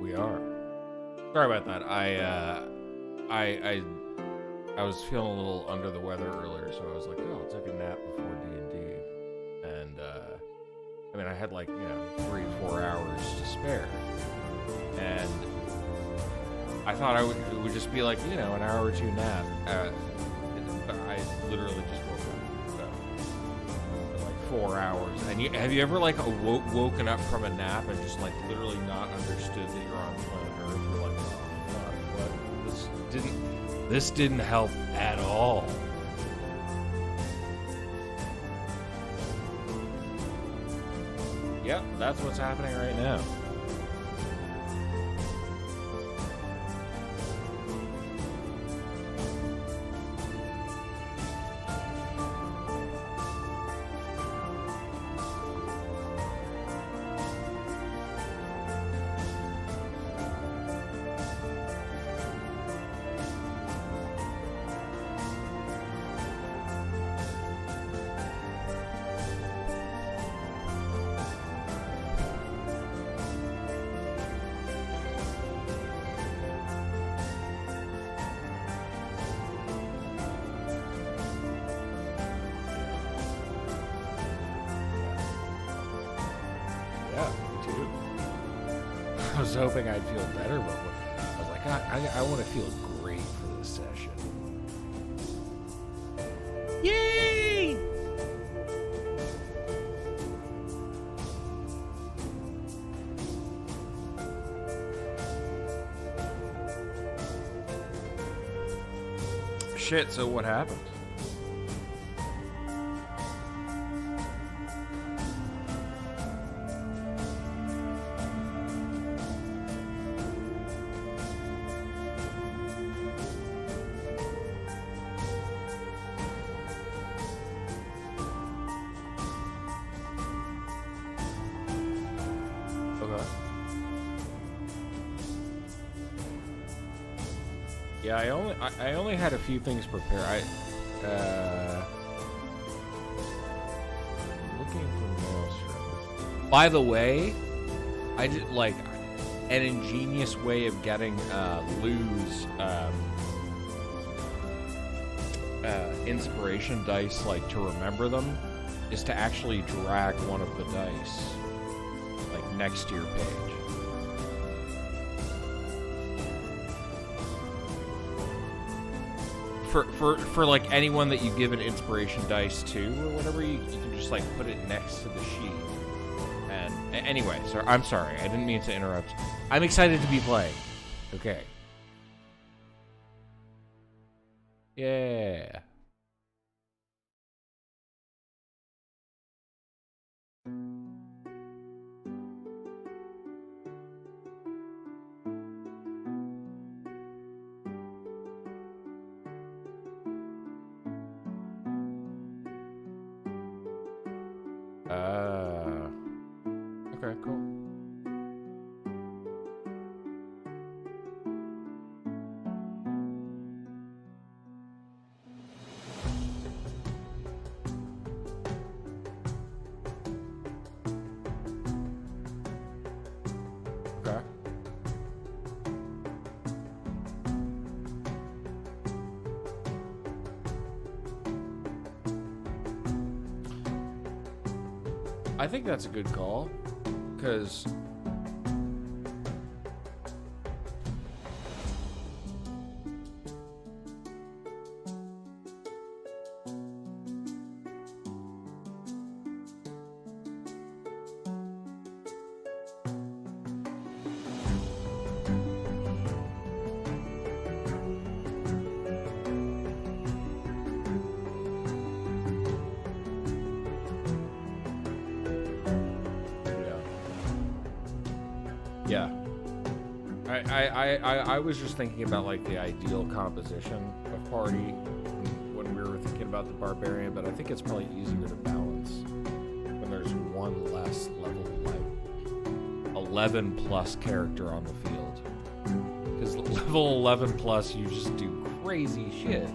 We are. Sorry about that. I was feeling a little under the weather earlier, so I was like, oh, I'll take a nap before D&D. And, I mean, I had like, 3-4 hours to spare. And I thought it would just be like, an hour or two nap. But I literally just woke up. So, for like 4 hours. And have you ever like woken up from a nap and just like literally not understood that you're on planet Earth? You're like, oh, fuck, what? This didn't help at all. Yep, that's what's happening right now. I was hoping I'd feel better, but I was like, I want to feel great for this session. Yay! Shit, so what happened? Yeah, I only had a few things prepared. Looking for Maelstrom. By the way, I did like an ingenious way of getting Lou's inspiration dice, like to remember them, is to actually drag one of the dice like next to your page. For like anyone that you give an inspiration dice to or whatever, you can just like put it next to the sheet. And anyway, so I'm sorry, I didn't mean to interrupt. I'm excited to be playing. Okay. Yeah. Okay, cool. Okay. I think that's a good call, because yeah. I was just thinking about like the ideal composition of party when we were thinking about the barbarian, but I think it's probably easier to balance when there's one less level, like 11 plus character on the field. Because level 11 plus, you just do crazy shit.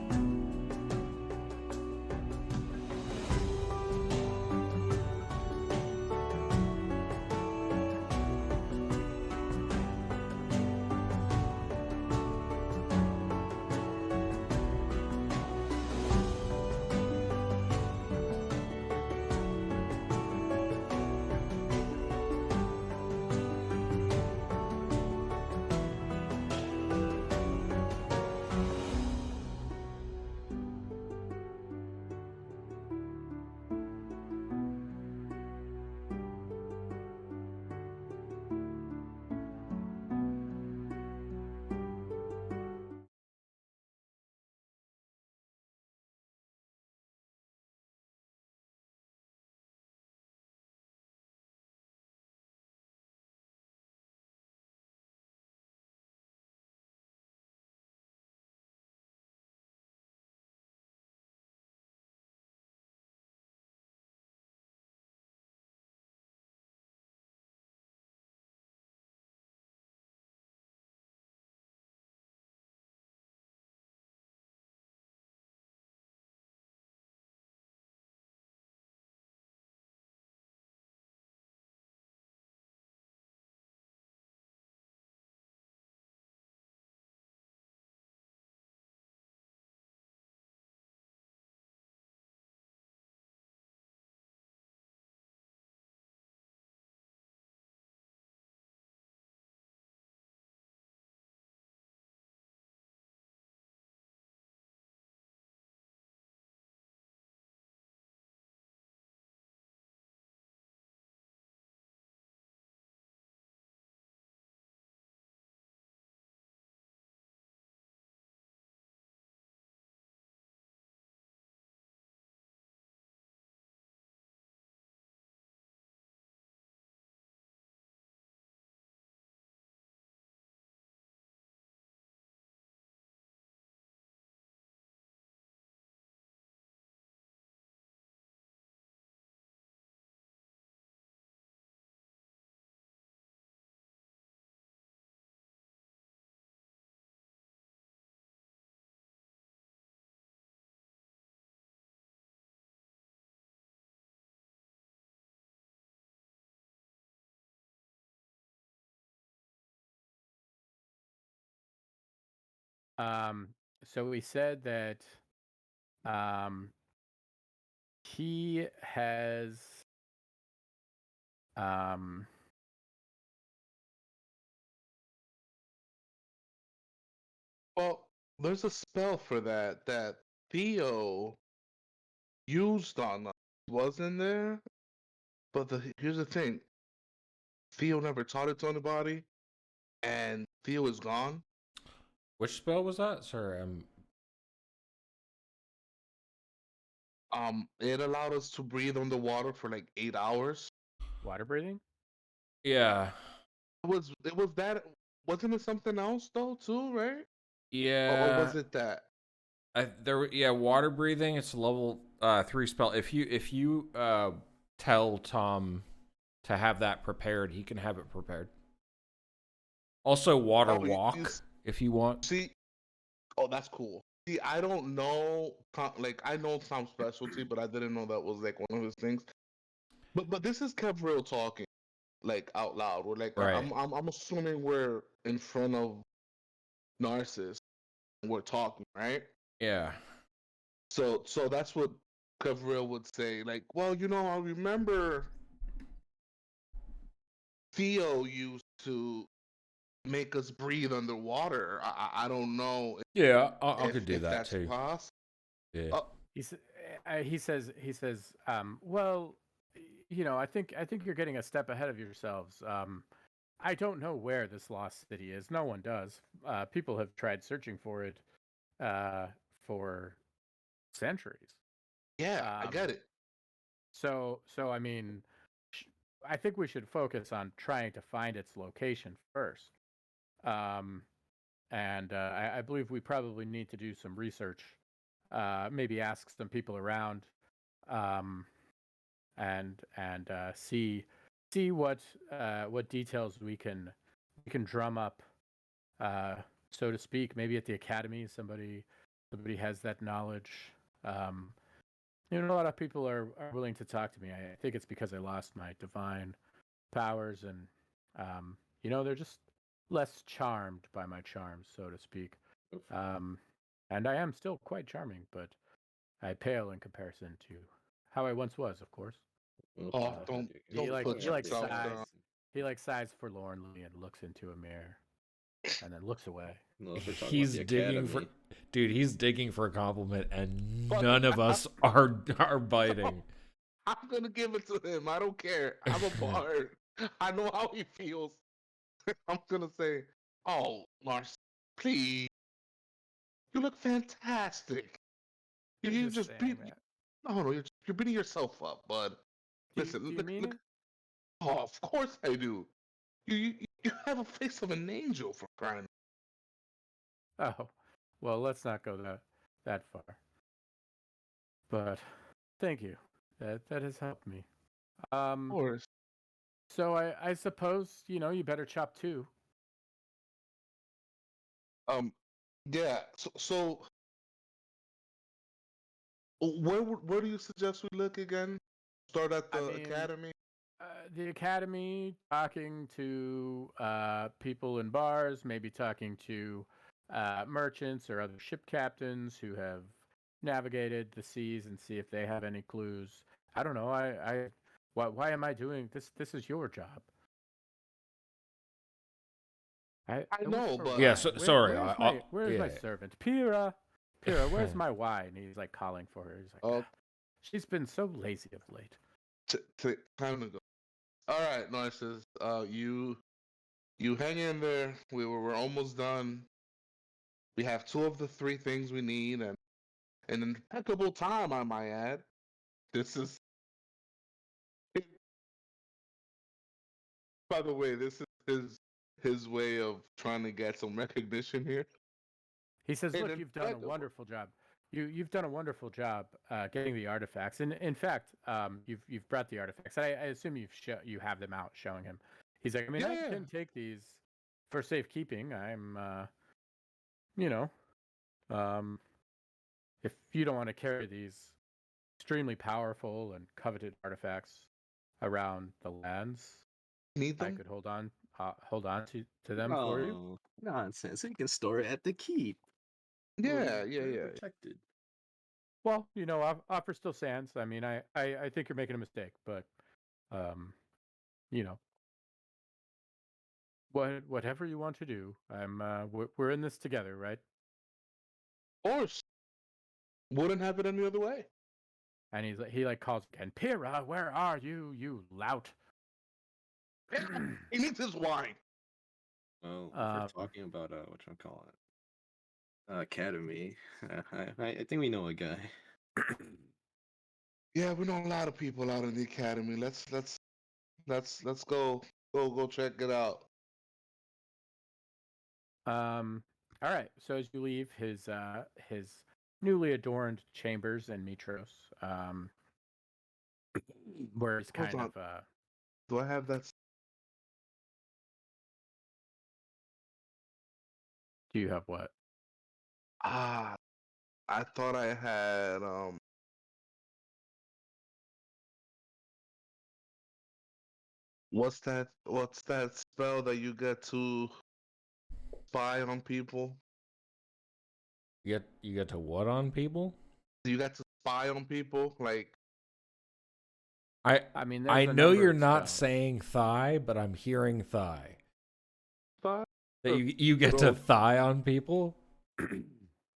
So we said that um, he has um, Well, there's a spell for that Theo used on us, wasn't there? But here's the thing: Theo never taught it to anybody, and Theo is gone. Which spell was that? Sorry, It allowed us to breathe underwater for like 8 hours. water breathing. yeah, It was that. Wasn't it something else though too, right? Or yeah. was it that? Yeah, water breathing. It's a level 3 spell. If you tell Tom to have that prepared, he can have it prepared. Also, water Oh, you walk if you want. see. Oh, that's cool. See, I don't know. Like I know Tom's specialty, but I didn't know that was like one of his things. But this is Kev real talking, like out loud. We're like Right. I'm assuming we're in front of Narcissus and we're talking, right? Yeah. So that's what Kev real would say. Like, well, I remember Theo used to make us breathe underwater. I don't know Yeah, I could do if that that's too. possible. Yeah. Uh, He's he says well, I think you're getting a step ahead of yourselves. I don't know where this lost city is. No one does. People have tried searching for it uh, for centuries. yeah, I get Um, it. so I mean, sh- I think we should focus on trying to find its location first. Um, and I believe we probably need to do some research. Maybe ask some people around, um, and see what details we can drum up, uh, so to speak. Maybe at the academy, somebody has that knowledge. Um, a lot of people are willing to talk to me. I think it's because I lost my divine powers, and they're just less charmed by my charms, so to speak. Um, and I am still quite charming, but I pale in comparison to how I once was, of course. Oh, Uh, he don't like put he like yourself sighs. down. He like sighs forlornly and looks into a mirror, and then looks away. Well, if we're talking about He's the digging for academy, Dude, he's digging for a compliment and Fuck it. none of us are biting. I'm gonna give it to him. I don't care. I'm a bard. I know how he feels. I'm gonna say, "Oh, Mars, please, you look fantastic. You're You just just saying beat. that. No, no, you're beating yourself up, bud. Do Listen, you look, mean look. it? Oh, of course I do. You have a face of an angel for crying. Oh, well, let's not go that far. But thank you. That has helped me. Of Um, course. so I suppose you better chop too. Um, yeah. So where do you suggest we look again? Start at I the mean, academy. the academy, talking to people in bars, maybe talking to merchants or other ship captains who have navigated the seas, and see if they have any clues. I don't know. Why am I doing this? This is your job. I I wish know, for but Yeah, wine. sorry. Where's my Yeah. servant? Pyrrha, where's my wine? He's like calling for her. He's like, uh, she's been so lazy of late. time to go. All right, Narcissus. You hang in there. We're almost done. We have two of the three things we need, and an impeccable time, I might add. This is, by the way, this is his way of trying to get some recognition here. He says, An "Look, you've done a impeccable. wonderful job. You've done a wonderful job getting the artifacts, and in fact, you've brought the artifacts. I assume you have them out, showing him. He's like, I mean, Yeah, I yeah. can take these for safekeeping. I'm, you know, um, if you don't want to carry these extremely powerful and coveted artifacts around the lands, Need I them? could hold on to them for you." oh, nonsense. We can store it at the keep. Yeah, Very yeah. protected. Well, offer still stands. I mean, I think you're making a mistake, but you know, whatever you want to do, we're in this together, right? Of course. Wouldn't have it any other way. And he like calls again, Pyrrha, where are you, you lout? He needs his wine. Well, if we're talking about what you call it, academy, I think we know a guy. Yeah, we know a lot of people out in the academy. Let's go check it out. All right. So as you leave his newly adorned chambers in Mitros, where he's Hold kind on. of Do I have that? do you have what? Ah, I thought I had what's that spell that you get to spy on people? You get to what on people? You got to spy on people, like I mean, there's I a know number you're of not spells. saying thigh, but I'm hearing thigh. spy. That you get to thigh on people?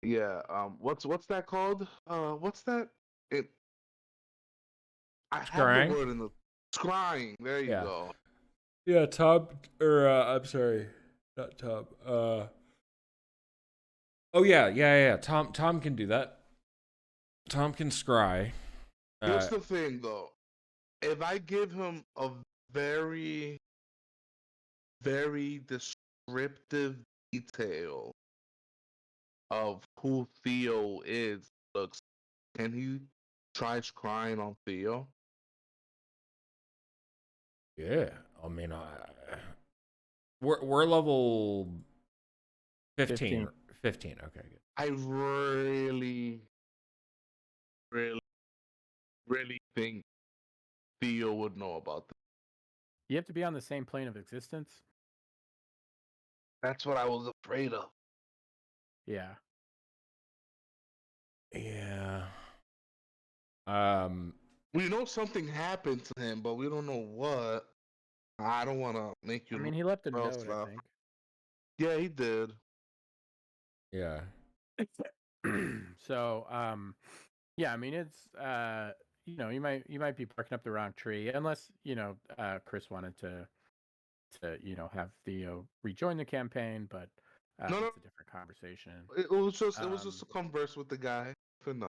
Yeah. What's that called? What's that? It. I have the Scrying? word in the scrying. There you Yeah. go. Yeah, Tom, or I'm sorry, not Tom. Oh yeah. Tom can do that. Tom can scry. Here's the thing, though. If I give him a very, very descriptive detail of who Theo is, looks, can he try scrying on Theo? Yeah, I mean, we're level 15. 15. Okay, good. I really, really, really think Theo would know about that. You have to be on the same plane of existence. That's what I was afraid of. Yeah. Yeah. We know something happened to him, but we don't know what. I don't want to make you. I mean, he left a know note, stuff. I think. Yeah, he did. Yeah. So, yeah, I mean, it's you might be barking up the wrong tree unless Chris wanted to have Theo rejoin the campaign, but No, that's a different conversation. it was just a converse with the guy. For no.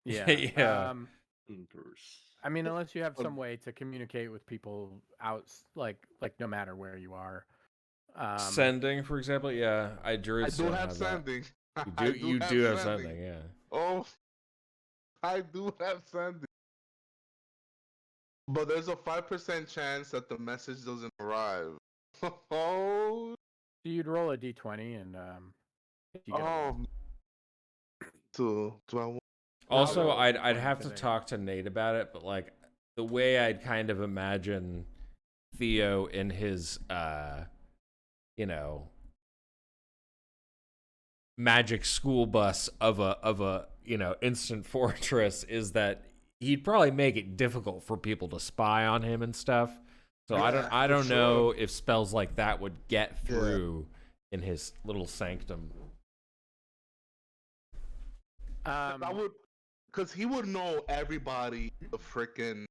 Yeah. Yeah. I mean, unless you have some way to communicate with people like no matter where you are. Sending, for example. Yeah, I do have that. sending. You do have sending. Yeah. Oh, I do have sending. But there's a 5% chance that the message doesn't arrive. Oh. So you'd roll a d20 and if you get Do I want? Also, roll a I'd d20 have to talk to Nate about it, but like the way I'd kind of imagine Theo in his magic school bus of a instant fortress is that he'd probably make it difficult for people to spy on him and stuff. So Yeah, I don't for know sure. if spells like that would get through in his little sanctum. I would, because he would know everybody in the freaking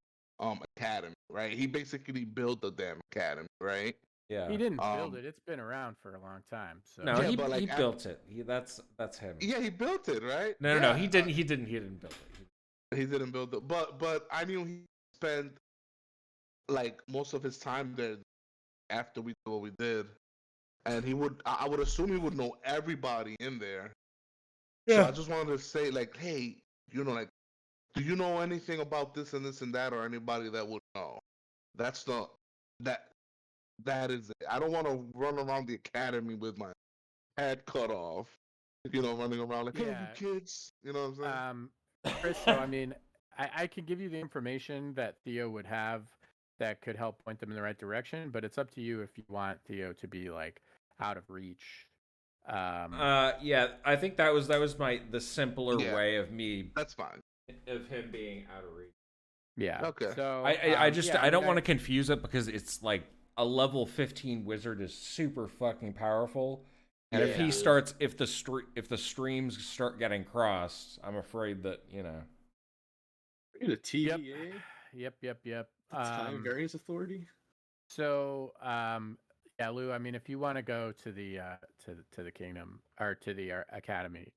academy, right? He basically built the damn academy, right? Yeah. He didn't build it. It's been around for a long time. So No, Yeah, he but, like, he built it. That's him. Yeah, he built it, right? No, he didn't build it. He didn't build it, but I knew he spent like most of his time there after we did what we did, and I would assume he would know everybody in there. So I just wanted to say, like, hey, like, do you know anything about this and this and that, or anybody that would know? That's the that is it. I don't want to run around the academy with my head cut off, running around like, hey, you kids, you know what I'm saying? Chris, so I mean, I can give you the information that Theo would have that could help point them in the right direction, but it's up to you if you want Theo to be like out of reach. Yeah, I think that was the simpler Yeah, way of me that's fine. of him being out of reach. Yeah. Okay. So I just yeah, I don't mean, want to confuse it because it's like a level 15 wizard is super fucking powerful. And if he Yeah. starts if the streams start getting crossed, I'm afraid that, Are you the TVA? Yep. The Time Variance Authority? So yeah, Lou. I mean, if you want to go to the to the kingdom or to the academy,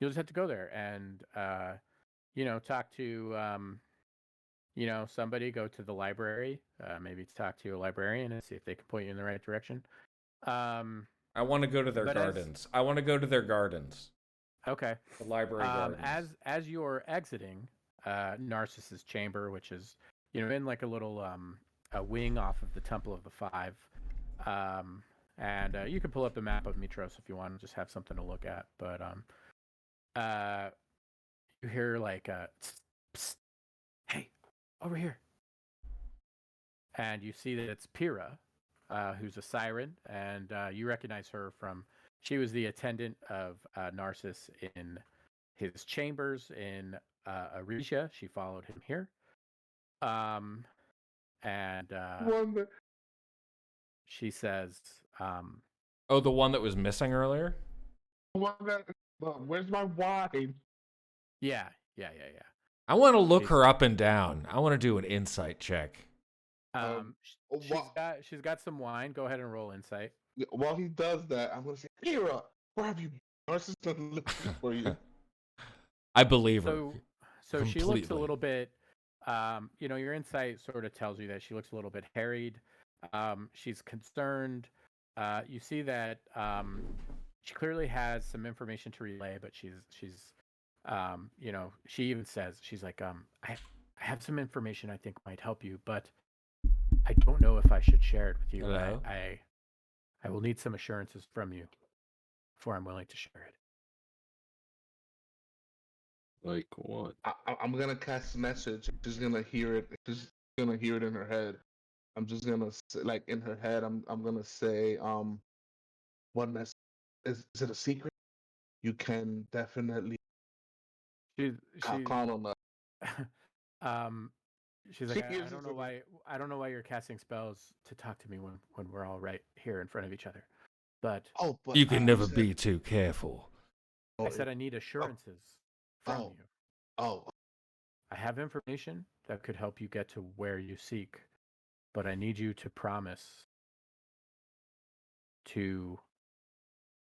you'll just have to go there and talk to somebody. Go to the library, maybe talk to a librarian and see if they can point you in the right direction. I want to go to their But gardens. I want to go to their gardens. Okay. The library gardens. As you're exiting Narcissus' chamber, which is in like a little a wing off of the Temple of the Five, and you can pull up the map of Mitros if you want to just have something to look at. But uh, you hear like psst, psst, hey, over here, and you see that it's Pyrrha, who's a siren, and you recognize her from. She was the attendant of Narcissus in his chambers in Aresia. She followed him here. And she says, Oh, the one that was missing earlier? Where's my wine? yeah. I want to look her up and down. I want to do an insight check. She's got some wine. Go ahead and roll insight. While he does that, I'm gonna say, Kira, where have you been? Narcissus looking for you. I believe her. So she looks a little bit. Your insight sort of tells you that she looks a little bit harried. She's concerned. You see that she clearly has some information to relay, but she's she even says she's like, I have some information I think might help you, but I don't know if I should share it with you. Hello? I will need some assurances from you before I'm willing to share it. Like what? I'm gonna cast message. She's gonna hear it. She's gonna hear it in her head. I'm just gonna say, like in her head. I'm gonna say, what message? Is it a secret? You can definitely count on that. She's like, I don't know why you're casting spells to talk to me when we're all right here in front of each other. But you can never be too careful. I said I need assurances from you. I have information that could help you get to where you seek, but I need you to promise to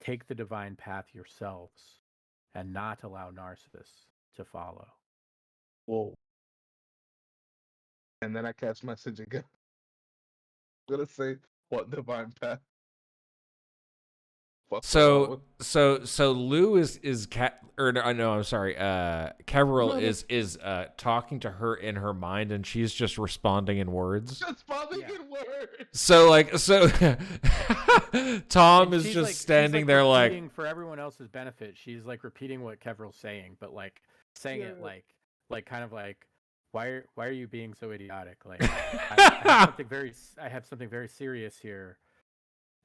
take the divine path yourselves and not allow Narcissus to follow. Whoa. And then I cast message again. I'm gonna say, what divine path? So Lou is I'm sorry. Kevril is talking to her in her mind, and she's just responding in words. Responding in words. So Tom is just standing there like, for everyone else's benefit. She's like repeating what Kevril's saying, but like saying it like kind of like, why are you being so idiotic? Like I have something very serious here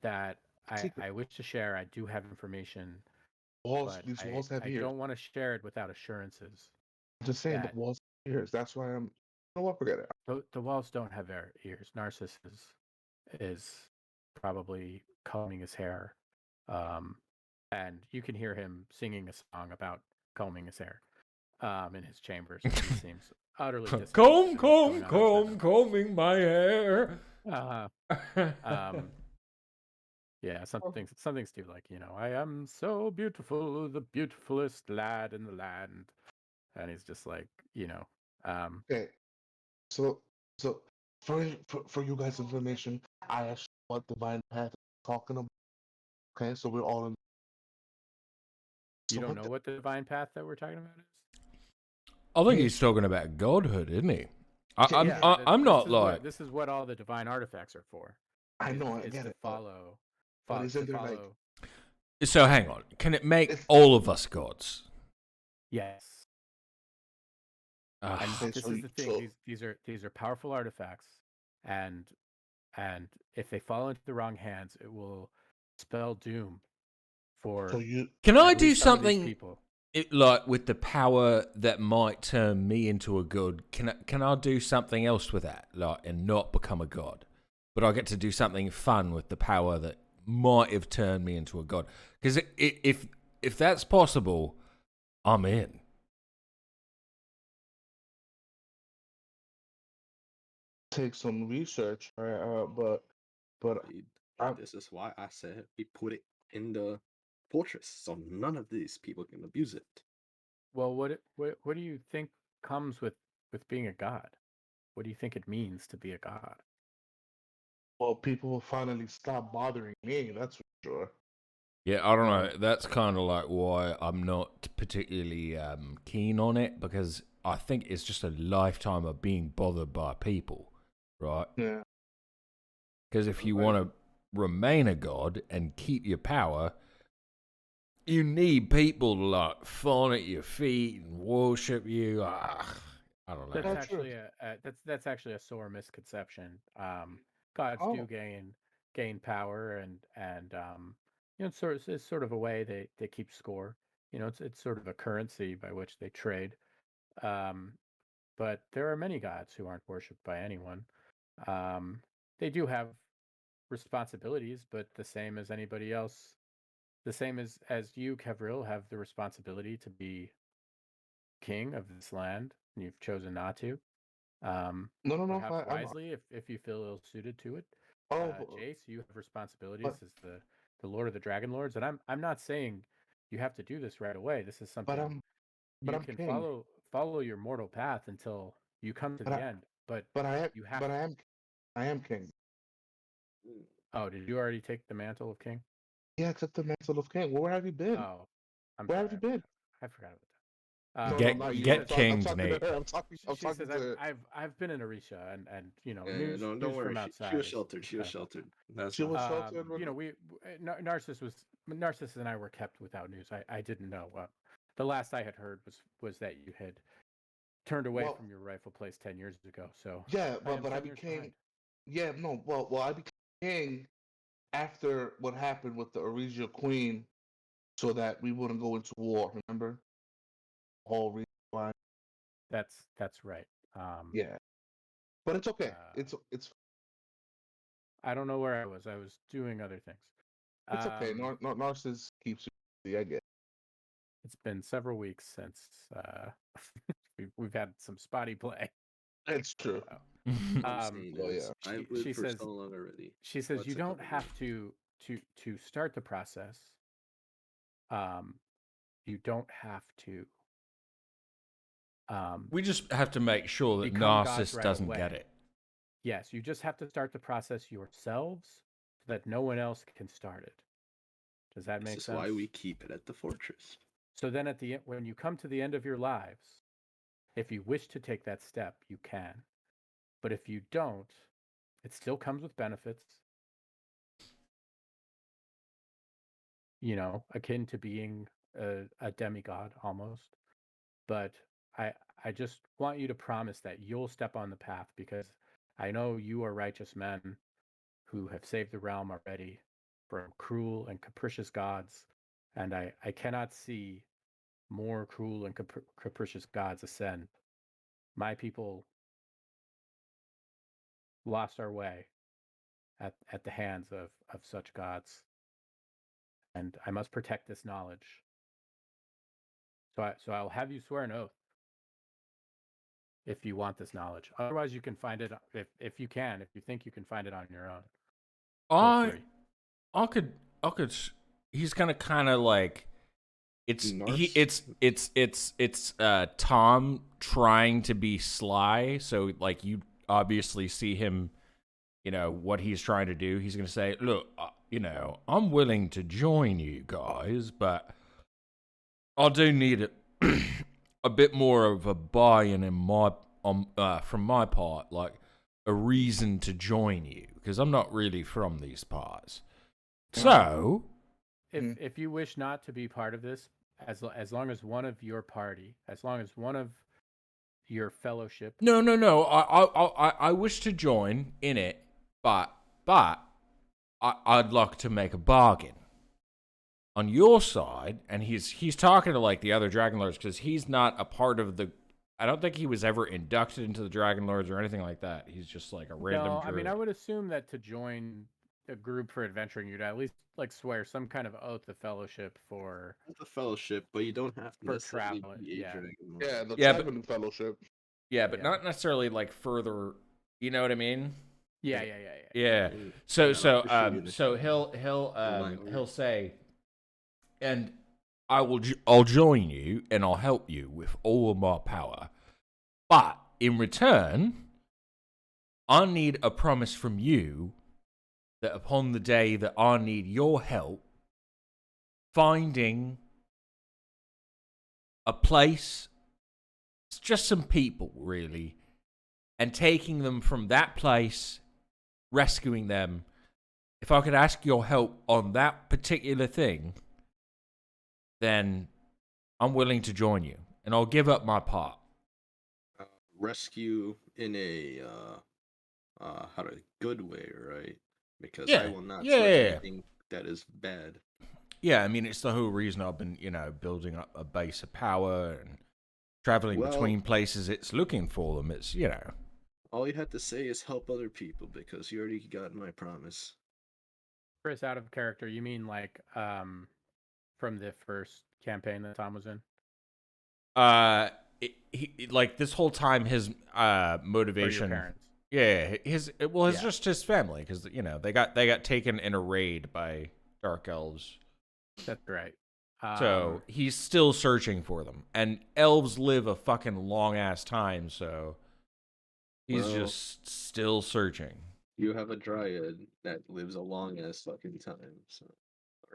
that I wish to share. I do have information. These walls have ears. I don't want to share it without assurances. I'm just saying, the walls have ears. That's why I'm. You know what? Forget it. The walls don't have ears. Narcissus is probably combing his hair, and you can hear him singing a song about combing his hair in his chambers. He seems utterly combing my hair. Yeah, something Steve, like, I am so beautiful, the beautifulest lad in the land, and he's just like, Okay, so for you guys' information, I asked what divine path is talking about. Okay, so we're all in. You don't know what the divine path that we're talking about is? I think he's talking about godhood, isn't he? I'm not like. This is what all the divine artifacts are for. I know, I get it. Follow. So hang on. Can it make all of us gods? Yes. And this is the thing. These are powerful artifacts, and if they fall into the wrong hands, it will spell doom So for you Can I at do least some of these something people. like with the power that might turn me into a god? Can I do something else with that, like, and not become a god? But I get to do something fun with the power that might have turned me into a god. Because if that's possible, I'm in. take some research, right? But We- I This is why I said we put it in the fortress, so none of these people can abuse it. Well, what do you think comes with being a god? What do you think it means to be a god? well, people will finally stop bothering me. That's for sure. Yeah, I don't Well, know. That's kind of like why I'm not particularly keen on it, because I think it's just a lifetime of being bothered by people, right? Yeah. Because if you Right. want to remain a god and keep your power, you need people to like fawn at your feet and worship you. I don't know. that's Not true. actually that's actually a sore misconception. Gods do Oh, gain power, and it's sort of a way they keep score. It's sort of a currency by which they trade. Um, but there are many gods who aren't worshipped by anyone. Um, they do have responsibilities, but the same as anybody else, the same as you, Kevril, have the responsibility to be king of this land, and you've chosen not to. Um, no, no, no. Perhaps I'm. wisely, if you feel ill suited to it. Oh, Jace, you have responsibilities but as the Lord of the Dragonlords, and I'm not saying you have to do this right away. This is but something but you I'm can king. follow your mortal path until you come to But the I end. But but I am you have. but I am king. Mm. Oh, did you already take the mantle of king? Yeah, except the mantle of king. Where have you been? Oh, I'm Where sorry. have you been? I forgot about that. No, no, not She you. says Get I'm kinged, talking to Nate. her. I'm she talking says to her. I've been in Arisha, and Yeah, don't news worry. from She was outside sheltered. is She was kind of sheltered. That's She not. was sheltered. Narcissus and I were kept without news. I didn't know. The last I had heard was that you had turned away Well, from your rightful place 10 years ago. So yeah, I am but I 10 years behind. became. Yeah, no. Well, I became king after what happened with the Orisia Queen, so that we wouldn't go into war. Remember? Whole reason why. That's right. Um, Yeah, but it's okay. uh, It's I don't know where I was. I was doing other things. it's okay. Um, Narcissus keeps you. I get. it's been several weeks since we've had some spotty play. It's true. So, All I'm um, saying Oh is, yeah. I've she lived for says so long already. you What's a don't couple have months? to start the process. Um, you don't have to um, We just have to make sure that become gods Narcissus right doesn't get away. it. Yes, you just have to start the process yourselves so that no one else can start it. Does that This make is why sense? we keep it at the fortress. So then at the end, when you come to the end of your lives, if you wish to take that step, you can. But if you don't, it still comes with benefits, akin to being a demigod almost. But I I just want you to promise that you'll step on the path, because I know you are righteous men who have saved the realm already from cruel and capricious gods, and I cannot see more cruel and capricious gods ascend. My people lost our way at the hands of such gods, and I must protect this knowledge. So I'll have you swear an oath if you want this knowledge. Otherwise, you can find it if you can. If you think you can find it on your own, feel I free. I could I could. He's gonna kind of like Nars? it's Tom trying to be sly. So like you obviously see him, what he's trying to do. He's gonna say, "Look, I'm willing to join you guys, but I do need a bit more of a buy-in from my part, like a reason to join you, because I'm not really from these parts." So, If you wish not to be part of this, as long as one of your party, as long as one of your fellowship, no. I wish to join in it, but I'd like to make a bargain. on your side, and he's talking to like the other Dragonlords because he's not a part of the. I don't think he was ever inducted into the Dragonlords or anything like that. He's just like a random. No, I mean, druid. I would assume that to join a group for adventuring, you'd at least like swear some kind of oath of fellowship for The fellowship, but you don't have to For necessarily travel, be a yeah. Dragonlord. Yeah, the Yeah, but- Traveling Fellowship. Yeah, but Yeah. not necessarily like further. You know what I mean? yeah. Yeah. Mm, So yeah, so for sure, you so know. he'll say, and I'll join you and I'll help you with all of my power, but in return, I need a promise from you that upon the day that I need your help finding a place, it's just some people really, and taking them from that place, rescuing them. If I could ask your help on that particular thing, then I'm willing to join you, and I'll give up my part. Rescue in a how to good way, right? Because Yeah, I will not yeah. swear anything that is bad. Yeah, I mean, it's the whole reason I've been, building up a base of power and traveling Well- between places. It's looking for them. It's, All you had to say is help other people because you already got my promise. Chris, out of character, you mean like from the first campaign that Tom was in? like this whole time, his Or your motivation. parents? Yeah, it's Yeah. just his family because they got taken in a raid by dark elves. That's right. So he's still searching for them, and elves live a fucking long ass time. So he's Well- just still searching. You have a dryad that lives a long ass fucking time. So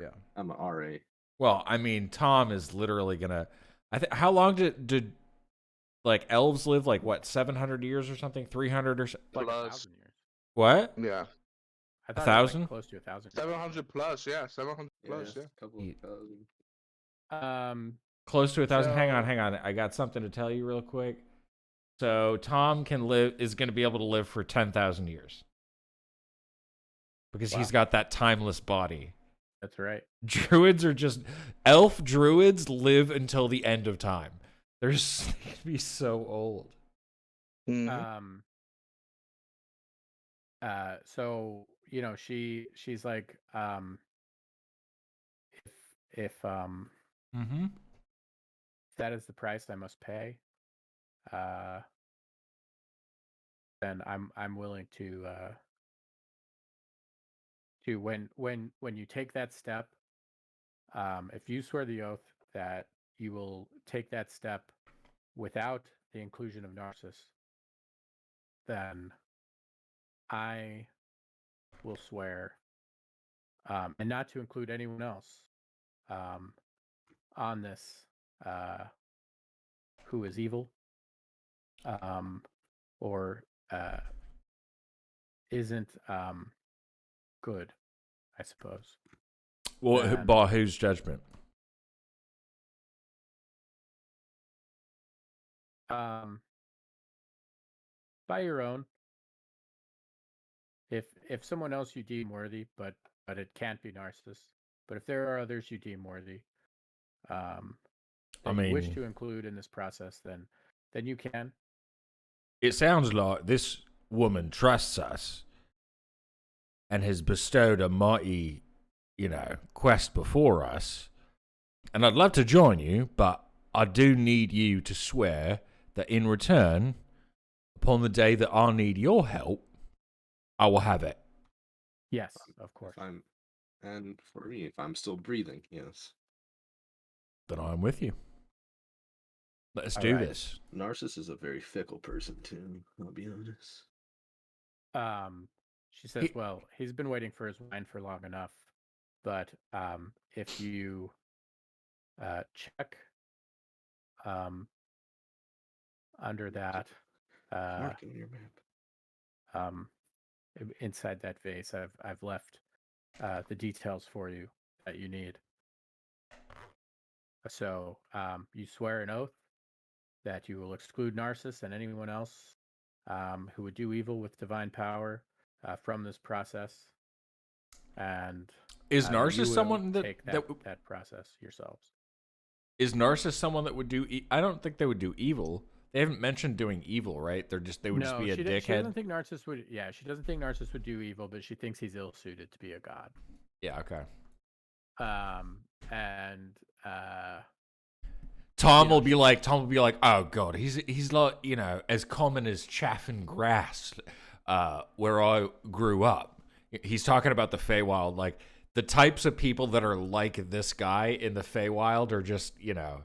Yeah. I'm an RA. Well, I mean, Tom is literally gonna. How long did like elves live? Like what, 700 years or something? 300 or so? like Plus. 1,000 years. What? Yeah. I thought 1,000? It was like close to 1,000. 700 plus, yeah. 700 plus, yeah. A couple Ye- of thousand. Close to 1,000. Hang So- on. I got something to tell you real quick. So Tom is going to be able to live for 10,000 years because he's Wow. got that timeless body. That's right. Druids are just elf druids live until the end of time. They could be so old. Mhm. So she's like if Mm-hmm. that is the price I must pay, then I'm willing to when you take that step, if you swear the oath that you will take that step without the inclusion of Narcissus, then I will swear, and not to include anyone else on this who is evil, or isn't good, I suppose. Well, And- by whose judgment? By your own. If someone else you deem worthy, but it can't be Narcissus. But if there are others you deem worthy, that you wish mean- to include in this process, then you can. It sounds like this woman trusts us and has bestowed a mighty, quest before us. And I'd love to join you, but I do need you to swear that in return, upon the day that I need your help, I will have it. Yes, of course. And for me, if I'm still breathing, yes. Then I'm with you. Let's All do right. this. Narcissus is a very fickle person too. I'll be honest. She says, He- "Well, he's been waiting for his wine for long enough, but if you check under that Mark on your map. inside that vase, I've left the details for you that you need. So you swear an oath that you will exclude Narcissus and anyone else who would do evil with divine power from this process. and Is you Narcissus will someone take that process yourselves. Is Narcissus someone that would do? I don't think they would do evil. They haven't mentioned doing evil, right? They would just be a dickhead. She doesn't think Narcissus would. Yeah, she doesn't think Narcissus would do evil, but she thinks he's ill suited to be a god. Yeah. Okay. And Tom will be like, oh god, he's like, as common as chaff and grass, where I grew up. He's talking about the Feywild, like the types of people that are like this guy in the Feywild are just, they're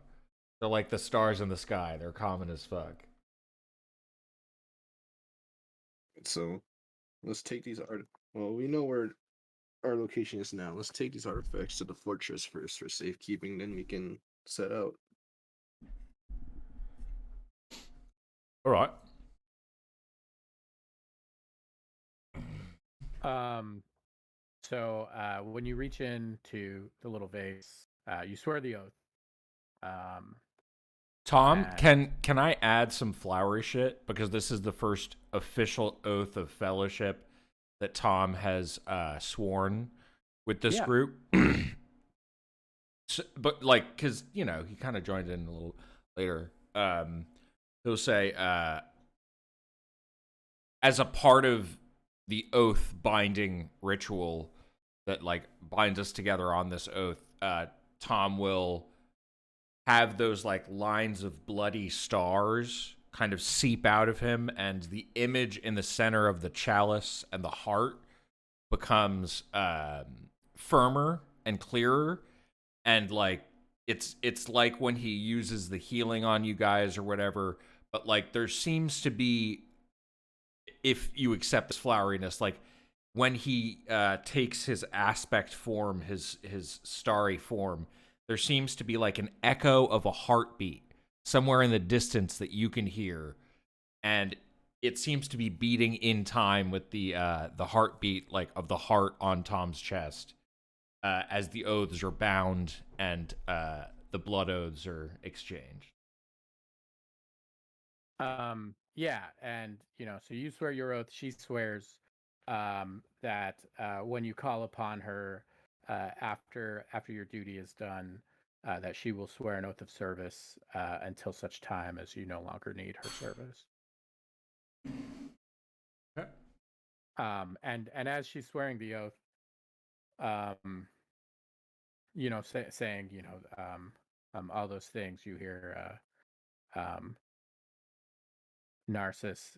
like the stars in the sky. They're common as fuck. So, let's take these Well, we know where our location is now. Let's take these artifacts to the fortress first for safekeeping, then we can set out. All right. So when you reach into the little vase, you swear the oath. Tom, can I add some flowery shit, because this is the first official oath of fellowship that Tom has sworn with this group. So, but like, because he kind of joined in a little later. He'll say, as a part of the oath binding ritual that like binds us together on this oath, Tom will have those like lines of bloody stars kind of seep out of him, and the image in the center of the chalice and the heart becomes firmer and clearer, and like it's like when he uses the healing on you guys or whatever, but like there seems to be, if you accept this floweriness, like when he takes his aspect form, his starry form, there seems to be like an echo of a heartbeat somewhere in the distance that you can hear, and it seems to be beating in time with the heartbeat, like of the heart on Tom's chest, as the oaths are bound and the blood oaths are exchanged. Yeah, and so you swear your oath. She swears that when you call upon her after your duty is done, that she will swear an oath of service until such time as you no longer need her service. Okay. And as she's swearing the oath, saying all those things, you hear Narcissus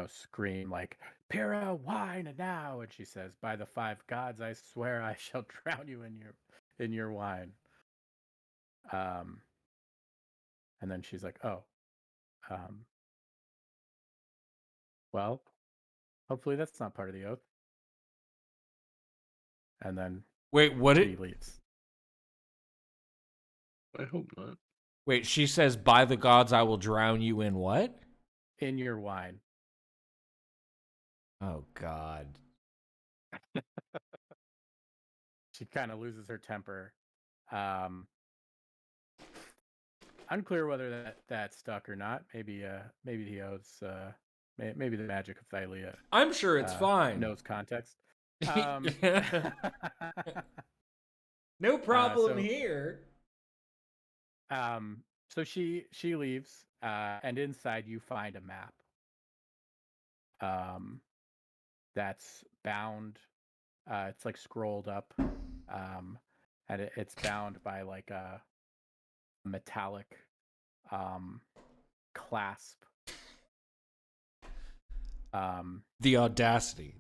scream like, "Pyrrha, wine now!" And she says, "By the 5 gods, I swear I shall drown you in your wine." And then she's like, "Oh, well, hopefully that's not part of the oath." And then she leaves. I hope not. Wait, she says, "By the gods, I will drown you in what?" In your wine. Oh, God. She kind of loses her temper. Unclear whether that stuck or not. Maybe the oaths, maybe the magic of Thylia. I'm sure it's fine. Knows context. No problem here. So she leaves, and inside you find a map. That's bound. It's like scrolled up, and it's bound by like a metallic clasp. The audacity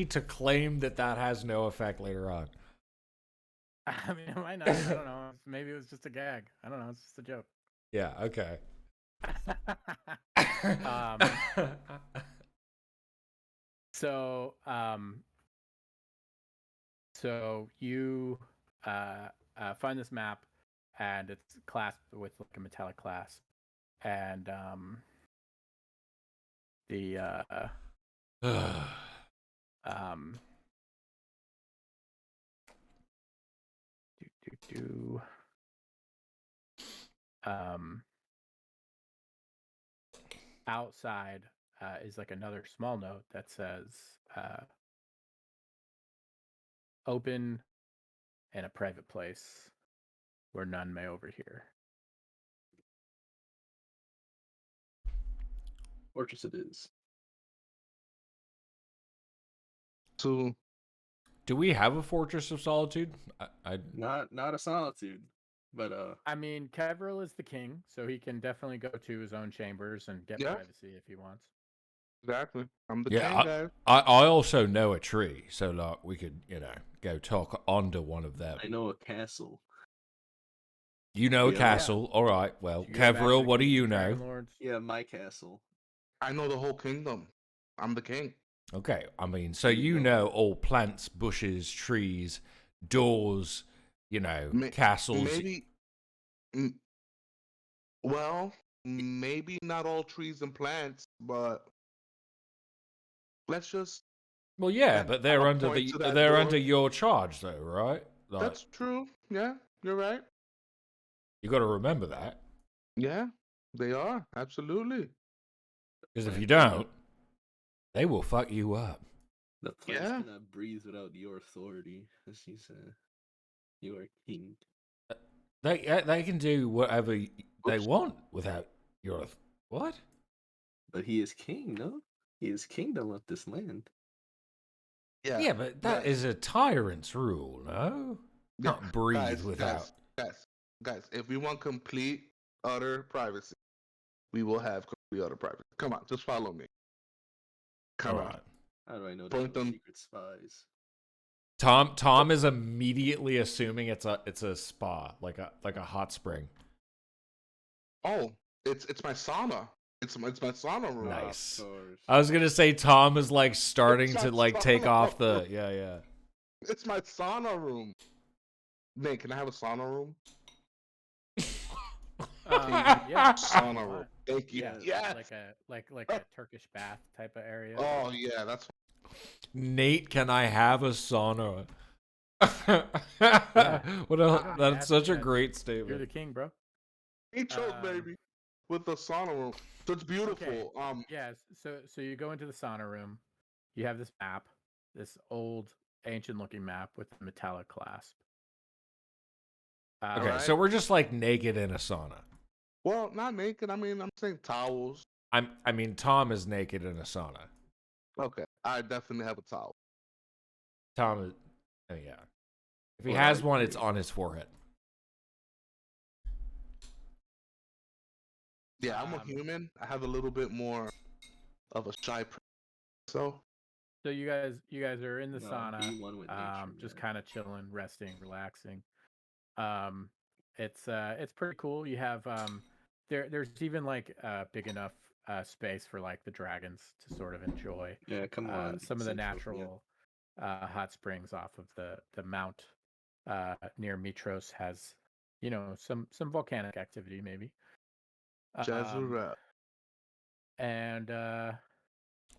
to claim that has no effect later on. I mean, it might not. I don't know. Maybe it was just a gag. I don't know. It's just a joke. Yeah. Okay. So you find this map, and it's clasped with like a metallic clasp, and outside is like another small note that says open in a private place where none may overhear. Fortress it is. So Do we have a Fortress of Solitude? Not a solitude, but I mean, Kevril is the king, so he can definitely go to his own chambers and get Yeah. privacy if he wants. exactly, I'm the Yeah, king, guys. I also know a tree, so like we could go talk under one of them. I know a castle. You know a Yeah. castle, all right? Well, You go back to Kevril, the what do Kings you of know? Dragonlords. Yeah, my castle. I know the whole kingdom. I'm the king. Okay, I mean, so There you you go. know all plants, bushes, trees, doors, May- castles. Maybe, mm, well, maybe not all trees and plants, but let's just Well, yeah, at but a point to that they're door. under your charge, though, right? Like, That's true. Yeah, you're right. you got to remember that, Yeah, they are absolutely. because if Plant you cannot- don't, they will fuck you up. the plants Yeah. cannot breathe without your authority, as he said. You are king. They can do whatever they Oops. want without your what? But he is king, no? He is kingdom of this land. Yeah, but that is a tyrant's rule, no? Yeah, Can't breathe guys, without. guys. If we want complete, utter privacy, we will have complete, utter privacy. Come on, just follow me. Come All on. right. How do I know Point there's no them- secret spies? Tom is immediately assuming it's a spa, like a hot spring. Oh, it's my sauna. It's my sauna room. Nice. Of course. I was gonna say Tom is like starting It's to my like take sauna off the room. yeah. It's my sauna room. Nate, can I have a sauna room? Yeah, Sauna fine. room. Thank you. Yeah, Yes. like a Turkish bath type of area. Oh yeah, that's Nate, can I have a sauna? Yeah. What You a, don't that's have such to. a great You're statement. the king, bro. he choke, Um, baby, with the sauna room. So it's beautiful. Yeah, so you go into the sauna room. You have this map, this old, ancient-looking map with a metallic clasp. Okay, Alright. so we're just like naked in a sauna. Well, not naked. I mean, I'm saying towels. I mean, Tom is naked in a sauna. Okay, I definitely have a towel. Tom is, oh yeah. If he Well, has I one, it's agree. on his forehead. Yeah, I'm a Um, human. I have a little bit more of a shy. So So you guys are in the No, sauna, be one with nature, just man. kind of chilling, resting, relaxing. It's pretty cool. You have there's even like big enough space for like the dragons to sort of enjoy Yeah, come on. some of the Central, yeah. natural hot springs off of the mount near Mitros has some volcanic activity maybe. Jazurette. And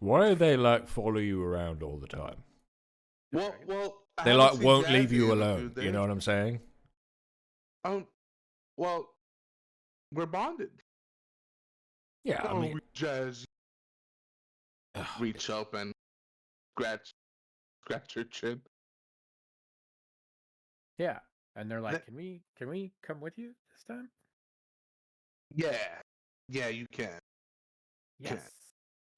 Why do they like follow you around all the time? Well, I They haven't like seen won't leave Jazzy you in a few alone. You know days. what I'm saying? Well, we're bonded. Yeah, I Oh, mean, Jazz, ugh, reach up and scratch your chin. yeah, and they're like, That- can we come with you this time? Yeah, you can. Yes.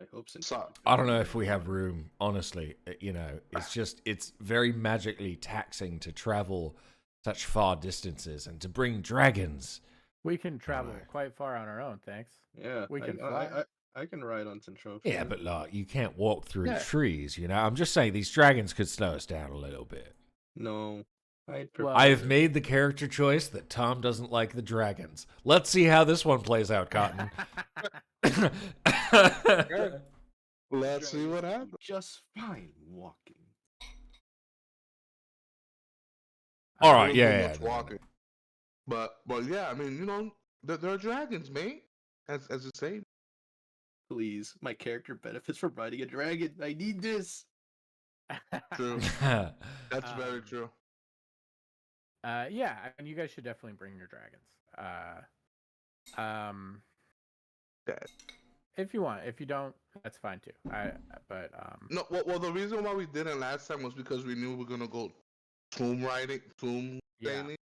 I hope so. So- I don't know if we have room. Honestly, it's very magically taxing to travel such far distances and to bring dragons. We can travel Alright. quite far on our own, thanks. Yeah, We can fly. I can ride on Central. Yeah, but like you can't walk through Yeah. trees. I'm just saying these dragons could slow us down a little bit. No, I'd Well, prefer. I have made the character choice that Tom doesn't like the dragons. Let's see how this one plays out, Cotton. Let's see what dragons do happens. just fine walking. All I right, don't yeah, do yeah. much no, no, no. walking. But yeah, I mean, there are dragons, mate. As you say. Please, my character benefits from riding a dragon. I need this. True. That's very Um, true. Yeah, and you guys should definitely bring your dragons. Um, Okay. if you want. If you don't, that's fine too. But No, well, the reason why we didn't last time was because we knew we were gonna go tomb yeah. sailing.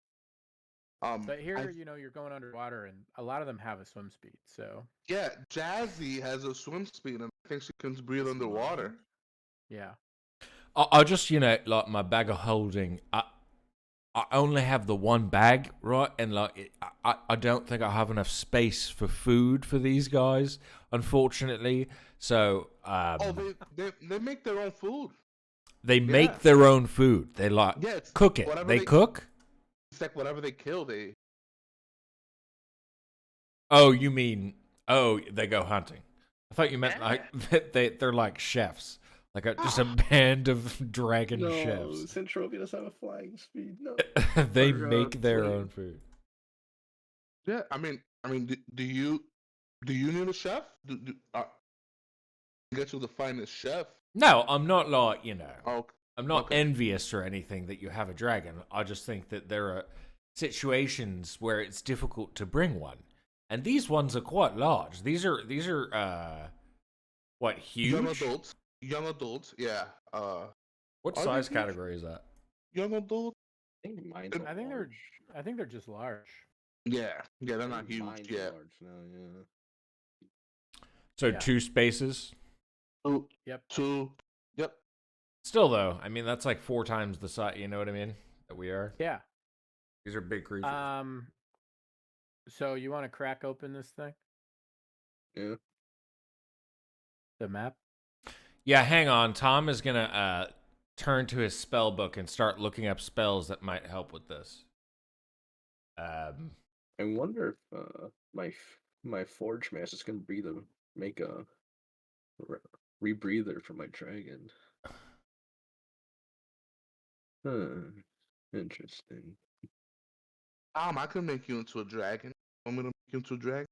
But I here, you're going underwater, and a lot of them have a swim speed. So yeah, Jazzy has a swim speed, and I think she can breathe It's underwater. mine. yeah, I just, like my bag of holding. I only have the one bag, right? And I don't think I have enough space for food for these guys, unfortunately. So Oh, they make their own food. they Yeah. make their own food. They Yeah, it's cook it. whatever They cook. It's like whatever they kill, they. Oh, you mean they go hunting? I thought you meant like they're like chefs, like just a band of dragon No, chefs. Centrovia doesn't have a flying speed. No. They Or, make their flame. own food. Yeah, I mean, do you need a chef? Get you the finest chef. No, I'm not like Oh, I'm not okay. envious or anything that you have a dragon. I just think that there are situations where it's difficult to bring one, and these ones are quite large. These are what, Young huge? adults. Young adults. Yeah. What Are they size huge? category is that? Young adults. I think mine's I think large. they're just large. Yeah. Yeah, they're I not think huge mine's yet. large now. Yeah. So Yeah. 2 spaces. Two. Yep. Two. Yep. Still though, I mean that's like 4 times the size. You know what I mean? That we are. Yeah. These are big creatures. So you want to crack open this thing? Yeah. The map? Yeah, hang on. Tom is gonna turn to his spell book and start looking up spells that might help with this. I wonder if my forge mask is gonna make a rebreather for my dragon. Huh. Interesting. I can make you into a dragon. Want me to make you into a dragon?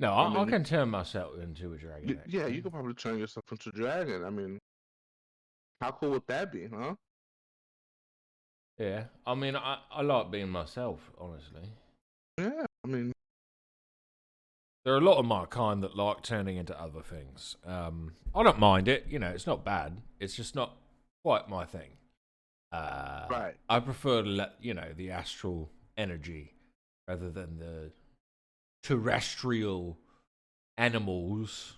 No, I mean, I can turn myself into a dragon. yeah, actually. you could probably turn yourself into a dragon. I mean, how cool would that be, huh? Yeah, I mean, I like being myself, honestly. Yeah, I mean, There are a lot of my kind that like turning into other things. I don't mind it. It's not bad. It's just not quite my thing. right. I prefer to let the astral energy rather than the terrestrial animals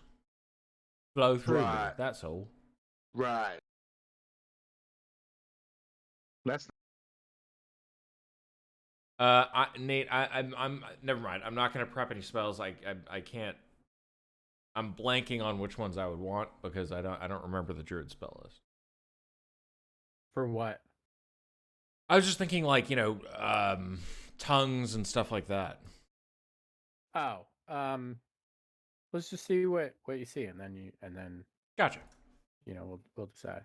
flow through me. Right. That's all. Right. That's Nate, I'm never mind. I'm not gonna prep any spells. I can't. I'm blanking on which ones I would want because I don't remember the druid spell list. For what? I was just thinking like tongues and stuff like that. Oh, let's just see what you see, and then Gotcha. we'll decide.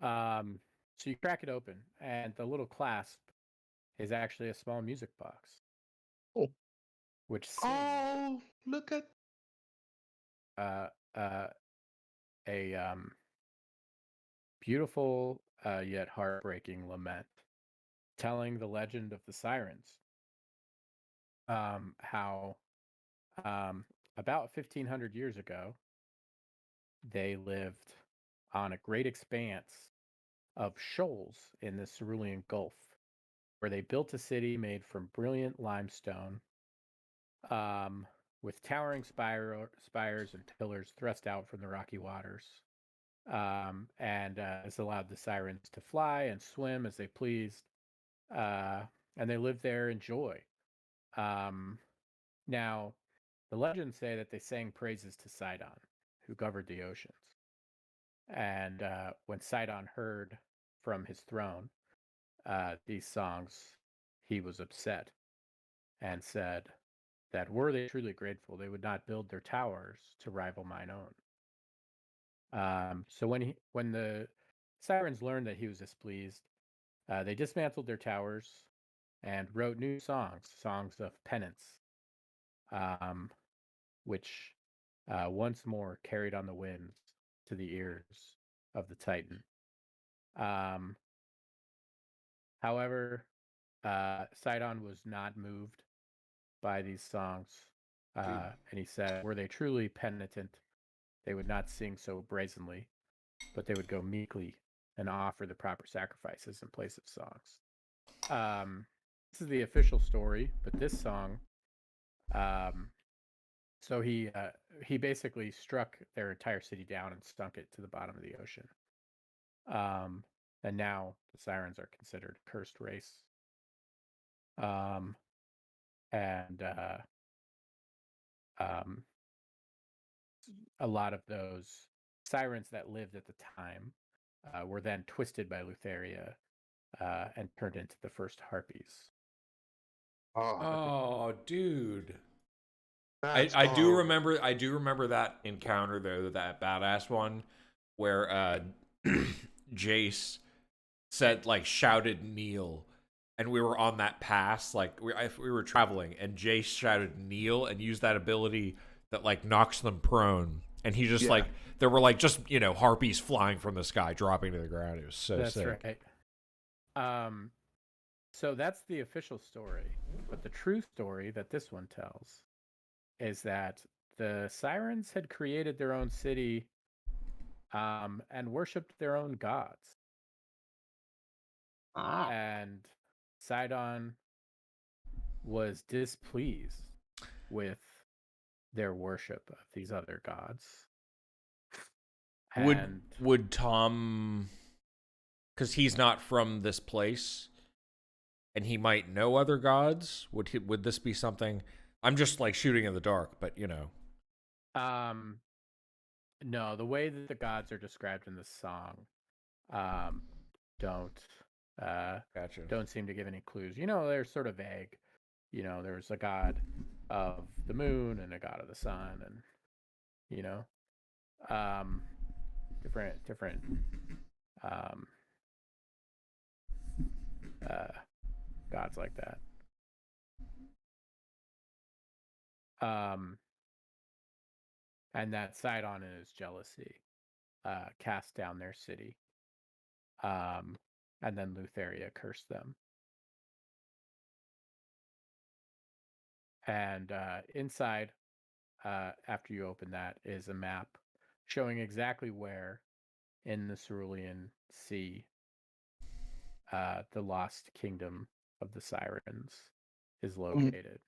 So you crack it open, and the little clasp is actually a small music box. Oh. Which sings, oh, look at a beautiful yet heartbreaking lament, telling the legend of the sirens. How about 1,500 years ago, they lived on a great expanse of shoals in the Cerulean Gulf, where they built a city made from brilliant limestone, with towering spires and pillars thrust out from the rocky waters. And this allowed the sirens to fly and swim as they pleased, and they lived there in joy. Now, the legends say that they sang praises to Sidon, who governed the oceans. And when Sidon heard from his throne these songs, he was upset and said that were they truly grateful, they would not build their towers to rival mine own. So when the sirens learned that he was displeased, they dismantled their towers and wrote new songs of penance, which once more carried on the winds to the ears of the Titan. Um, However, Sidon was not moved by these songs, And he said, "Were they truly penitent, they would not sing so brazenly, but they would go meekly and offer the proper sacrifices in place of songs." This is the official story, but this song, um, so he basically struck their entire city down and sunk it to the bottom of the ocean. Um, and now the sirens are considered a cursed race. Um, and um, a lot of those sirens that lived at the time were then twisted by Lutheria and turned into the first harpies. Oh, Oh, dude. that's I do horrible. remember that encounter though, that badass one where Jace said like shouted kneel, and we were on that pass, like we were traveling, and Jace shouted kneel and used that ability that like knocks them prone, and he just Yeah. like there were like just harpies flying from the sky dropping to the ground. It was so That's sick. right. So that's the official story, but the true story that this one tells is that the sirens had created their own city and worshipped their own gods. Ah, And Sidon was displeased with their worship of these other gods. Would And would Tom, because he's not from this place, and he might know other gods? Would this be something? I'm just like shooting in the dark, but um no, the way that the gods are described in the song um don't Gotcha. don't seem to give any clues. They're sort of vague. There's a god of the moon and a god of the sun, and you know, um, different um, uh, gods like that. And that Sidon in his jealousy cast down their city, and then Lutheria cursed them. And inside, after you open that, is a map showing exactly where in the Cerulean Sea the lost kingdom of the Sirens is Um, located.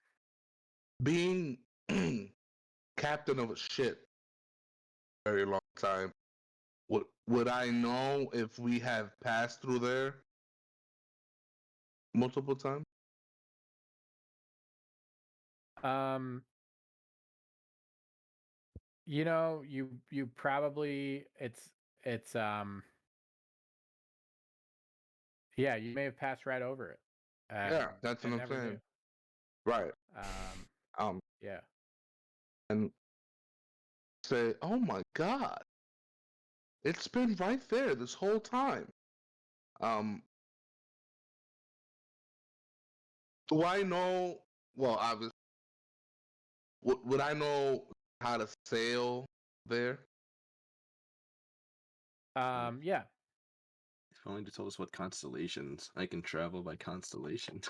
being captain of a ship a very long time, would I know if we have passed through there multiple times? Um, you probably it's yeah, you may have passed right over it Yeah, and that's what and I'm never knew. saying. Right. Um, Um, yeah. and say, oh my God, it's been right there this whole time. Um, do I know? Well, obviously, would I know how to sail there? Yeah. if only to tell us what constellations. I can travel by constellation.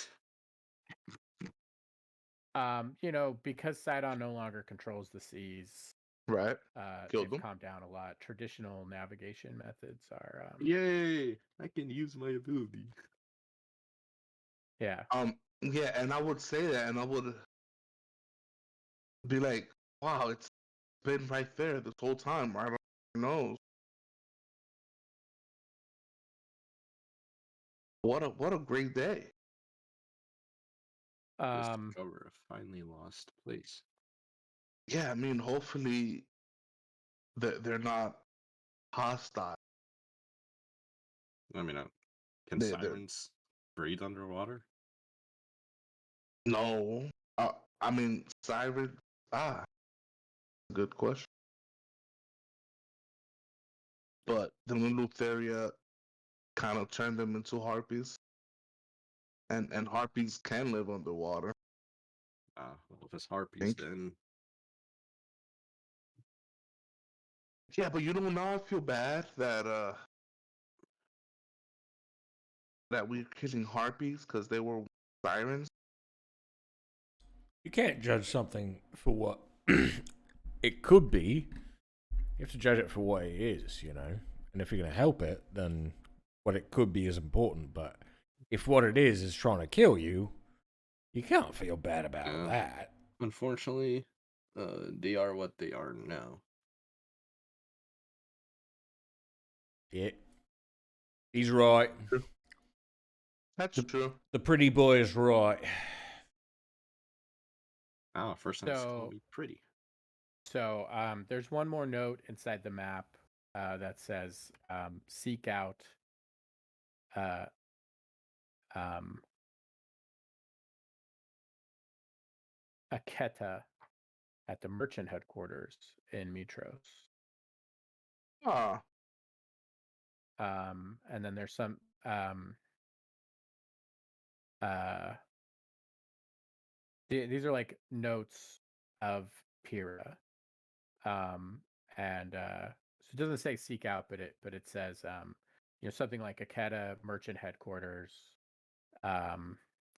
Because Sidon no longer controls the seas, Right. Killed they've them. calmed down a lot. Traditional navigation methods are Yay! I can use my ability. yeah. Yeah, and I would say that, and I would be like, wow, it's been right there this whole time. I don't know. What a great day. Just Um, discover a finally lost place. Yeah, I mean, hopefully they're not hostile. I mean, can They're sirens breathe underwater? no. Uh, I mean, Cyrus. Ah, good question. But the Lutheria kind of turned them into harpies, and harpies can live underwater. Well, if it's I harpies, think. then Yeah, but you know, now I feel bad that we're killing harpies because they were sirens. You can't judge something for what it could be. You have to judge it for what it is, you know. And if you're going to help it, then what it could be is important. But if what it is trying to kill you, you can't feel bad about Yeah. that. Unfortunately, they are what they are now. Yeah, he's right. That's true. The pretty boy is right. Ah, first time it's So- called me pretty. So there's one more note inside the map that says seek out um, Aketa at the merchant headquarters in Mitros. Ah, And then there's some these are like notes of Pyrrha. And so it doesn't say seek out, but it says something like Aketa merchant headquarters.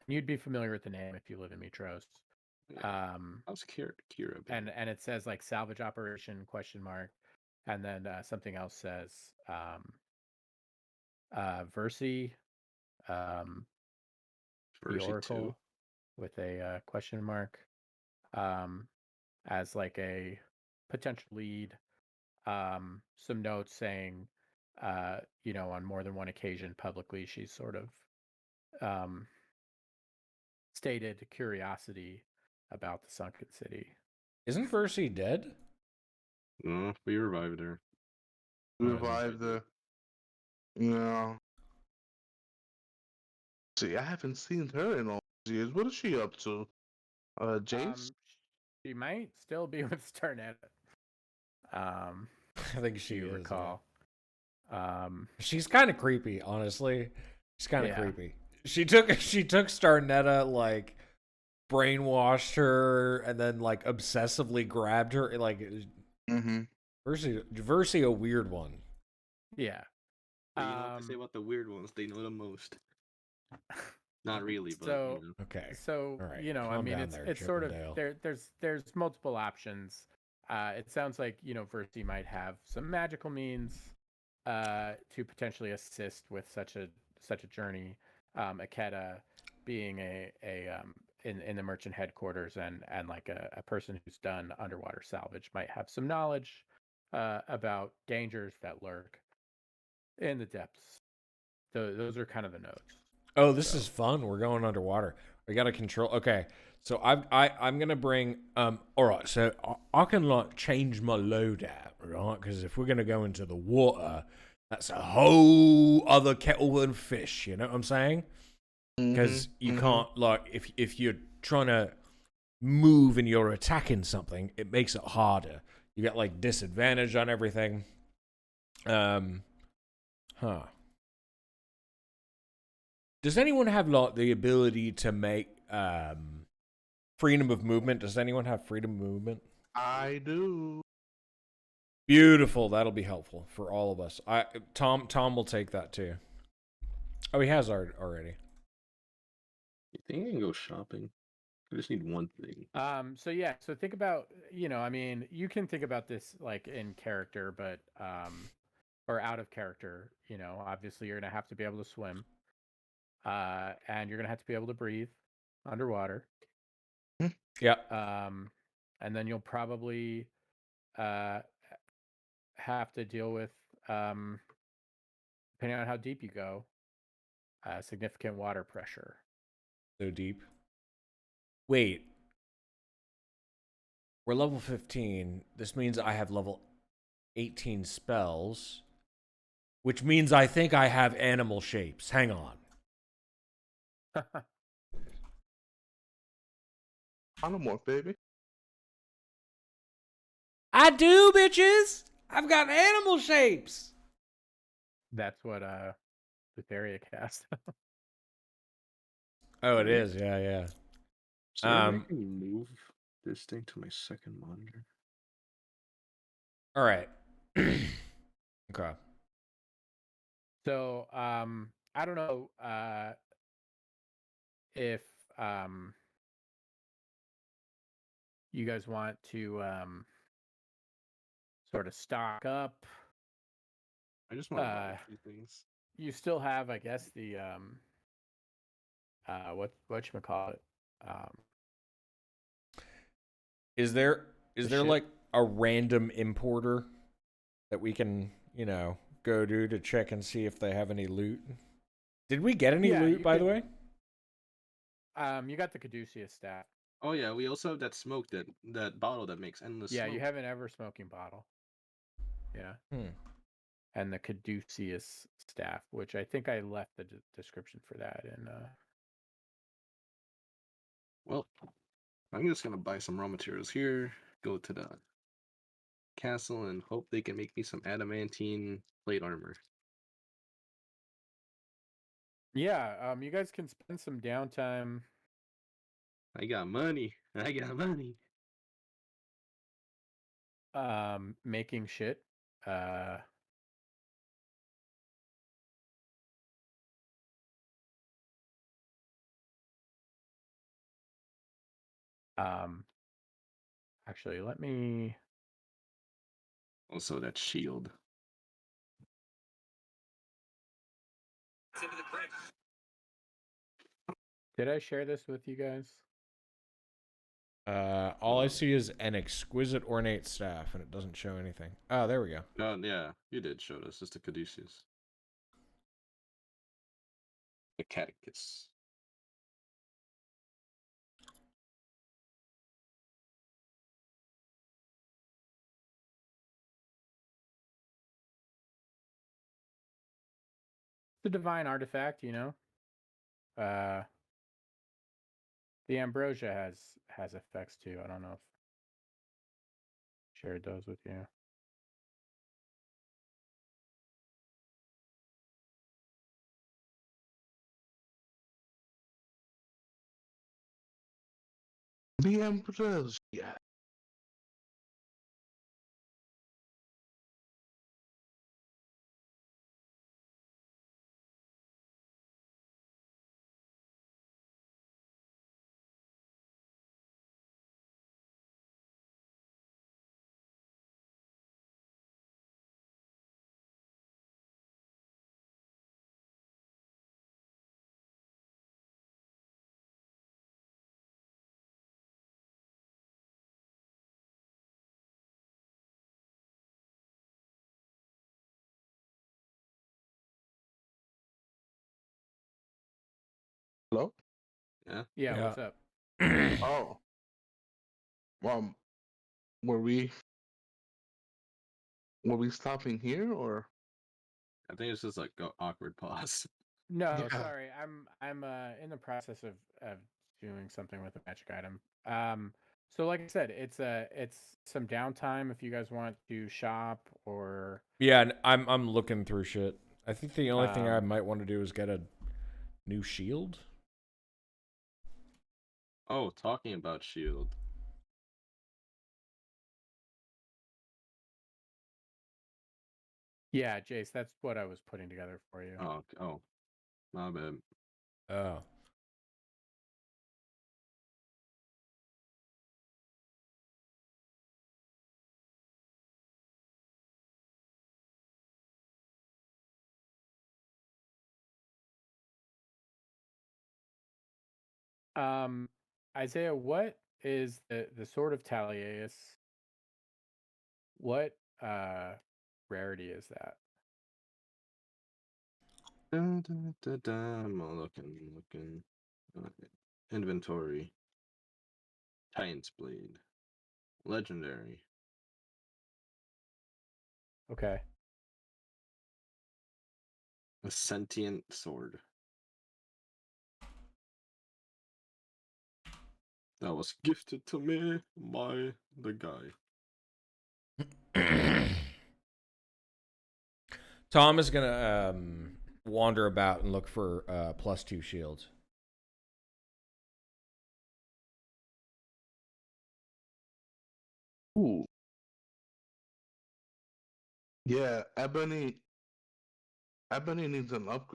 You'd be familiar with the name if you live in Mitros. Yeah. How's Kira been? And it says like salvage operation ? And then something else says Versi, the Versi Oracle 2. with a question mark, as like a potential lead. Some notes saying, on more than one occasion publicly, she's sort of stated curiosity about the sunken city. Isn't Versi dead? No, we revived her. revive the. No. See, I haven't seen her in all these years. What is she up to? Jace? She might still be with Starnet. I think she Do you is. recall? She's kind of creepy, honestly. She's kind of Yeah. creepy. She took Starnetta, like brainwashed her, and then like obsessively grabbed her. Like Mm-hmm. Versi a weird one. Yeah. But you know what they say about the weird ones? They know the most. Not really, but So- you know. Okay. So All right, I calm mean, down there, it's sort of Chippendale. there's multiple options. It sounds like Versi might have some magical means to potentially assist with such a journey. Aketa being in the merchant headquarters and like a person who's done underwater salvage might have some knowledge about dangers that lurk in the depths. Those are kind of the notes. Oh, this is fun. We're going underwater. We got to control. Okay, so I'm gonna bring. All right. So I can like change my loadout, right? Because if we're gonna go into the water, that's a whole other kettle of fish. You know what I'm saying? Because you can't like if you're trying to move and you're attacking something, it makes it harder. You get like disadvantage on everything. Does anyone have like the ability to make freedom of movement? Does anyone have freedom of movement? I do. Beautiful. That'll be helpful for all of us. Tom will take that too. Oh, he has already. You think I can go shopping? I just need one thing. So think about, I mean, you can think about this like in character, but or out of character, obviously you're gonna have to be able to swim. And you're gonna have to be able to breathe underwater. Yeah. And then you'll probably have to deal with, depending on how deep you go, significant water pressure. So deep. Wait. We're level 15. This means I have level 18 spells, which means I think I have animal shapes. Hang on. Animorph, baby. I do, bitches. I've got animal shapes. That's what Lutheria cast. Oh, it is. Yeah, yeah. So I can move this thing to my second monitor. All right. Okay. So I don't know if you guys want to sort of stock up. I just want to buy a few things. You still have, I guess, the whatchamacallit. Is there The there ship? like a random importer that we can, go to check and see if they have any loot? Did we get any Yeah, loot, you by the can- way? You got the Caduceus staff. Oh yeah, we also have that smoke that bottle that makes endless Yeah, smoke. you have an ever smoking bottle. Yeah. And the Caduceus staff, which I think I left the description for that in Well, I'm just gonna buy some raw materials here, go to the castle, and hope they can make me some adamantine plate armor. Yeah, you guys can spend some downtime. I got money. I got money. Making shit. Actually, let me. Also, that shield. Did I share this with you guys? All I see is an exquisite ornate staff, and it doesn't show anything. Oh, there we go. Oh yeah, you did show us. It's the Caduceus. The Catechus. The divine artifact, the ambrosia has effects too. I don't know if shared those with you. The Emperor's, yeah. Hello? Yeah. Yeah, what's up? Oh. Were we stopping here or? I think it's just like an awkward pause. No, Yeah. sorry. I'm in the process of doing something with a magic item. So like I said, it's some downtime if you guys want to shop or Yeah, and I'm looking through shit. I think the only thing I Um, might want to do is get a new shield. Oh, talking about shield. yeah, Jace, that's what I was putting together for you. Oh, my bad. Oh. Isaiah, what is the sword of Taliaeus? What rarity is that? I'm all looking. Uh, Inventory. Titan's Blade. Legendary. Okay. A sentient sword. That was gifted to me by the guy. Tom is gonna wander about and look for +2 shields. Ooh. Yeah, Ebony needs an upgrade.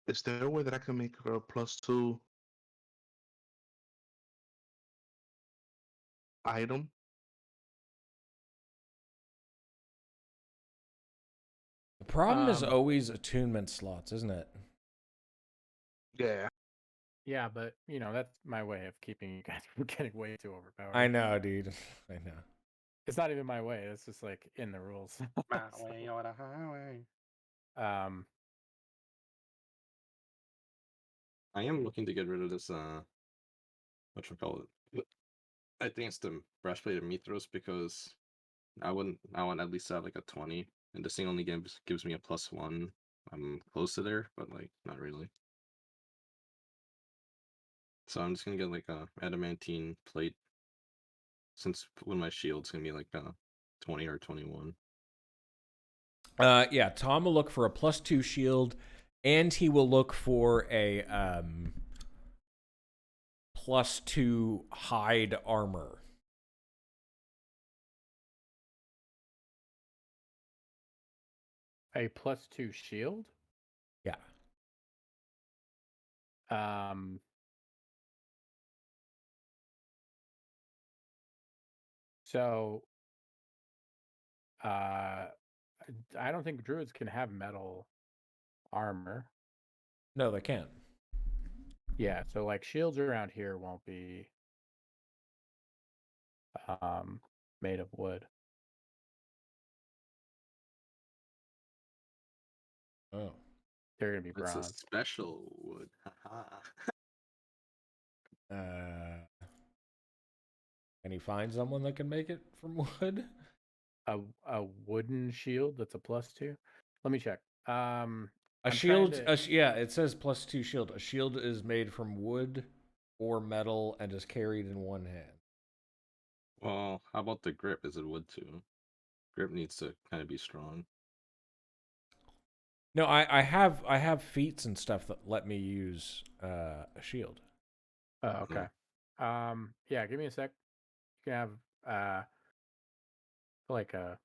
Is there a way that I can make her a +2 item. The problem is Um, always attunement slots, isn't it? Yeah. Yeah, but that's my way of keeping you guys from getting way too overpowered. I know, dude. I know. It's not even my way. It's just like in the rules. My way or the highway. Um, I am looking to get rid of this whatchamacallit. I think it's the breastplate of Mithras because I want at least have like a 20. And this thing only gives me a +1. I'm close to there, but like not really. So I'm just gonna get like a adamantine plate since when my shield's gonna be like 20 or 21. Yeah, Tom will look for a +2 shield, and he will look for a +2 hide armor. a +2 shield. Yeah. Um, so I don't think druids can have metal armor. No, they can't. Yeah, so like shields around here won't be made of wood. Oh. They're gonna be It's a bronze. special wood. Haha. Can he find someone that can make it from wood? A wooden shield that's a +2. Let me check. A I'm shield, trying to... yeah, it says +2 shield. A shield is made from wood or metal and is carried in one hand. Well, how about the grip? Is it wood too? Grip needs to kind of be strong. No, I have feats and stuff that let me use a shield. Oh, okay. Yeah, give me a sec. You can have like a...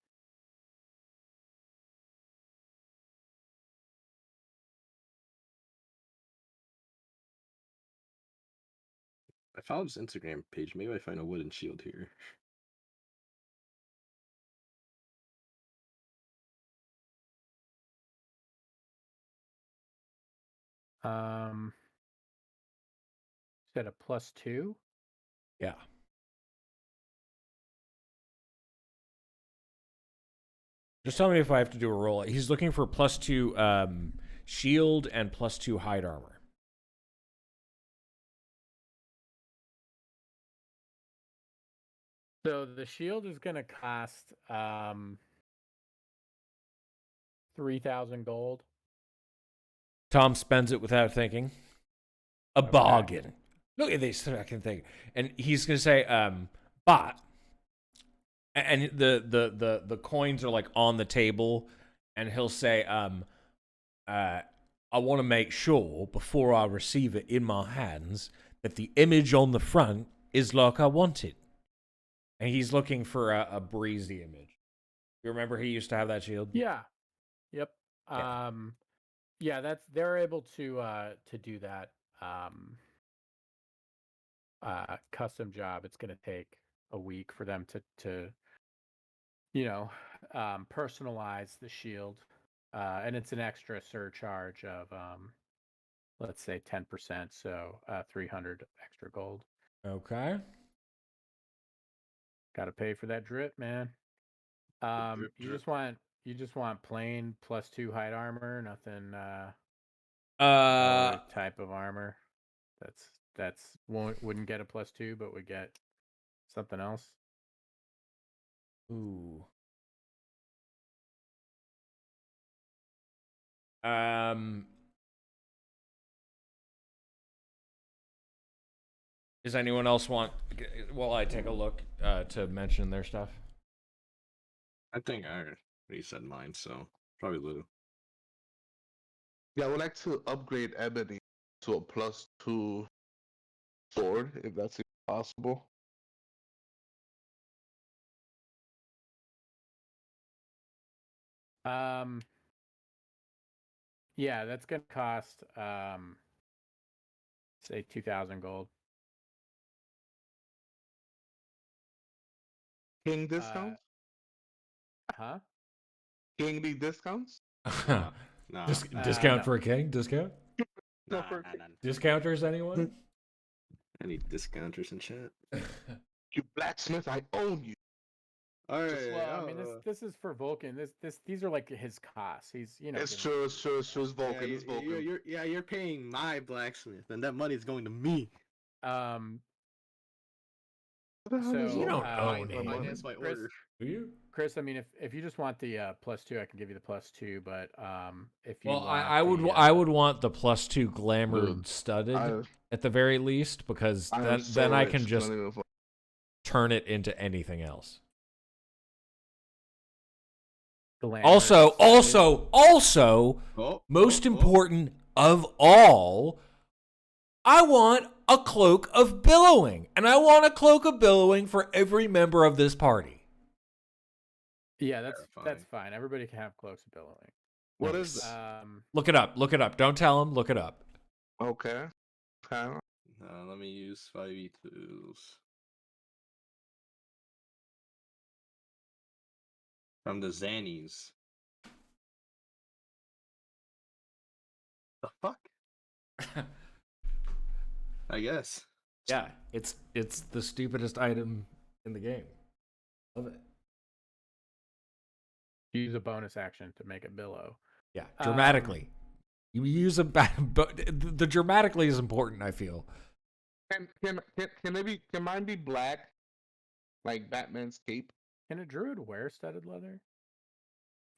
I found his Instagram page. Maybe I find a wooden shield here. Said a +2. Yeah. Just tell me if I have to do a roll. He's looking for +2 shield and +2 hide armor. So the shield is gonna cost 3,000 gold. Tom spends it without thinking. A Okay. bargain. Look at this fucking thing. And he's gonna say, but, and the coins are like on the table, and he'll say, I want to make sure before I receive it in my hands that the image on the front is like I want it. And he's looking for a breezy image. You remember he used to have that shield? Yeah. Yep. Yeah. Yeah, they're able to do that custom job. It's gonna take a week for them to personalize the shield. And it's an extra surcharge of let's say 10%, so 300 extra gold. Okay. Got to pay for that drip, man. Drip, You drip. just want plain +2 hide armor, nothing no other Uh, type of armor. That's wouldn't get a +2, but would get something else. ooh. Um, does anyone else want, while I take a look, to mention their stuff? I think I already said mine, so probably Lou. Yeah, I would like to upgrade Ebony to a +2 sword, if that's even possible. Yeah, that's gonna cost say 2,000 gold. King discounts? Huh? Kingly discounts? Nah, nah, Discount No. for a king? Discount? nah, for- nah, nah. Discounters, anyone? I need discounters in chat. You blacksmith, I own you. All Just- right. Well, I mean, this is for Vulcan. These are like his costs. He's It's getting- true, it's true, it's true. It's Vulcan, yeah, it's Vulcan. you're paying my blacksmith, and that money's going to me. What the hell is So, You don't Vulcan? own him. Finance my Chris- order. Do you? Chris, I mean, if you just want the +2, I can give you the +2. But if you Well, want I would want the +2 glamored Dude, studded I, at the very least, because I am then so then I rich, can don't just even fu- turn it into anything else. glamour Also, Oh, most oh, oh. important of all, I want a cloak of billowing, and I want a cloak of billowing for every member of this party. yeah, that's Terrifying. fine. Everybody can have cloaks of billowing. What is Nice. that? Look it up. Look it up. Don't tell him. Look it up. Okay. Okay. Let me use 5e2s. From the Zannies. The fuck? I guess. Yeah, it's the stupidest item in the game. Love it. Use a bonus action to make it billow. Yeah, dramatically. You use a but the dramatically is important, I feel. Can mine be black? Like Batman's cape? Can a druid wear studded leather?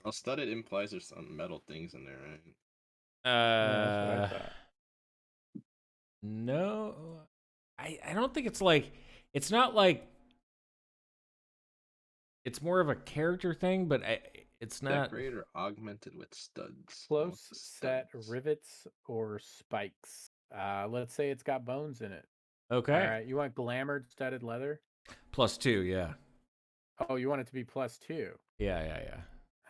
Well, studded implies there's some metal things in there, right? Yeah, that's what I thought. No, I don't think it's like, it's not like, it's more of a character thing, but it's not. Decorated or augmented with studs. Close Oh, set studs. rivets or spikes. Let's say it's got bones in it. Okay. All right. You want glamored studded leather? +2, yeah. Oh, you want it to be +2. Yeah.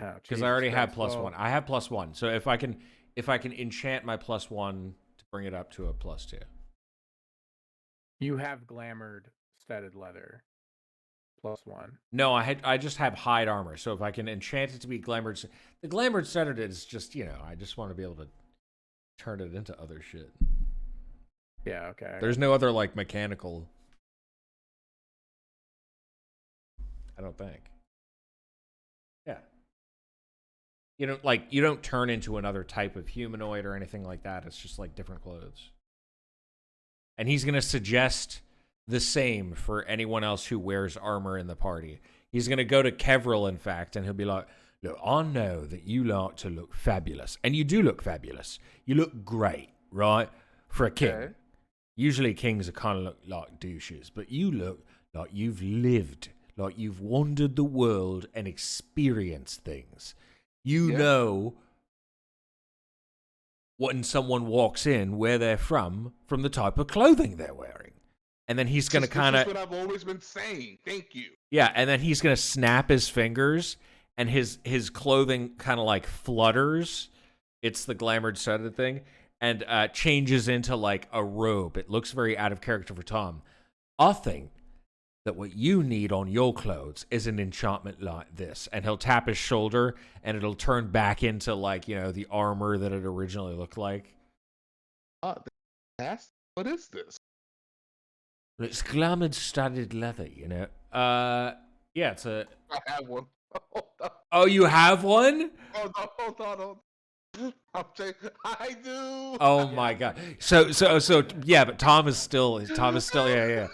Oh, Because I already have Christ. +1. I have +1. So if I can enchant my +1 to bring it up to a +2. You have glamored studded leather. +1. No, I just have hide armor. So if I can enchant it to be glamored, the glamored studded is just, I just want to be able to turn it into other shit. Yeah, okay. There's no other like mechanical. I don't think. Yeah. You don't turn into another type of humanoid or anything like that. It's just like different clothes. And he's going to suggest the same for anyone else who wears armor in the party. He's going to go to Kevril, in fact, and he'll be like, look, I know that you like to look fabulous. And you do look fabulous. You look great, right? For a king. Okay. Usually kings are kind of look like douches, but you look like you've lived, like you've wandered the world and experienced things. You Yeah. know when someone walks in, where they're from the type of clothing they're wearing. And then he's going to kind of... This is what I've always been saying. Thank you. Yeah, and then he's going to snap his fingers, and his clothing kind of like flutters. It's the glamored studded thing. And changes into like a robe. It looks very out of character for Tom. I think that what you need on your clothes is an enchantment like this. And he'll tap his shoulder, and it'll turn back into like, the armor that it originally looked like. What is this? It's glamored studded leather, Yeah, it's a... I have one. Hold on. Oh, you have one? Hold on. I do. Oh my god. So yeah, but Tom is still yeah.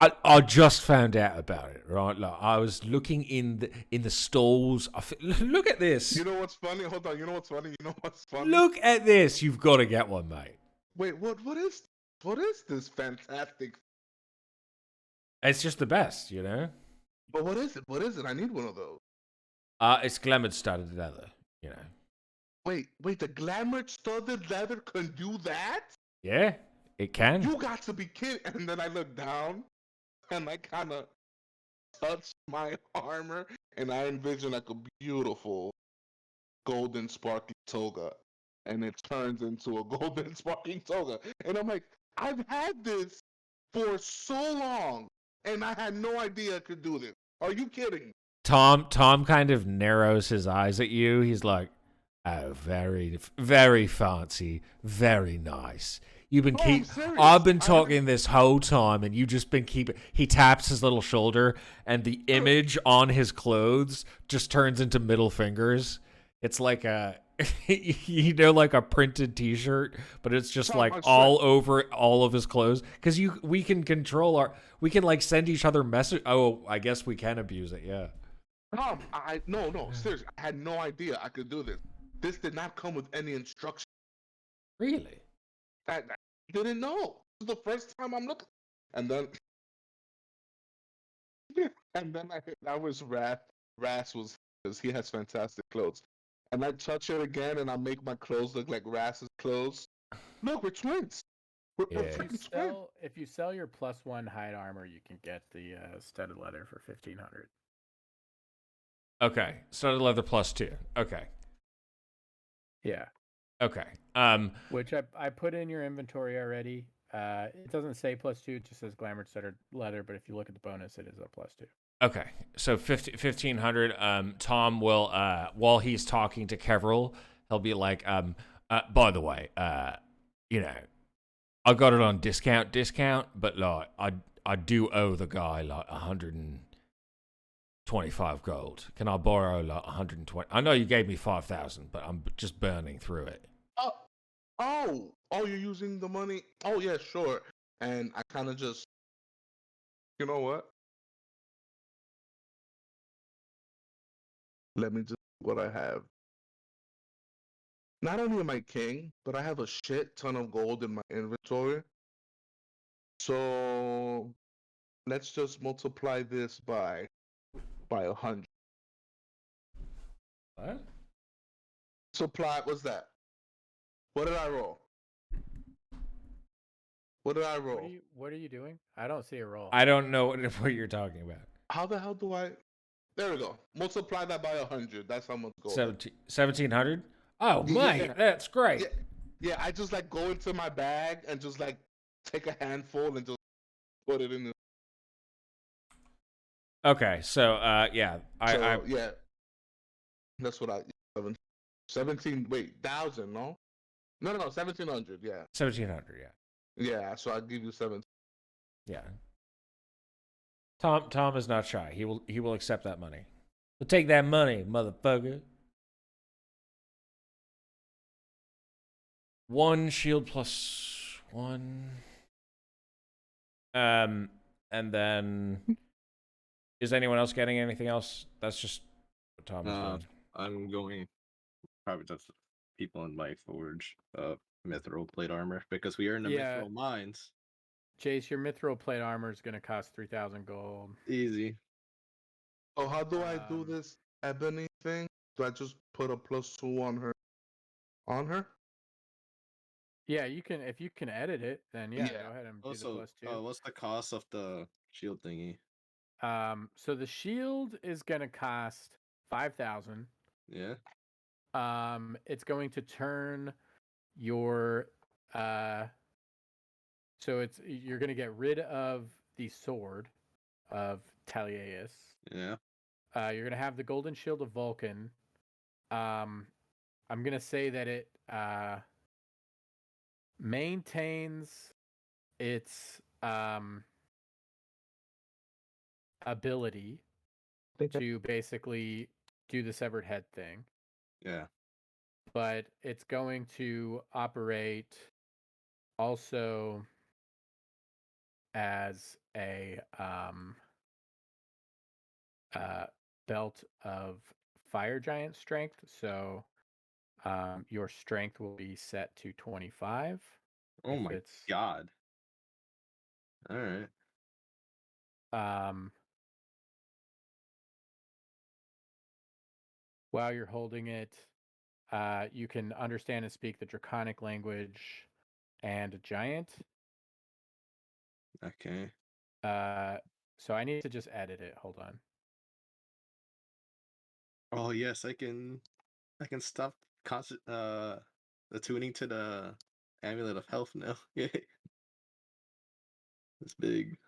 I just found out about it, right? Like, I was looking in the stalls. Look at this. You know what's funny? Hold on. You know what's funny? Look at this. You've got to get one, mate. Wait, what is this fantastic? It's just the best, But what is it? What is it? I need one of those. It's glamored studded leather, Wait, the glamour studded leather can do that? Yeah, it can. You got to be kidding. And then I look down and I kind of touch my armor and I envision like a beautiful golden sparkling toga. And it turns into a golden sparkling toga. And I'm like, I've had this for so long. and I had no idea I could do this. Are you kidding? Tom kind of narrows his eyes at you. He's like, "Oh, very, very fancy, very nice. You've been No, I'm keep. serious. I've been I talking this whole time, and you just been keeping." He taps his little shoulder, and the image on his clothes just turns into middle fingers. It's like a, like a printed T-shirt, but it's just Tom, like I swear. all over all of his clothes. Because we can control we can like send each other message. Oh, I guess we can abuse it. Yeah. Tom, no, seriously. I had no idea I could do this. This did not come with any instructions. Really? I didn't know. This is the first time I'm looking. And then, that was Ras. Ras was because he has fantastic clothes. And I touch it again, and I make my clothes look like Ras's clothes. Look, we're twins. We're Yeah. fucking twins. If you sell your +1 hide armor, you can get the studded leather for 1,500. Okay. Studded leather +2. Okay. Yeah. Okay. Which I put in your inventory already. It doesn't say +2; it just says glamored studded leather. But if you look at the bonus, it is a +2. Okay. So 1,500. Tom will while he's talking to Kevril, he'll be like, by the way, you know, I got it on discount, but like I do owe the guy like 125 gold. Can I borrow like 120? I know you gave me 5,000, but I'm just burning through it. You're using the money? Oh, yeah, sure. And I kind of just, you know what? Let me just see what I have. Not only am I king, but I have a shit ton of gold in my inventory. So let's just multiply this by 100. What? Supply, what's that? What did I roll? What did I roll? What are you doing? I don't see a roll. I don't know what you're talking about. How the hell do I? There we go. Multiply that by 100. That's how much gold. 1,700? Oh, mate, Yeah. that's great. Yeah, I just like go into my bag and just like take a handful and just put it in the. Okay, so yeah, Yeah, that's what I 17. Wait, 1,000? No, 1,700. Yeah, 1,700. Yeah, yeah. So I give you 7. yeah. Tom is not shy. He will accept that money. We'll take that money, motherfucker. 1 shield +1. And then is anyone else getting anything else? That's just what Tom is doing. I'm going probably just people in my forge mithril plate armor because we are in the mithril mines. Jace, your mithril plate armor is going to cost 3,000 gold. Easy. Oh, how do I do this ebony thing? Do I just put a +2 on her? On her? Yeah, you can. If you can edit it, then yeah, Yeah. go ahead and Also, do the +2. what's the cost of the shield thingy? So the shield is going to cost 5,000. Yeah. It's going to turn your so you're going to get rid of the sword of Taliaeus. Yeah. You're going to have the golden shield of Vulcan. I'm going to say that it maintains its ability to basically do the severed head thing. Yeah. But it's going to operate also as a belt of fire giant strength. So your strength will be set to 25. Oh my god. All right. While you're holding it, you can understand and speak the Draconic language and Giant. Okay. So I need to just edit it. Hold on. Oh yes, I can stop attuning to the amulet of health now. Yeah. It's big.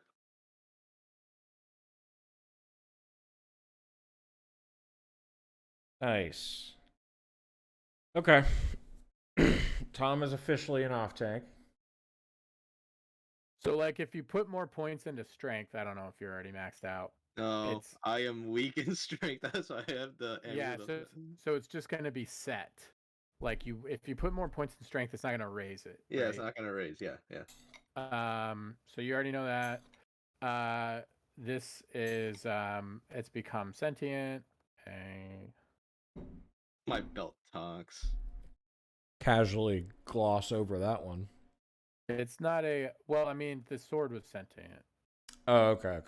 Nice. Okay. Tom is officially an off tank. So, like, if you put more points into strength, I don't know if you're already maxed out. No, It's I am weak in strength. That's why I have the yeah. amulet of it. So it's just gonna be set. Like if you put more points in strength, it's not gonna raise it. Yeah, right? it's not gonna raise. Yeah, yeah. So you already know that. This is it's become sentient. My belt talks. Casually gloss over that one. It's not a well. I mean, the sword was sentient. Oh, okay.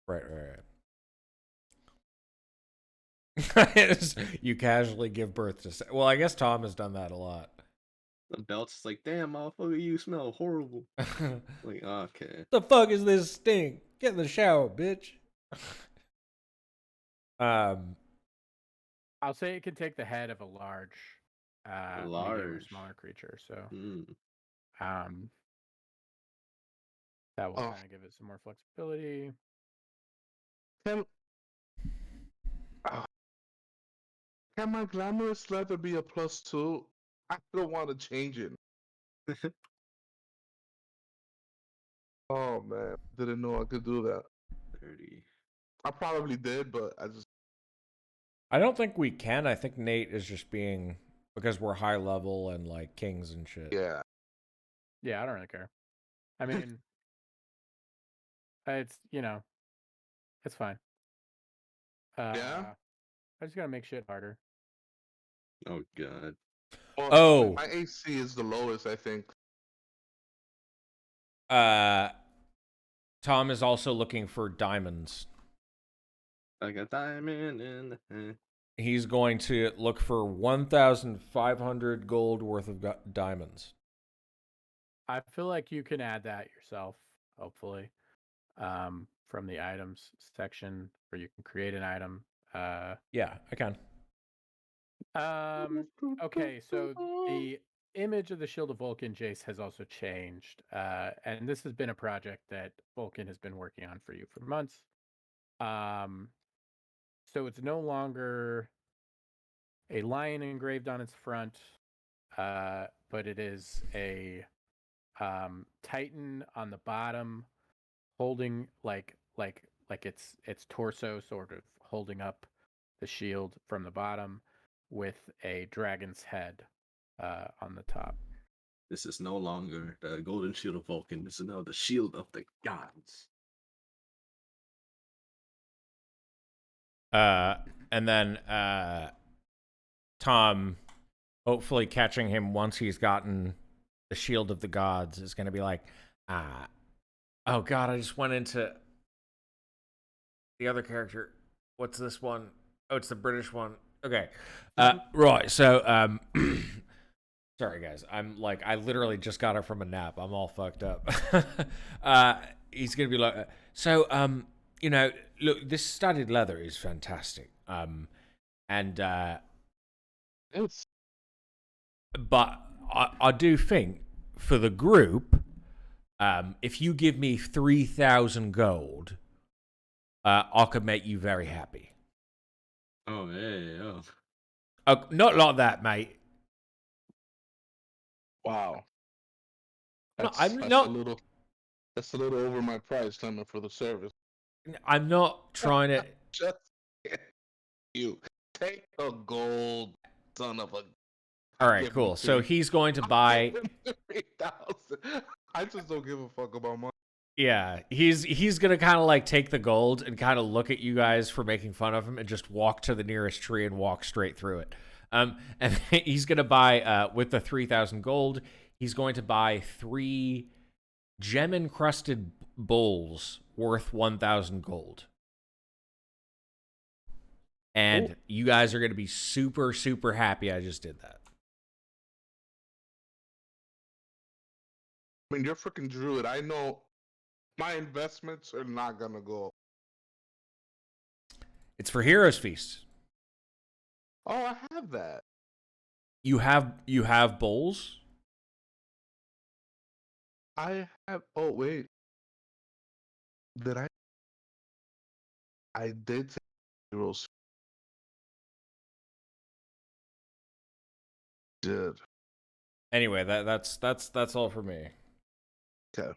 Right. You casually give birth to. Well, I guess Tom has done that a lot. The belt's like, damn, motherfucker, you smell horrible. Like, okay. The fuck is this stink? Get in the shower, bitch. I'll say it can take the head of a large, medium or Large. smaller creature. So Mm. that will Oh. kind of give it some more flexibility. Can, can my glamorous leather be a +2? I don't want to change it. Oh man, didn't know I could do that. 30. I probably did, but I just I don't think we can. I think Nate is just being because we're high level and like kings and shit. yeah. Yeah, I don't really care. I mean, it's it's fine. Yeah? I just gotta make shit harder. Oh, God. Well, Oh. my AC is the lowest, I think. Tom is also looking for diamonds. Like a diamond in the hand. He's going to look for 1,500 gold worth of diamonds. I feel like you can add that yourself, hopefully, from the items section, where you can create an item. Yeah, I can. Okay, so the image of the Shield of Vulcan, Jace, has also changed, and this has been a project that Vulcan has been working on for you for months. So it's no longer a lion engraved on its front, but it is a Titan on the bottom, holding like its torso, sort of holding up the shield from the bottom, with a dragon's head on the top. This is no longer the golden shield of Vulcan. This is now the shield of the gods. And then Tom, hopefully catching him once he's gotten the shield of the gods, is going to be like, oh god, I just went into the other character. What's this one? Oh, it's the British one. Okay. Right. So, sorry guys. I'm like, I literally just got it from a nap. I'm all fucked up. He's going to be like, so, look, this studded leather is fantastic. It's But I do think for the group, if you give me 3,000 gold, I could make you very happy. Oh, hey, oh. Not like that, mate. wow. No, That's, I'm that's not. a little. That's a little over my price limit for the service. I'm not trying to. Just you take the gold, son of a. All right, Give me cool. So three. he's going to buy. 3,000. I just don't give a fuck about money. Yeah, he's gonna kind of like take the gold and kind of look at you guys for making fun of him and just walk to the nearest tree and walk straight through it. And he's gonna buy with the 3,000 gold. He's going to buy 3 gem encrusted bowls worth 1,000 gold. And you guys are gonna be super super happy. I just did that. I mean, you're a freaking druid. I know my investments are not gonna go. It's for Heroes Feast. Oh, I have that. You have bowls? I have. Oh wait, did I? I did take heroes. did. Anyway, that's all for me. Okay.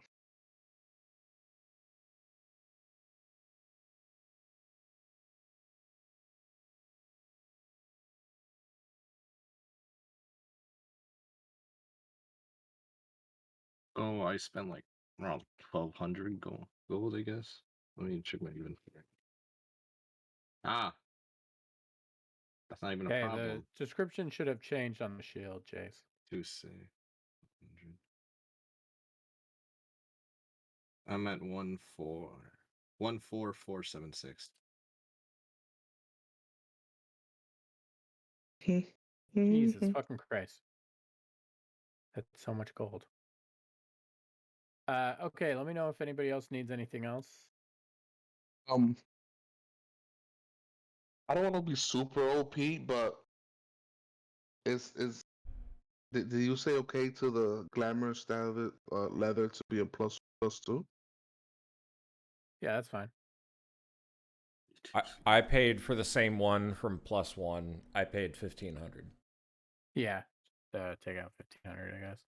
Oh, I spent like around 1,200 gold, I guess. Let me check my inventory. Ah, that's not even a Okay, the problem. description should have changed on the shield, Jace. To say 100. I'm at 14476. Jesus fucking Christ. That's so much gold. Okay, let me know if anybody else needs anything else. I don't want to be super OP, but is did you say okay to the glamour style of it, leather to be a +2? Yeah, that's fine. I paid for the same one from +1. I paid 1,500. Yeah, take out 1,500, I guess.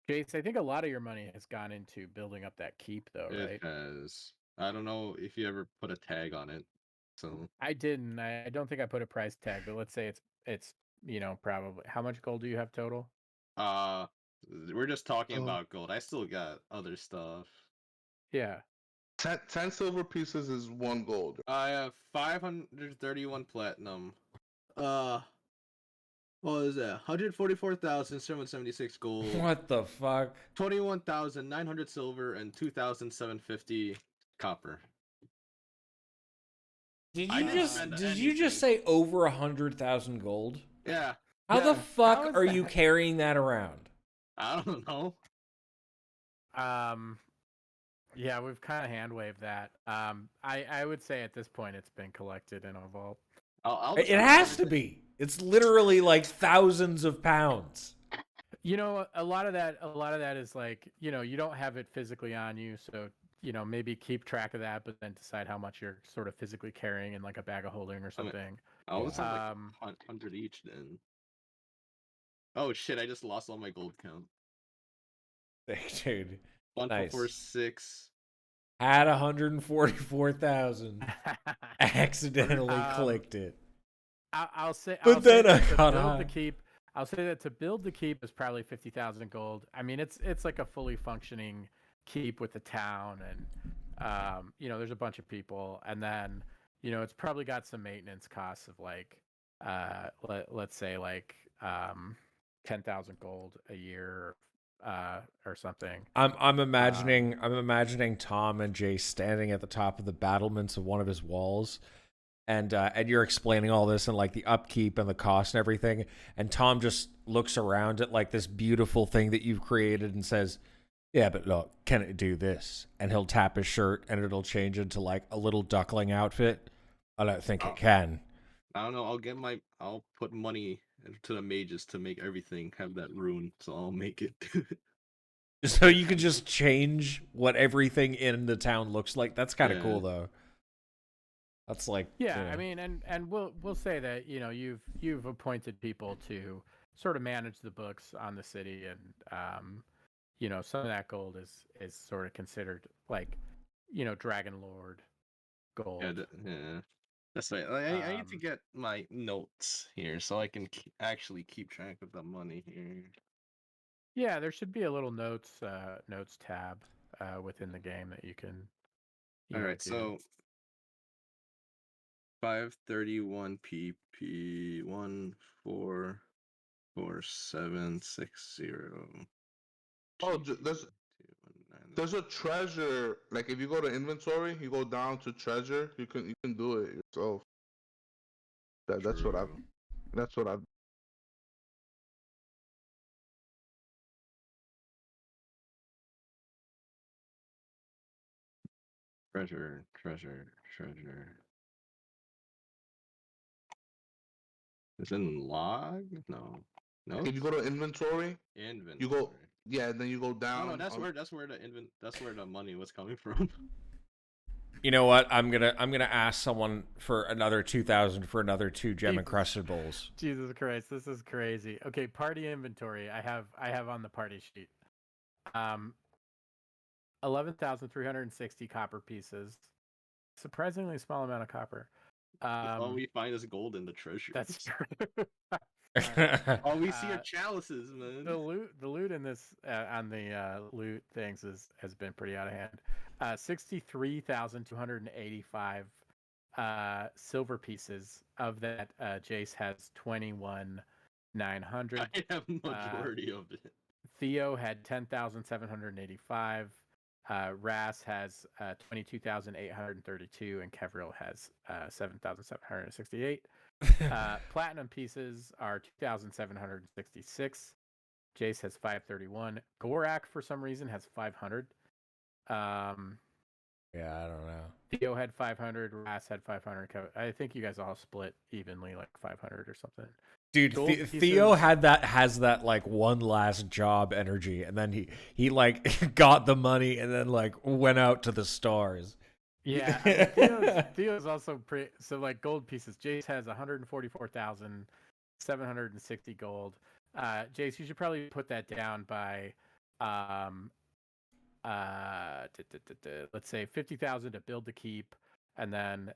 Jace, I think a lot of your money has gone into building up that keep, though, right? It has. I don't know if you ever put a tag on it. So I didn't. I don't think I put a price tag, but let's say it's probably how much gold do you have total? uh we're just talking Oh. about gold. I still got other stuff. Yeah. 10 silver pieces is 1 gold. I have 531 platinum. What is that? 144,776 gold. What the fuck? 21,900 silver and 2,750 copper. Did I you didn't just spend did you just anything. say over 100,000 gold? Yeah. How the How fuck is are you that? carrying that around? I don't know. Yeah, we've kind of hand waved that. I would say at this point it's been collected in a vault. I'll It just put has to everything- be. It's literally like thousands of pounds. You know, a lot of that is like, you don't have it physically on you, so maybe keep track of that, but then decide how much you're sort of physically carrying in like a bag of holding or I mean, something. I'll just have like Um, 100 each then. Oh shit! I just lost all my gold count. Dude, nice. 146. Had 144,000. Accidentally Um, clicked it. I'll say But then I that to got build high. the keep. I'll say that to build the keep is probably 50,000 gold. I mean, it's like a fully functioning keep with the town, and there's a bunch of people, and then it's probably got some maintenance costs of like let's say like 10,000 gold a year or something. I'm imagining Tom and Jay standing at the top of the battlements of one of his walls, and you're explaining all this and like the upkeep and the cost and everything, and Tom just looks around at like this beautiful thing that you've created and says, "Yeah, but look, can it do this?" And he'll tap his shirt and it'll change into like a little duckling outfit. I don't think it can. I don't know. I'll put money to the mages to make everything have that rune, so I'll make it. So you can just change what everything in the town looks like. That's kind of Yeah. cool, though. That's like Yeah, I mean, and we'll say that you've appointed people to sort of manage the books on the city, and some of that gold is sort of considered like Dragonlord gold. Yeah. That's right. I need to get my notes here so I can actually keep track of the money here. Yeah, there should be a little notes tab within the game that you can. All right, do. so 531 PP 144,760. Oh, there's a treasure. Like if you go to inventory, you go down to treasure. You can do it yourself. That's what I've. Treasure. Is it in log? No. Like if you go to inventory, Inventory. you go. Yeah, then you go down. No, that's where the money was coming from. You know what? I'm gonna ask someone for another 2,000 for another 2 gem encrusted bowls. Jesus Christ, this is crazy. Okay, party inventory. I have on the party sheet. 11,360 copper pieces. Surprisingly small amount of copper. All we find is gold in the treasure. That's true. All we see are chalices, man. The loot in this on the loot things has been pretty out of hand. 63,285 silver pieces. Of that, Jace has 21,900. I have majority of it. Theo had 10,785. Ras has 22,832, and Kevril has 7,768. Platinum pieces are 2,766. Jace has 531. Gorak, for some reason, has 500. Yeah, I don't know. Theo had 500. Ras had 500. I think you guys all split evenly, like 500 or something. Dude, Theo has that like one last job energy, and then he like got the money and then like went out to the stars. Yeah, I mean, Theo's also pretty. So like gold pieces, Jace has 144,760 gold. Jace, you should probably put that down by, let's say 50,000 to build the keep, and then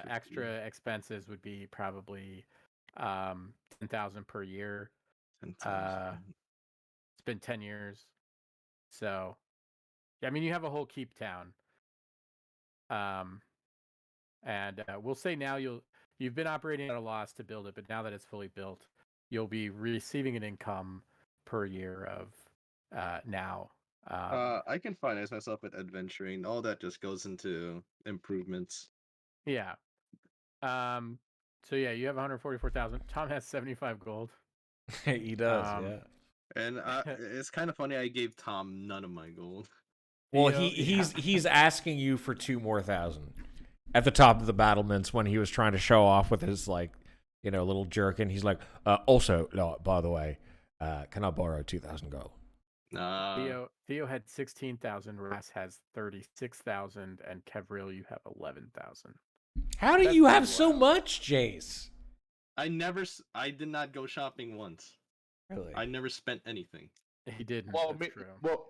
extra expenses would be probably 10,000 per year. 10,000. It's been 10 years, so yeah, I mean you have a whole keep town. And we'll say now you've been operating at a loss to build it, but now that it's fully built, you'll be receiving an income per year of now. I can finance myself with adventuring. All that just goes into improvements. Yeah. So yeah, you have 144,000. Tom has 75 gold. He does, yeah. And it's kind of funny. I gave Tom none of my gold. Well, he's asking you for 2 more 1,000 at the top of the battlements when he was trying to show off with his like, little jerkin. He's like, also, no, by the way, can I borrow 2,000 gold? Theo had 16,000. Ras has 36,000, and Kevril, you have 11,000. How do you have so much, Jace? I did not go shopping once. Really? I never spent anything. He didn't. Well, That's true.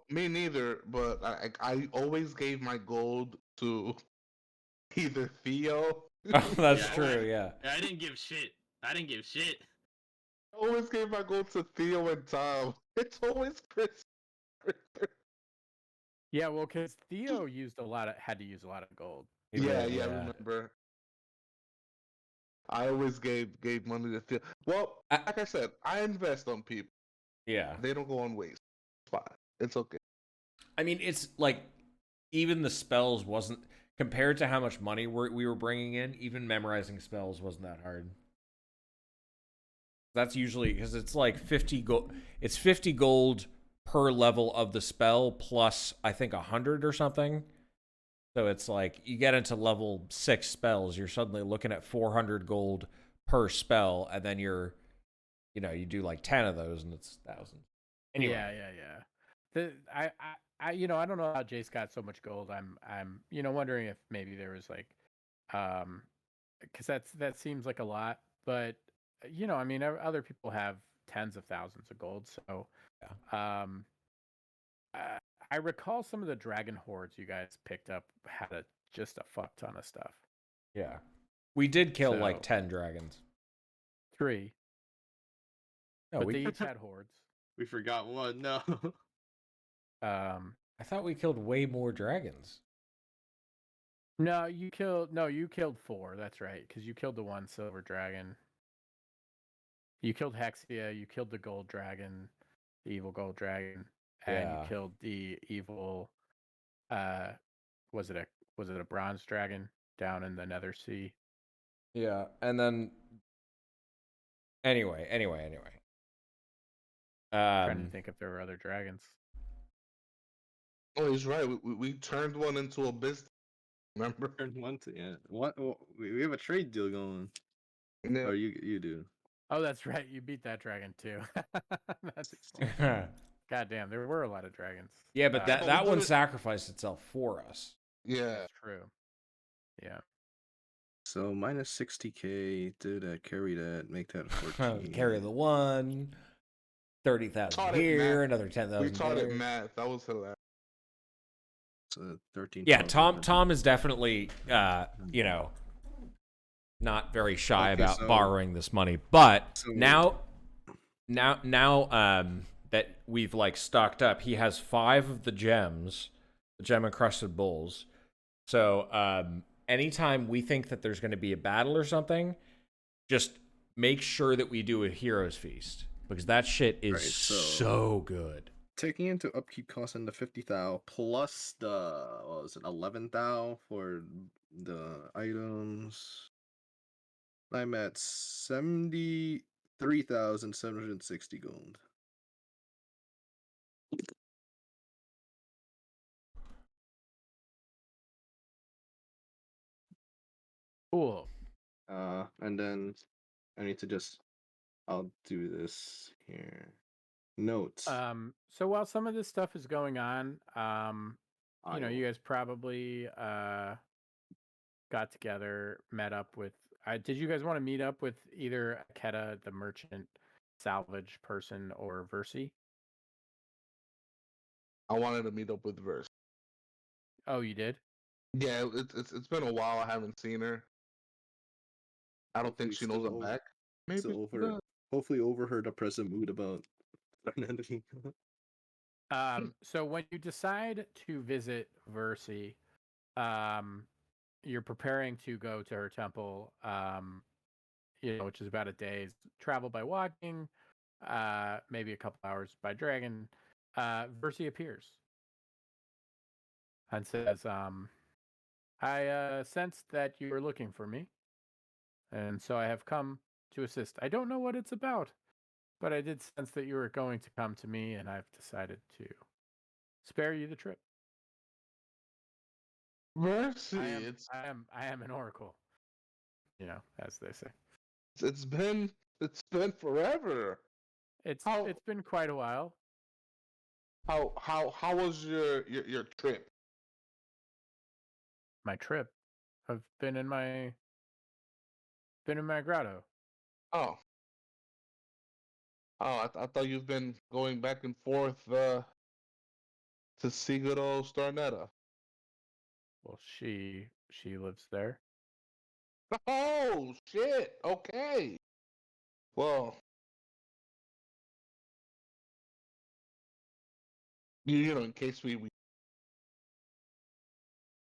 me neither. But I always gave my gold to either Theo. Oh, that's true. Yeah. I didn't give shit. I always gave my gold to Theo and Tom. It's always Chris. Yeah, well, because Theo had to use a lot of gold. Yeah, I remember. I always gave money to Theo. Well, like I said, I invest on people. Yeah. They don't go on waste. It's fine. It's okay. I mean, it's like even the spells wasn't compared to how much money we were bringing in. Even memorizing spells wasn't that hard. That's usually because it's like 50 gold. It's 50 gold per level of the spell plus I think 100 or something. So it's like you get into level 6 spells, you're suddenly looking at 400 gold per spell, and then you do like 10 of those, and it's 1,000. Anyway. Yeah. I don't know how Jace got so much gold. I'm wondering if maybe there was like, because that seems like a lot, but I mean, other people have tens of thousands of gold, so yeah. I recall some of the dragon hordes you guys picked up had just a fuck ton of stuff. Yeah, we did kill like 10 dragons. 3. No, but they each had hordes. We forgot one. No. I thought we killed way more dragons. No, you killed 4. That's right, because you killed the one silver dragon. You killed Hexia. You killed the gold dragon, the evil gold dragon, and you killed the evil. Was it a bronze dragon down in the Nether Sea? Yeah, and then anyway. Trying to think if there were other dragons. Oh, he's right. We turned one into a business. Remember? Turned one to What? We have a trade deal going. Yeah. Or you do. Oh, that's right. You beat that dragon too. That's God damn, there were a lot of dragons. Yeah, but that one sacrificed itself for us. Yeah, that's true. Yeah. So minus 60k, do that, carry that, make that 14. Carry the one. 30,000 Taught it here, math. another We 10,000 taught it there. math. That was hilarious. So 13. Yeah, Tom is definitely, you know, not very shy Okay, about so- borrowing this money. But So- now, that we've like stocked up, he has 5 of the gems, the gem encrusted bowls. So anytime we think that there's going to be a battle or something, just make sure that we do a hero's feast because that shit is Right, so good. Taking into upkeep cost and the 50 thou plus the what was it 11 thou for the items. I'm at 73,760 gold. Cool. And then I need to I'll do this here. Notes. So while some of this stuff is going on, you know, I you guys probably got together, met up with. Did you guys want to meet up with either Aketa, the merchant salvage person, or Versi? I wanted to meet up with Verse. Oh, you did? Yeah, it's been a while. I haven't seen her. I don't think she knows I'm back. Maybe still she over. does. Hopefully overheard a present mood about identity. So when you decide to visit Versi, um, you're preparing to go to her temple, you know, which is about a day's travel by walking, maybe a couple hours by dragon. Versi appears and says, I sensed that you were looking for me, and so I have come to assist. I don't know what it's about, but I did sense that you were going to come to me, and I've decided to spare you the trip. Mercy, I am an oracle, you know, as they say. it's been forever. How It's been quite a while. how was your trip? My trip. I've been in my grotto. Oh, I thought you've been going back and forth to see good old Starnetta. Well, she lives there. Oh shit. Okay. Well, you know, in case we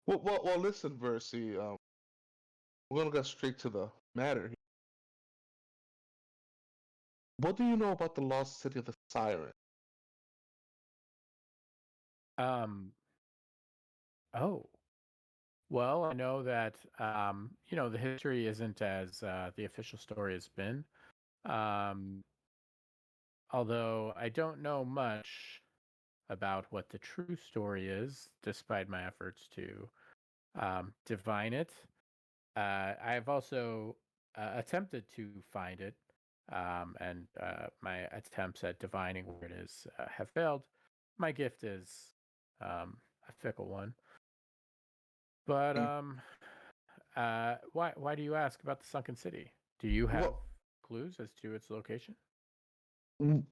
well listen, Versi. We're gonna get straight to the matter here. What do you know about the lost city of the Siren? Um. Oh. Well, I know that you know, the history isn't as the official story has been. Um, although I don't know much about what the true story is, despite my efforts to divine it. I've also attempted to find it, and my attempts at divining where it is have failed. My gift is a fickle one. But why do you ask about the sunken city? Do you have Well, clues as to its location? w-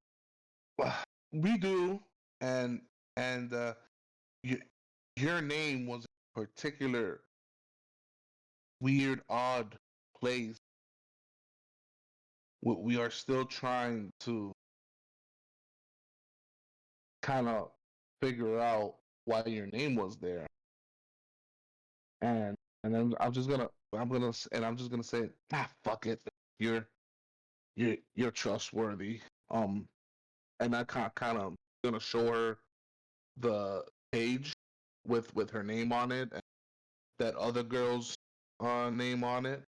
we do, and and y- your name was a particular weird, odd place. We are still trying to kind of figure out why your name was there, and then I'm just gonna say, fuck it, you're you're trustworthy. And I kind of gonna show her the page with her name on it and that other girl's name on it.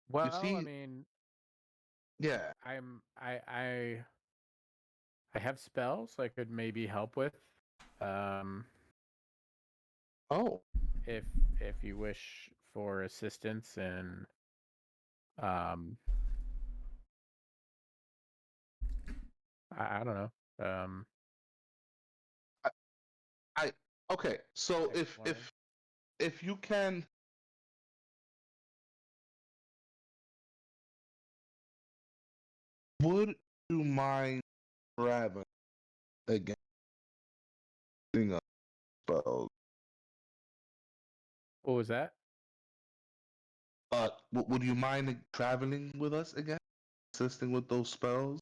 You Well, I see, mean, yeah. I have spells I could maybe help with. Um, Oh, if if you wish for assistance in um I don't know. I, I okay. So if exploring. if you can, would you mind traveling again? Using a spell? What was that? Would you mind traveling with us again, assisting with those spells?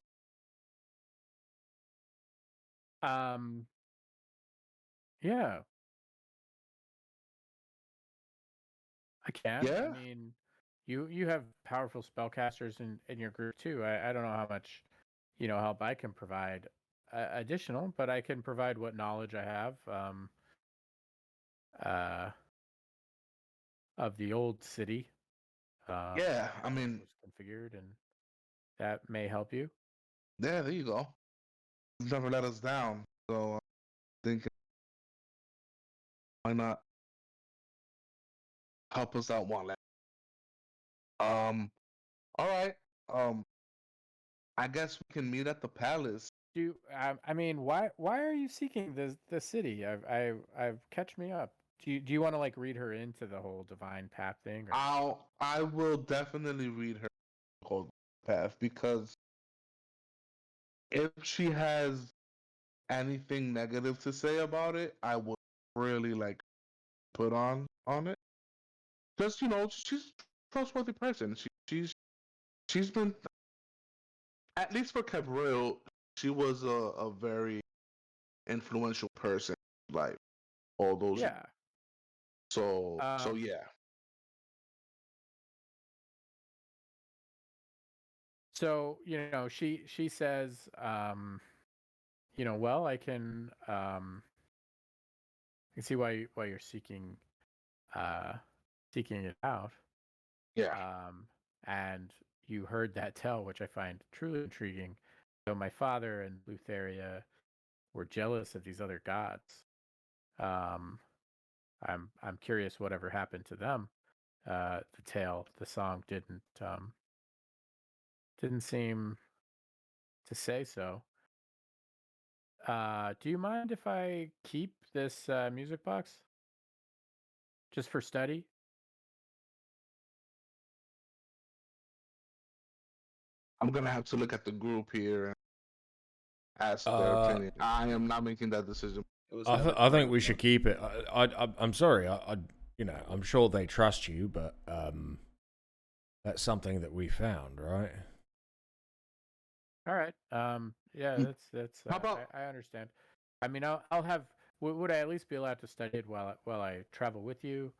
Yeah, I can. I Yeah. mean, you have powerful spellcasters in your group too. I don't know how much, help I can provide additional, but I can provide what knowledge I have uh, of the old city, Yeah. I how it mean, was configured, and that may help you. yeah. There you go. You've never let us down, so I'm thinking, why not help us out one last? Um. All right. Um. I guess we can meet at the palace. I mean, why are you seeking the city? I've catch me up. Do you want to like read her into the whole divine path thing, or I will definitely read her cold path, because if she has anything negative to say about it, I would really like put on it. Just, she's a trustworthy person. She's been, at least for Cabril, she was a very influential person, like all those. yeah. So Um, yeah. so she says, well, I can see why you're uh seeking it out. Yeah. And you heard that tell, which I find truly intriguing. So my father and Lutheria were jealous of these other gods. Um, I'm curious whatever happened to them. The song didn't seem to say so. Do you mind if I keep this music box just for study? I'm gonna have to look at the group here and ask their Uh, opinion. I am not making that decision. It was never I part think of we should keep it. I'm sorry. I'm sure they trust you, but that's something that we found, right? All right. Yeah, Mm, that's. How about, I understand. I mean, I'll have. Would I at least be allowed to study it while I travel with you?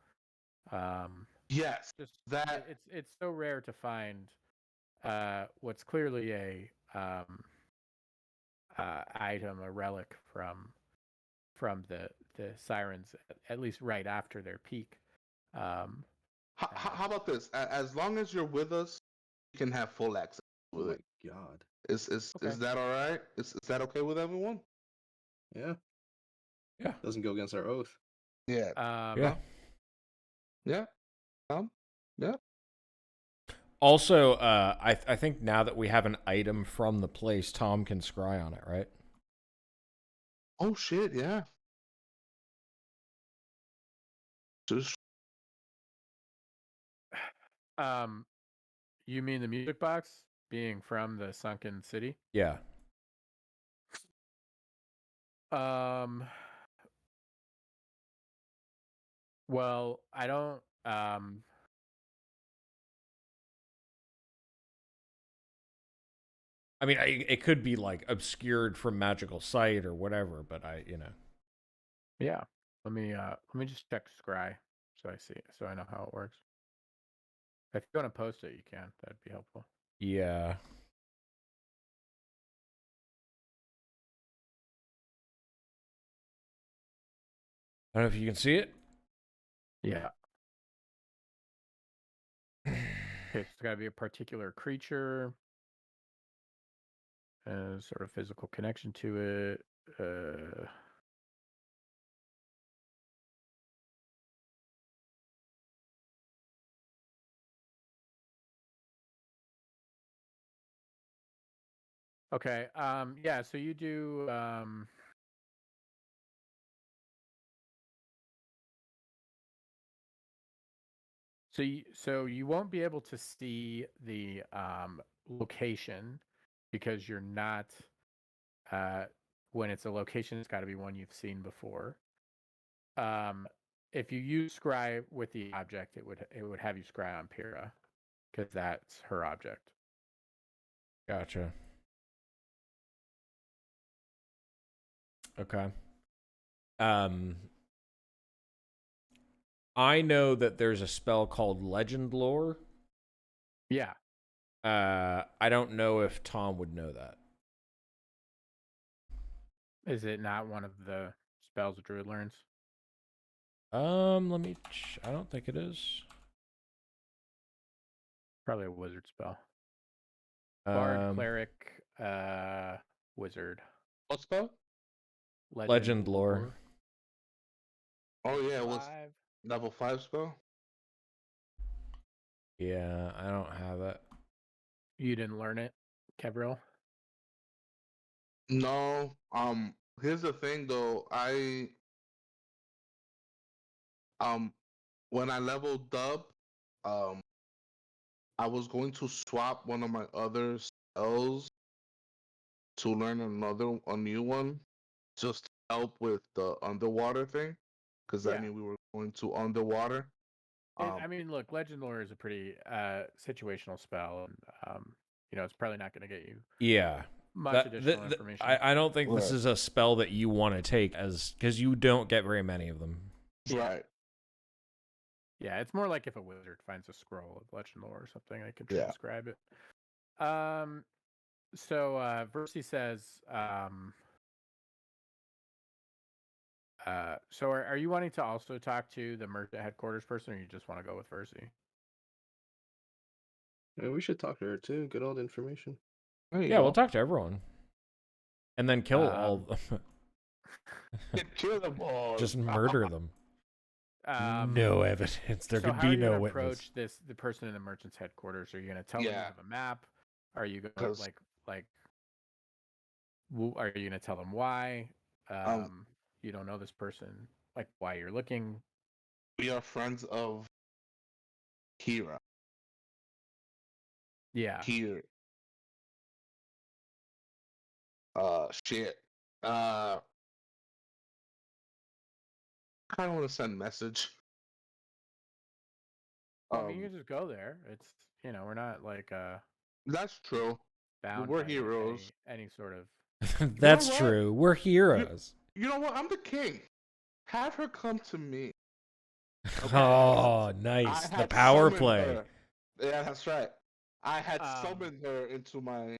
Um, yes, just that. it's so rare to find what's clearly a item, a relic from the sirens, at least right after their peak. Um, How and about this? As long as you're with us, you can have full access Oh with my it. god. Is okay. that all right? Is that okay with everyone? Yeah. Yeah. Doesn't go against our oath. Yeah. Yeah. Um, Yeah. Yeah. Also, I think now that we have an item from the place, Tom can scry on it, right? Oh shit. Yeah. Just um, you mean the music box being from the sunken city? Yeah. Um, well, I don't. I mean, it could be like obscured from magical sight or whatever, but Yeah. Let me just check Scry so I know how it works. If you want to post it, you can. That'd be helpful. yeah. I don't know if you can see it. Yeah. Okay, so it's got to be a particular creature, sort of physical connection to it. Okay. Yeah. So you do. So you won't be able to see the location because you're not. When it's a location, it's got to be one you've seen before. If you use scry with the object, it would have you scry on Pyrrha because that's her object. Gotcha. Okay. I know that there's a spell called Legend Lore. Yeah. I don't know if Tom would know that. Is it not one of the spells a druid learns? Let me. I don't think it is. Probably a wizard spell. Bard, cleric, wizard. What spell? Legend Lore. Oh yeah, it was 5. level 5 spell. Yeah, I don't have it. You didn't learn it, Kevril? No. Here's the thing though. When I leveled up, um, I was going to swap one of my other spells to learn a new one, just to help with the underwater thing, because I Yeah. mean we were going to underwater. I mean, look, Legend Lore is a pretty situational spell, and it's probably not going to get you Yeah. much additional information. I don't think this Right. is a spell that you want to take because you don't get very many of them. Right. Yeah, it's more like if a wizard finds a scroll of Legend Lore or something, they can Yeah. transcribe it. So Versi says, so are you wanting to also talk to the merchant headquarters person, or you just want to go with Versi? Yeah, we should talk to her too. Get all the information. There you Yeah, go. we'll talk to everyone. And then kill all of them. Kill them all. Just murder them. Um, No evidence. There so could how be are you no gonna witness. approach the person in the merchant's headquarters? Are you gonna tell them you Yeah. have a map? Are you gonna 'Cause- are you gonna tell them why? Um, You don't know this person, like why you're looking. we are friends of Kira. Yeah. Here. Shit. Kind of want to send message. Well, I mean, you can just go there. It's we're not like That's true. bound We're by heroes. any sort of. That's what? true. We're heroes. You know what? I'm the king. Have her come to me. Okay. Oh, nice. The power summoned play. her. Yeah, that's right. I had Um, summoned her into my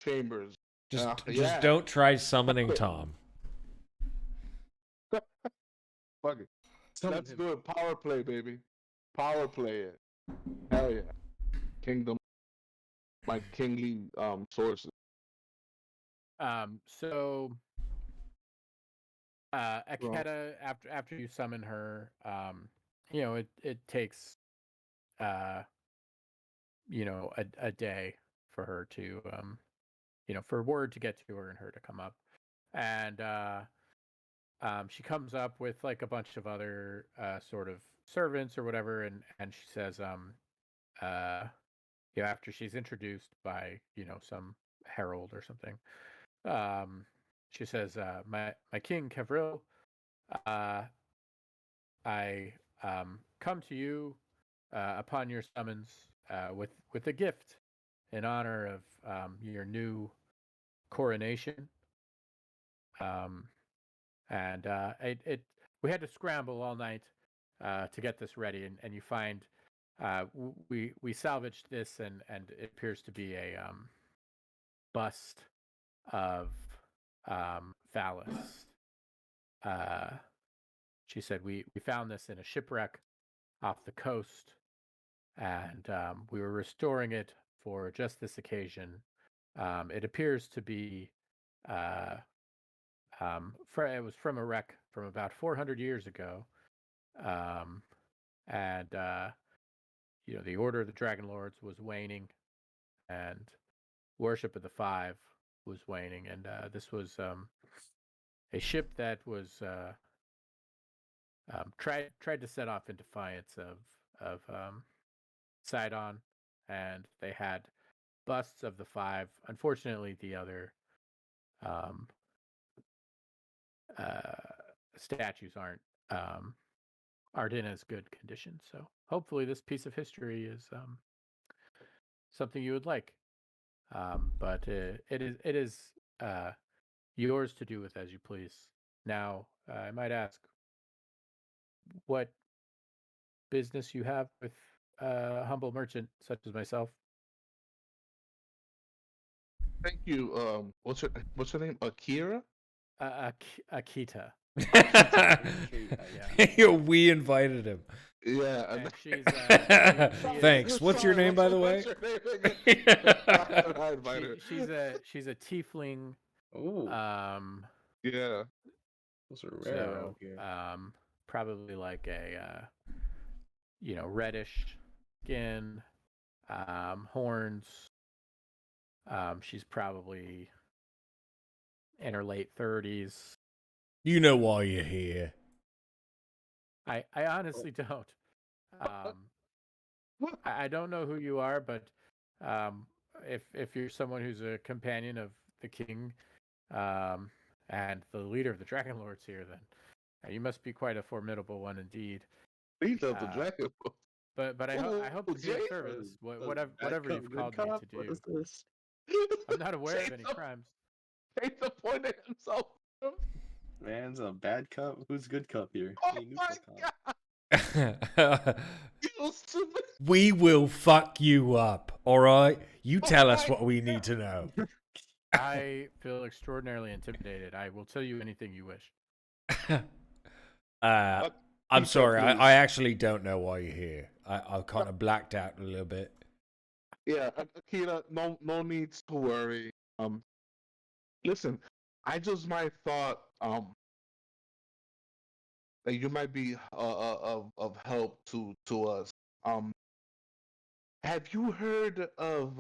chambers. Just yeah. don't try summoning Tom. Fuck it. Summon Let's him. do it. Power play, baby. Power play it. Hell yeah. Kingdom. My kingly sources. So Well, Aketa, after you summon her, it takes a day for her to for word to get to her and her to come up, and she comes up with like a bunch of other sort of servants or whatever, and she says after she's introduced by some herald or something, she says, my king Kevril, I come to you upon your summons with a gift in honor of your new coronation. And we had to scramble all night to get this ready, and you find we salvaged this, and it appears to be a bust of Phallus. She said we found this in a shipwreck off the coast, and we were restoring it for just this occasion. It appears to be it was from a wreck from about 400 years ago, and the order of the Dragonlords was waning, and worship of the Five was waning, and this was a ship that was tried to set off in defiance of Sidon, and they had busts of the five. Unfortunately, the other um, statues aren't in as good condition. So hopefully, this piece of history is something you would like. But it is uh, yours to do with as you please. Now, I might ask what business you have with a humble merchant such as myself. Thank you. What's your name? Akira? Akita. We invited him. Yeah. And she's Thanks. What's your name, by the way? What's your name again? I invited her. she's a tiefling. Oh, Yeah. those are rare So around here. probably like a reddish skin, horns. She's probably in her late 30s. You know why you're here. I honestly don't. I don't know who you are, but um, if you're someone who's a companion of the king, and the leader of the Dragonlords here, then you must be quite a formidable one indeed. Lead of the dragon. But I hope to be of service. Whatever you've called me to do. What is this? I'm not aware of Jason any crimes. Jason pointed himself. Man's a bad cup. Who's good cup here? Oh Me, my neutral cup. god! You stupid. We will fuck you up, all right? You tell us my what we need to know. I feel extraordinarily intimidated. I will tell you anything you wish. I'm Peter, sorry. please. I actually don't know why you're here. I kind of blacked out a little bit. Yeah, Akira, no needs to worry. Listen, I just might thought that you might be of help to us. Have you heard of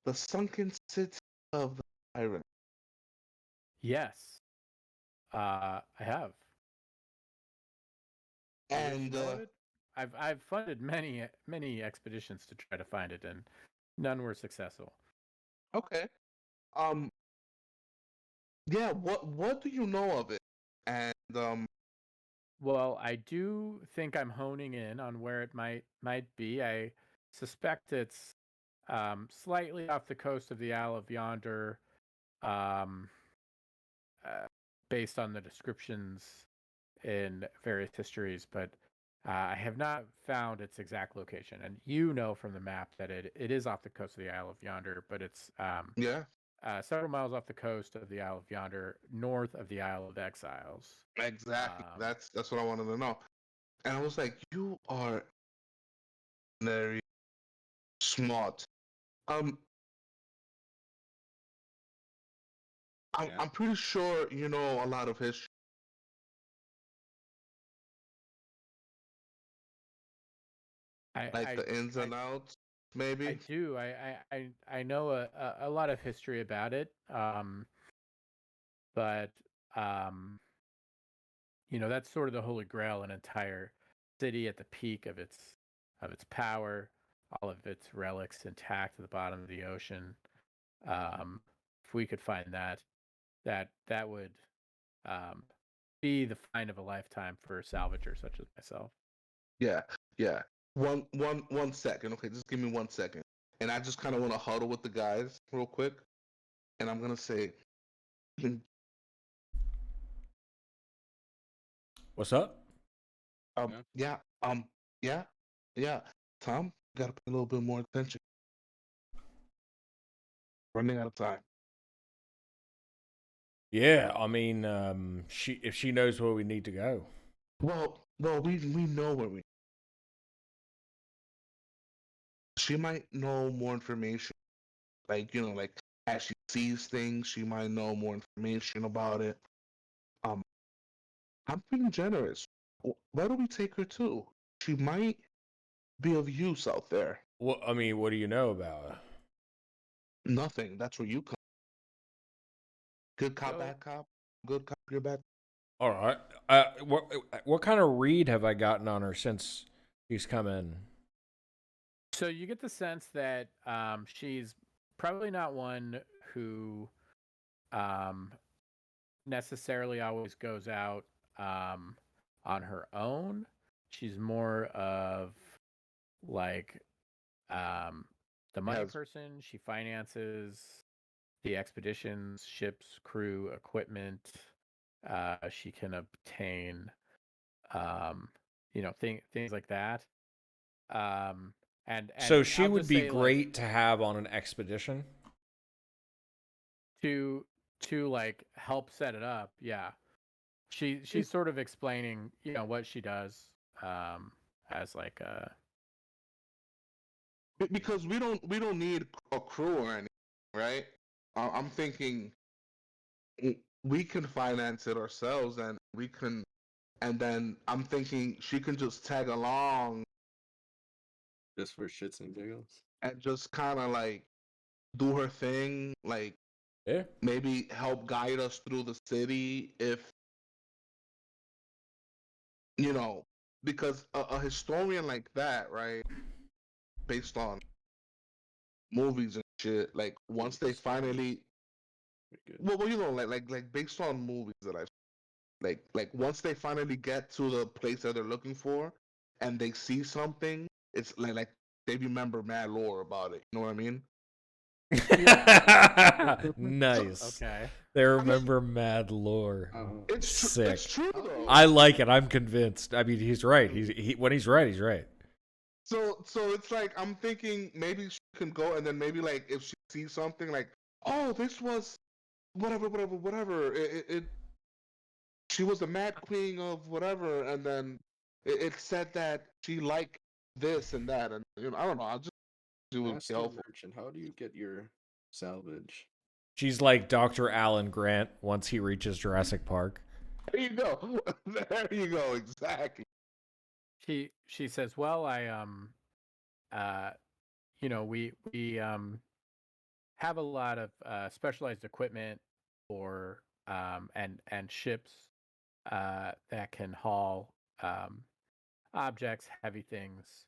the sunken city of the Iron? Yes, I have. Do you wish to And know of it? I've funded many expeditions to try to find it, and none were successful. okay, um, yeah. What do you know of it? And Well, I do think I'm honing in on where it might be. I suspect it's slightly off the coast of the Isle of Yonder, um, uh, based on the descriptions in various histories, but I have not found its exact location. And you know from the map that it is off the coast of the Isle of Yonder, but it's yeah, several miles off the coast of the Isle of Yonder, north of the Isle of Exiles. exactly. Um, That's what I wanted to know. And I was like, you are very smart. Um, Yeah. I'm pretty sure you know a lot of history. Like I the ins I and outs, I maybe. do. I know a lot of history about it. But um, that's sort of the holy grail, an entire city at the peak of its power, all of its relics intact at the bottom of the ocean. Um, if we could find that would um, be the find of a lifetime for a salvager such as myself. Yeah, yeah. One second. Okay, just give me 1 second. And I just kind of want to huddle with the guys real quick. And I'm gonna say, What's up? yeah, yeah, yeah. Tom, gotta pay a little bit more attention. Running out of time. Yeah, I mean, if she knows where we need to go. Well, we know where we. She might know more information. Like like as she sees things, she might know more information about it. Um, I'm pretty generous. Where do we take her to? She might be of use out there. What I mean, what do you know about her? Nothing. That's where you come. Good cop, So bad cop. Good cop, you're bad. All right. What kind of read have I gotten on her since she's come in? So you get the sense that she's probably not one who um, necessarily always goes out um, on her own. She's more of like the money Has person. She finances the expeditions, ships, crew, equipment. She can obtain, um, things like that. Um, and So she I'll would just be say like great to have on an expedition. to like help set it up. Yeah, she's sort of explaining, what she does as like a because we don't need a crew or anything, right? I'm thinking we can finance it ourselves, and we can, and then I'm thinking she can just tag along Just for shits and giggles. and just kind of like do her thing, like Yeah. maybe help guide us through the city if you know, because a historian like that, right, based on movies and shit, like Ooh, once they historian. finally, Very good. well, like based on movies that I've like once they finally get to the place that they're looking for and they see something, it's like they remember mad lore about it. You know what I mean? Nice. okay. They I mean, remember mad lore. it's true. It's Sick. true How do though. you- I like it. I'm convinced. I mean, he's right. When he's right, he's right. So it's like I'm thinking maybe she can go and then maybe like if she sees something like, oh, this was whatever. It she was the mad queen of whatever, and then it said that she liked this and that, and I don't know. I just it would be Master helpful. merchant, how do you get your salvage? She's like Dr. Alan Grant once he reaches Jurassic Park. There you go. There you go. Exactly. She says, well, uh we have a lot of specialized equipment for and ships that can haul objects, heavy things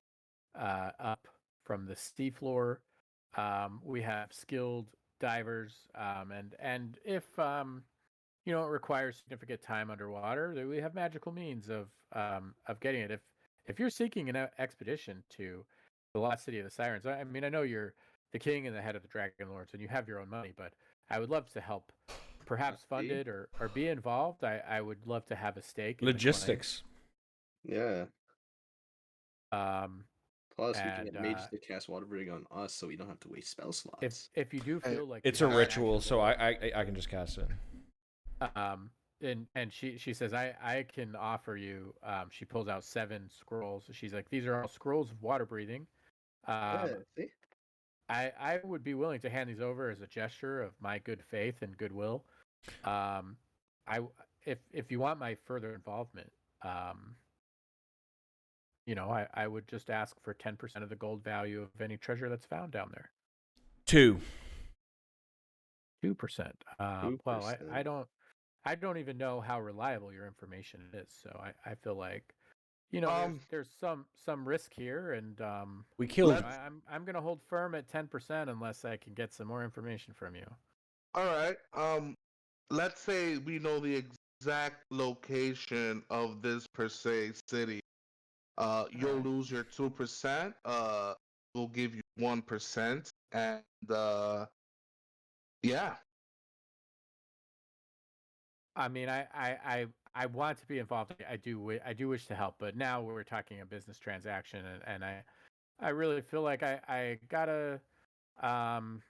up from the seafloor. We have skilled divers, and if it requires significant time underwater, we have magical means of getting it. If you're seeking an expedition to the lost city of the Sirens, I mean, I know you're the king and the head of the Dragonlords, and you have your own money, but I would love to help, perhaps fund See? it or be involved. I would love to have a stake in the claim. Logistics. Yeah. Um, Plus, we can and get mages to cast water breathing on us, so we don't have to waste spell slots. if you do Hey, feel like It's you a have an ritual, so actionable- I can just cast it. And she says I can offer you she pulls out 7 scrolls. She's like, these are all scrolls of water breathing. Yeah, um see? I would be willing to hand these over as a gesture of my good faith and goodwill. um I if you want my further involvement, um I would just ask for 10% of the gold value of any treasure that's found down there. 2. 2%. Well, 2%. I don't even know how reliable your information is, so I feel like Um, there's some risk here, and We killed. Let's- I'm gonna hold firm at 10% unless I can get some more information from you. all right. Let's say we know the exact location of this per se city. You'll Alright. lose your 2%. We'll give you 1%, and yeah. I mean, I want to be involved. I do wish to help, but now we're talking a business transaction, and I really feel like I gotta um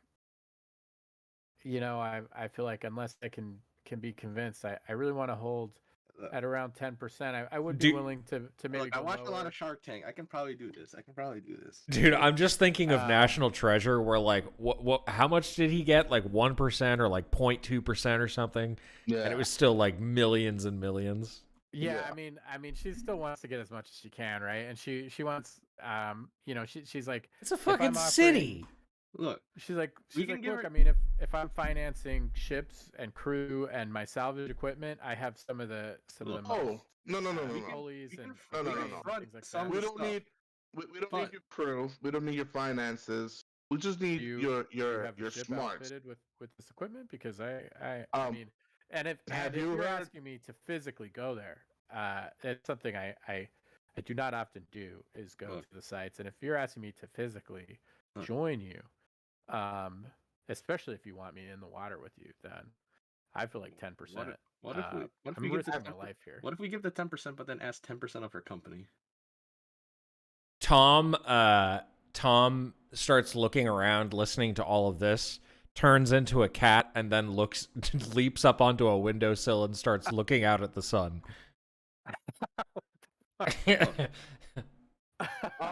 I feel like unless I can be convinced, I really want to hold at around 10%. I would be Do- willing to maybe Look, I go watched a lot lower. of Shark Tank. I can probably do this. Dude, I'm just thinking of Um, National Treasure, where like, what? How much did he get? Like 1% or like 0.2% or something, Yeah. and it was still like millions and millions. Yeah, Yeah. I mean, she still wants to get as much as she can, right? And she wants, she's like, It's a I'm fucking offering- city. Look, She's like, can give look, her. I mean, if I'm financing ships and crew and my salvage equipment, I have some of the Look, most Oh, no. we can pulleys we can and No, no, we can no, cranes no. and front things like some that. We don't stuff, need we don't need but your crew. We don't need your finances. We just need Do you have the your ship smarts. outfitted with this equipment? Because I Um, mean, and have if you you're heard? asking me to physically go there, it's something I do not often do is go look, to the sites. And if you're asking me to physically look, join you, um, especially if you want me in the water with you, then I feel like 10%. what if we I'm give the risking my life here. what if we give the 10%, but then ask 10% of her company? Tom starts looking around, listening to all of this, turns into a cat, and then leaps up onto a windowsill and starts looking out at the sun.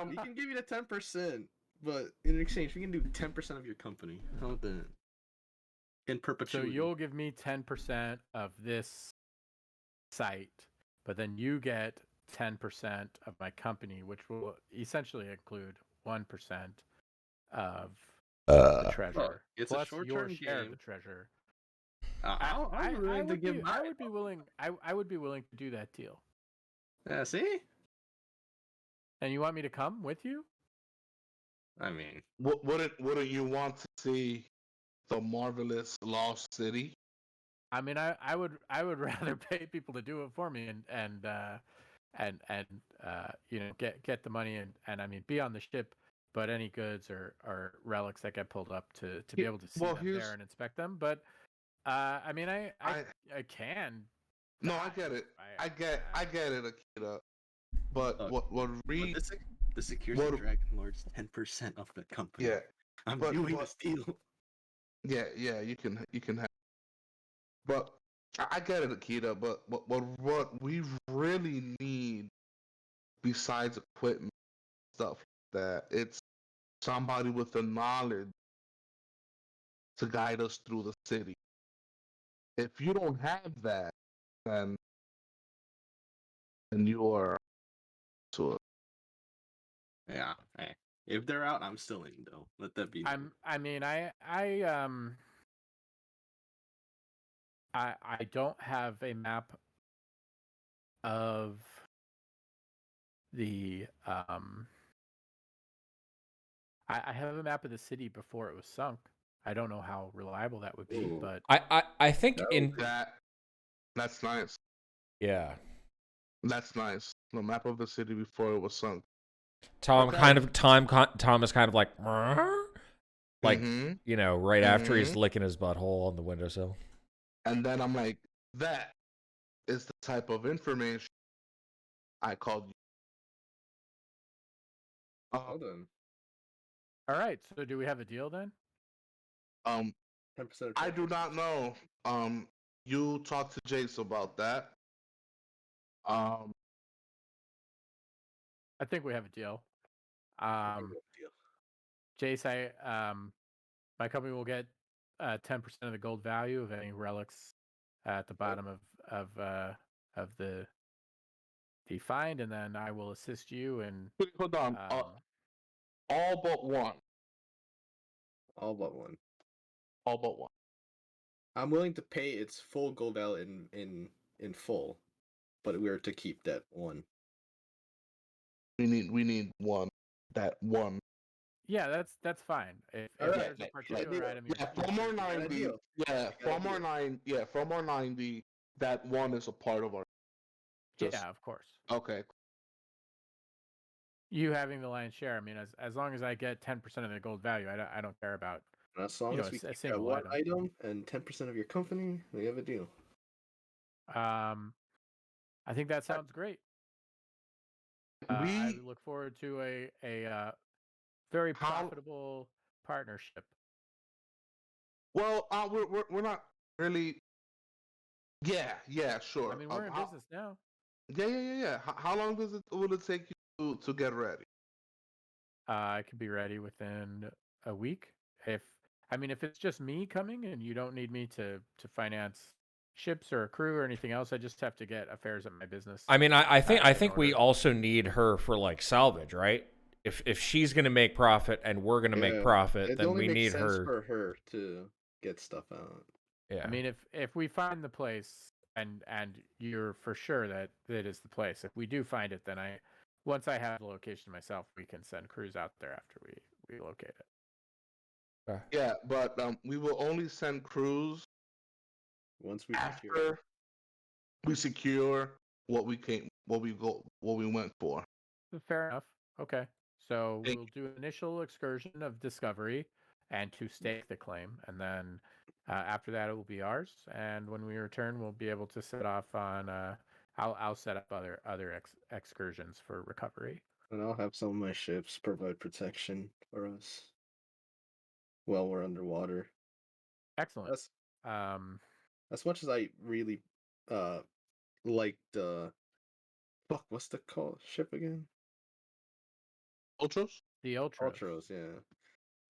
We can give you the 10%, but in exchange, we can do 10% of your company. How about that? In So perpetuity. you'll give me 10% of this site, but then you get 10% of my company, which will essentially include 1% of the treasure, Look, it's a plus your short-term share of game. the treasure. I'm willing to give my. I would be willing. I would be willing to do that deal. Yeah, see? And you want me to come with you? I mean, Wouldn't you want to see the marvelous Lost City? I mean, I would rather pay people to do it for me and you know get the money and I mean be on the ship, but any goods or relics that get pulled up to be able to see Well, them here's there and inspect them. But I mean, I I can. no, I dive. get it. I I get it, Akita. But look, what but this secures the what Dragonlords 10% of the company. yeah, I'm but doing this deal. yeah, you can have. But I get it, Akita. But what we really need besides equipment stuff like that, it's somebody with the knowledge to guide us through the city. If you don't have that, then you are to it. Yeah. Hey, if they're out, I'm still in though. Let that be known. I mean, I don't have a map of the I have a map of the city before it was sunk. I don't know how reliable that would be, Ooh. but I think in That's nice. yeah. That's nice. The map of the city before it was sunk. Tom Okay. Tom is kind of like Mm-hmm. you know, right after he's Mhm. licking his butthole on the windowsill. And then I'm like, that is the type of information I called you. Hold on. all right. So do we have a deal then? 10% of I do not know. You talk to Jace about that. Um, I think we have a deal. deal. Jace, my company will get 10% of the gold value of any relics at the bottom of the find, and then I will assist you in. hold on. All but one. All but one. All but one. I'm willing to pay its full gold value in full, but we are to keep that one. We need one. That one. Yeah, that's fine. If All right, there's a like, particular item Yeah, you're 490. deal. Yeah, We got a deal. 490. Yeah, 490. That one is a part of our. Just yeah, of course. okay. You having the lion's share. I mean, as long as I get 10% of the gold value, I don't care about And as long as we a keep that single one item. item and 10% of your company, we have a deal. I think that sounds great. I We look forward to a very how profitable partnership. well. We're not really. Yeah, sure. I mean, we're in business now. Yeah. How long will it take you to get ready? I could be ready within a week. If it's just me coming and you don't need me to finance ships or a crew or anything else, I just have to get affairs at my business. I mean, I in think we order. also need her for like salvage, right? if she's gonna make profit and we're gonna make Yeah, profit, it then only we makes need sense her. for her to get stuff out. Yeah. I mean, if we find the place and you're for sure that that is the place, if we do find it, then once I have the location myself, we can send crews out there after we locate it. Yeah, but we will only send crews Once we secure it. after we secure what we went for. Fair enough. Okay. So Thank we'll do an initial excursion of discovery and to stake the claim, and then after that it will be ours. And when we return, we'll be able to set off on. I'll set up other excursions for recovery. And I'll have some of my ships provide protection for us while we're underwater. Excellent. That's Um, as much as I really like the what's the call ship again? Ultras? the Ultras. Ultros, yeah.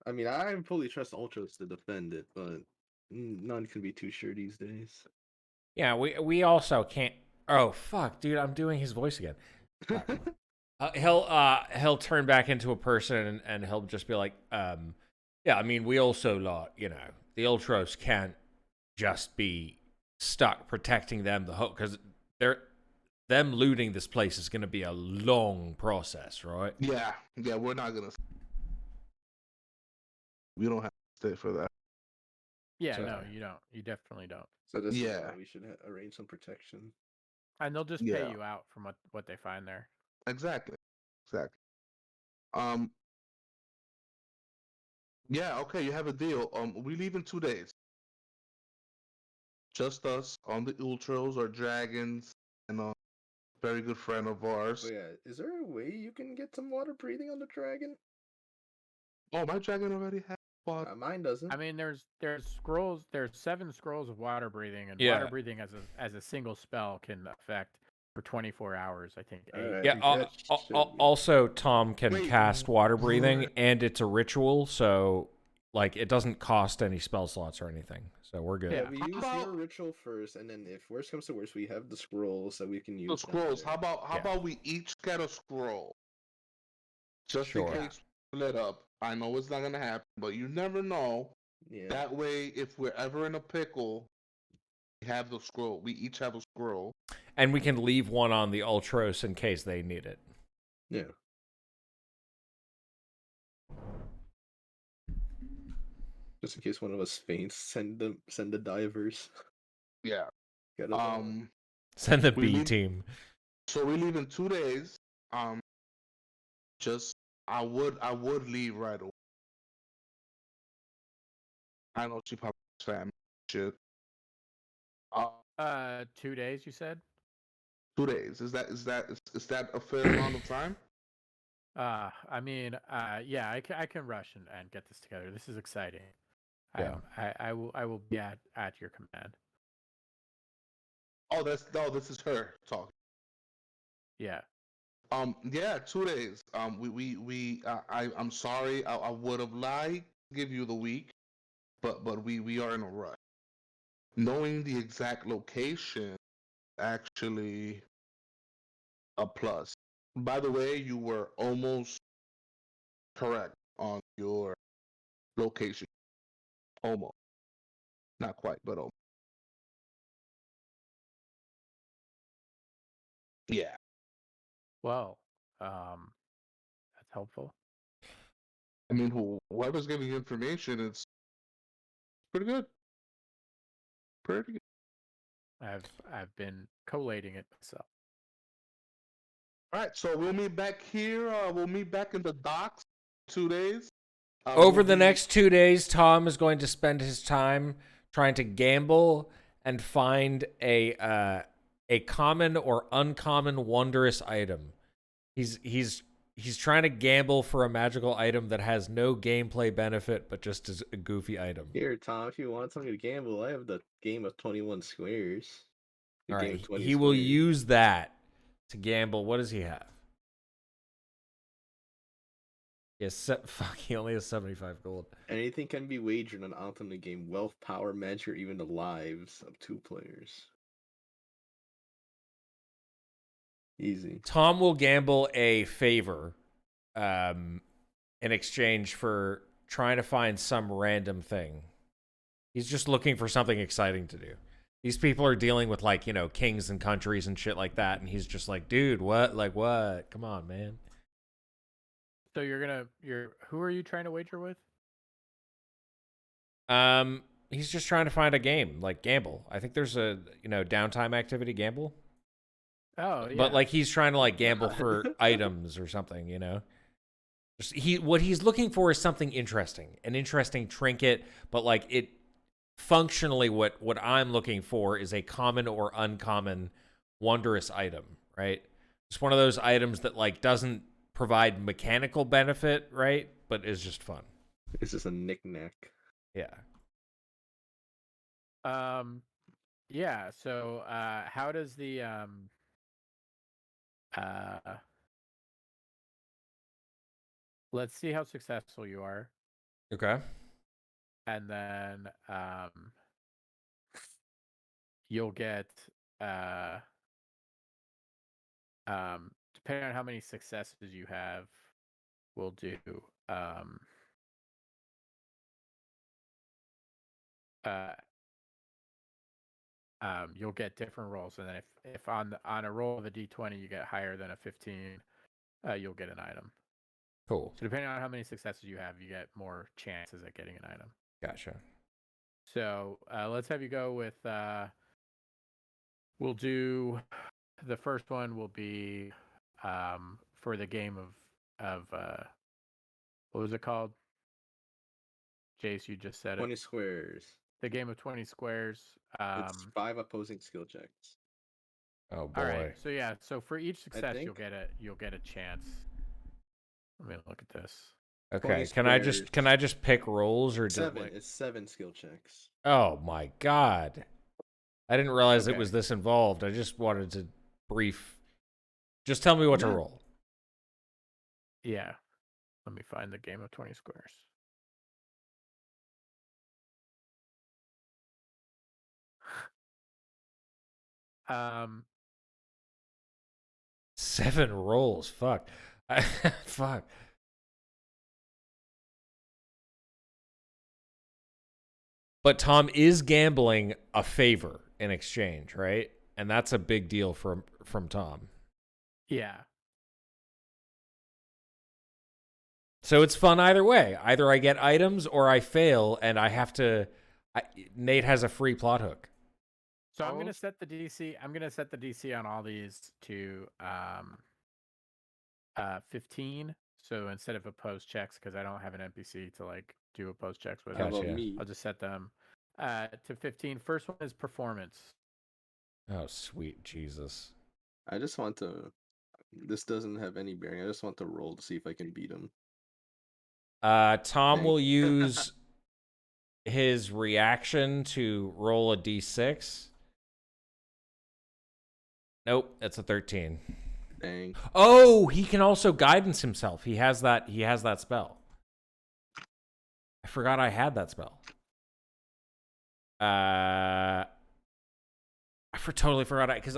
I mean, I fully trust Ultros to defend it, but none can be too sure these days. Yeah, we also can't. Oh fuck, dude! I'm doing his voice again. He'll turn back into a person and he'll just be like, yeah. I mean, we also the Ultros can't just be stuck protecting them the whole because them looting this place is going to be a long process, right? Yeah, we're not gonna. We don't have to stay for that. Yeah, So- no, you don't. You definitely don't. So this is Yeah. why we should arrange some protection. And they'll just Yeah. pay you out from what they find there. Exactly. Yeah. Okay. You have a deal. We leave in 2 days. Just us on the Ultros or Dragons, and a very good friend of ours. But yeah, is there a way you can get some water breathing on the dragon? Oh, my dragon already has water. Mine doesn't. I mean, there's scrolls. There's 7 scrolls of water breathing, and Yeah. water breathing as a single spell can affect for 24 hours. I think 8. Alright. Yeah. that should be- Also, Tom can Wait, cast water breathing, what? and it's a ritual, so like it doesn't cost any spell slots or anything. So we're good. Yeah, we use How your about- ritual first, and then if worst comes to worst, we have the scrolls that we can use. The scrolls. How about Yeah. we each get a scroll, just Sure. in case we split up. I know it's not gonna happen, but you never know. Yeah. That way, if we're ever in a pickle, we have the scroll. We each have a scroll. And we can leave one on the Ultros in case they need it. Yeah. Just in case one of us faints, send the divers. Yeah. Get 'em out. Send the We B leave- team. So we leave in 2 days. Just I would leave right away. I know she probably family shit. 2 days, you said? 2 days. Is that a fair amount of time? I mean, yeah, I can rush and get this together. This is exciting. Yeah. I will be at your command. Oh, this is her talking. Yeah. Yeah, 2 days. I'm sorry. I would have liked to give you the week, but we are in a rush. Knowing the exact location, actually, a plus. By the way, you were almost correct on your location. Almost. Not quite, but almost. Yeah. Well, that's helpful. I mean, whoever's giving you information, it's pretty good. Pretty good. I've been collating it myself. All right, so we'll meet back here. We'll meet back in the docks in 2 days. Over We'll the be- next 2 days, Tom is going to spend his time trying to gamble and find a common or uncommon wondrous item. He's trying to gamble for a magical item that has no gameplay benefit, but just is a goofy item. Here, Tom, if you want something to gamble, I have the game of 21 squares. The All game right, of 20 he will squares. use that to gamble. What does he have? Yes, fuck. He only has 75 gold. Anything can be wagered on out in the game: wealth, power, magic, or even the lives of 2 players. Easy. Tom will gamble a favor in exchange for trying to find some random thing. He's just looking for something exciting to do. These people are dealing with, like, you know, kings and countries and shit like that, and he's just like, dude, what? Like, what? Come on, man. So who are you trying to wager with? He's just trying to find a game, like gamble. I think there's a, you know, downtime activity gamble. Oh yeah. But like he's trying to like gamble for items or something, you know. What he's looking for is something interesting, an interesting trinket, but like it functionally what I'm looking for is a common or uncommon wondrous item, right? It's one of those items that like doesn't provide mechanical benefit, right? But is just fun. It's just a knick-knack. Yeah. Yeah, so how does the let's see how successful you are, Okay. and then you'll get depending on how many successes you have, we'll do uh you'll get different rolls, and then if on a roll of a d20 you get higher than a 15, you'll get an item. Cool. So depending on how many successes you have, you get more chances at getting an item. Gotcha. So let's have you go with we'll do the first one will be for the game of what was it called? Jace, you just said 20 it. squares. The game of 20 squares. It's 5 opposing skill checks. Oh boy. All right. So yeah, so for each success think- you'll get a chance. Let me look at this. Okay. 20 Can I just pick rolls or do 7. like... It's 7 skill checks. Oh my god. I didn't realize it Okay. was this involved. I just wanted to just tell me what to Yeah. roll. Yeah. Let me find the game of 20 squares. Um 7 rolls. Fuck. Fuck. But Tom is gambling a favor in exchange, right? And that's a big deal from Tom. yeah. So it's fun either way. Either I get items or I fail and I have to... Nate has a free plot hook. So I'm gonna set the DC. I'm gonna set the DC on all these to 15. So instead of opposed checks, because I don't have an NPC to like do opposed checks with, How about Gotcha. me? I'll just set them to 15. First one is performance. Oh, sweet Jesus. I just want to... This doesn't have any bearing. I just want to roll to see if I can beat him. Tom Dang. will use his reaction to roll a d6. Nope, that's a 13. Dang. Oh, he can also guidance himself. He has that spell. I forgot I had that spell. Totally forgot because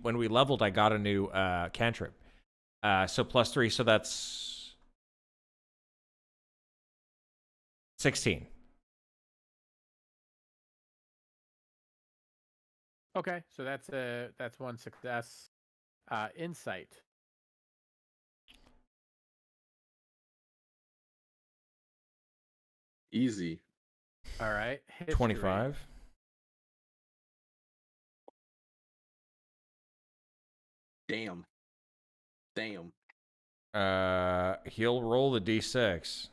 when we leveled I got a new cantrip. So +3, so that's 16. Okay, so that's one success. Insight. Easy. All right. History. 25. Damn. Damn. He'll roll the d6.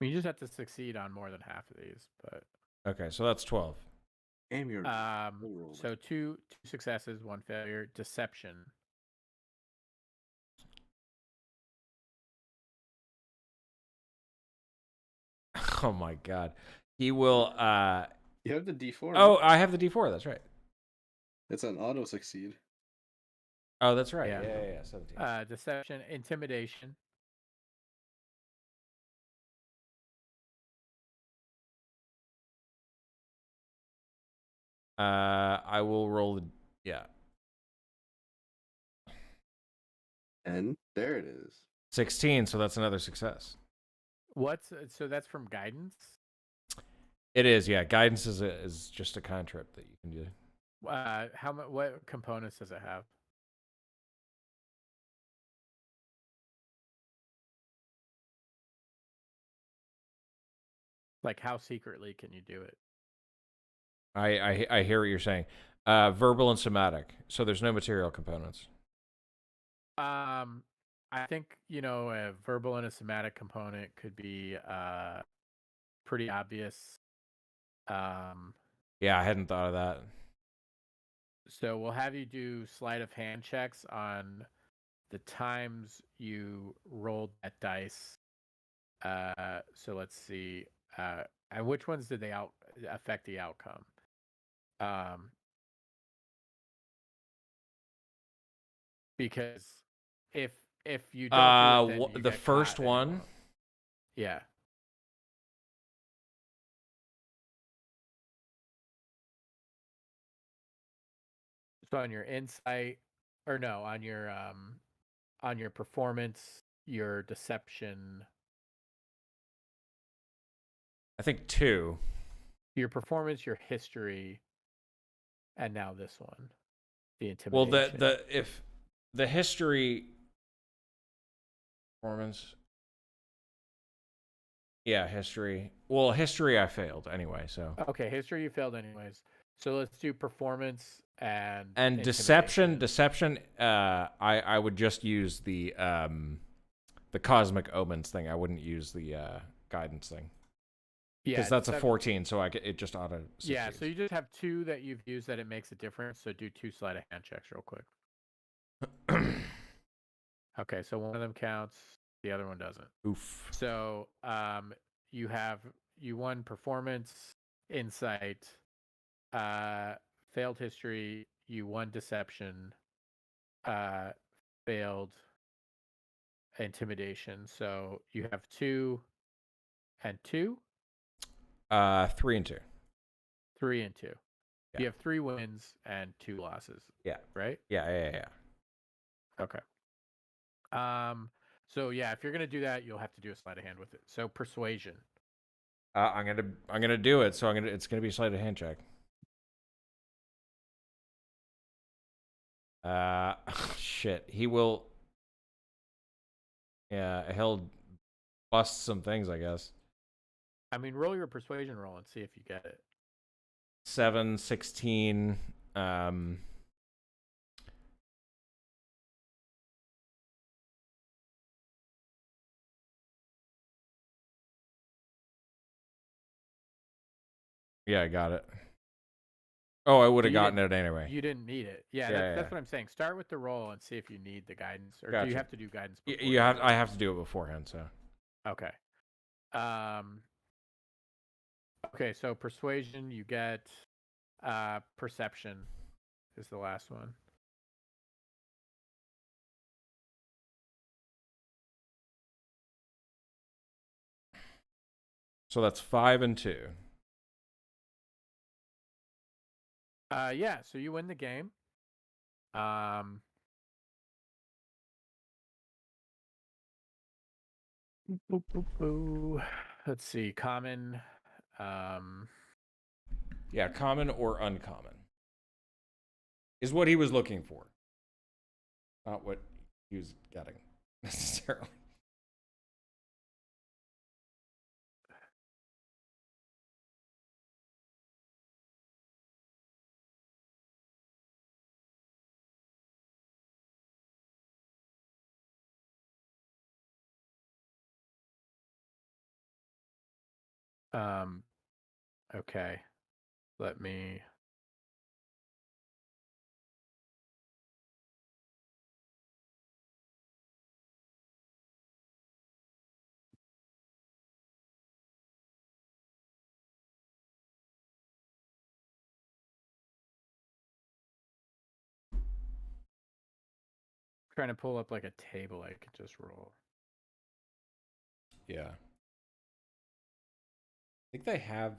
You just have to succeed on more than half of these, but Okay, so that's 12. Damn, you're roll. so two successes, one failure. Deception. Oh my god. He will You have the D4. Oh, right? I have the d4, that's right. It's an auto succeed. Oh, that's right. Yeah. Yeah, 17. Deception, intimidation. I will roll the... Yeah. And there it is. 16, so that's another success. So that's from guidance? It is, yeah. Guidance is just a cantrip that you can do. What components does it have? Like, how secretly can you do it? I hear what you're saying. Verbal and somatic. So there's no material components. I think, a verbal and a somatic component could be pretty obvious. Yeah, I hadn't thought of that. So we'll have you do sleight of hand checks on the times you rolled that dice. So let's see. And which ones did they affect the outcome? Because if you don't do it, then you the get first caught and you one. won't. Yeah. So on your insight, or no, on your performance, your deception, I think 2. your performance, your history, and now this one, the Well, intimidation. if the history performance. Yeah, history. Well, history I failed anyway, so. Okay, history you failed anyways. So let's do performance and deception. intimidation. Deception. I would just use the cosmic omens thing. I wouldn't use the guidance thing. Yeah, Because that's a 14, so it just auto. Yeah, so you just have 2 that you've used that it makes a difference. So do 2 sleight of hand checks real quick. Okay, so one of them counts, the other one doesn't. Oof. So you won performance, insight, failed history, you won deception, failed intimidation. So you have 2 and 2. 3 and 2. 3 and 2. Yeah. You have 3 wins and 2 losses. Yeah. Right? Yeah. Okay. So yeah, if you're gonna do that, you'll have to do a sleight of hand with it. So persuasion. I'm gonna do it. So it's gonna be a sleight of hand check. Shit. He will. Yeah, he'll bust some things, I guess. I mean, roll your persuasion roll and see if you get it. 7, 16. Yeah, I got it. Oh, I would have gotten it anyway. You didn't need it. Yeah, that's what I'm saying. Start with the roll and see if you need the guidance, or do you have to do guidance before? I have to do it beforehand. So. Okay. Okay, so persuasion, you get perception is the last one. So that's 5 and 2. Yeah, so you win the game. Let's see, common. Yeah, common or uncommon is what he was looking for, not what he was getting necessarily. Okay. Let me. Trying to pull up like a table I could just roll. Yeah. I think they have.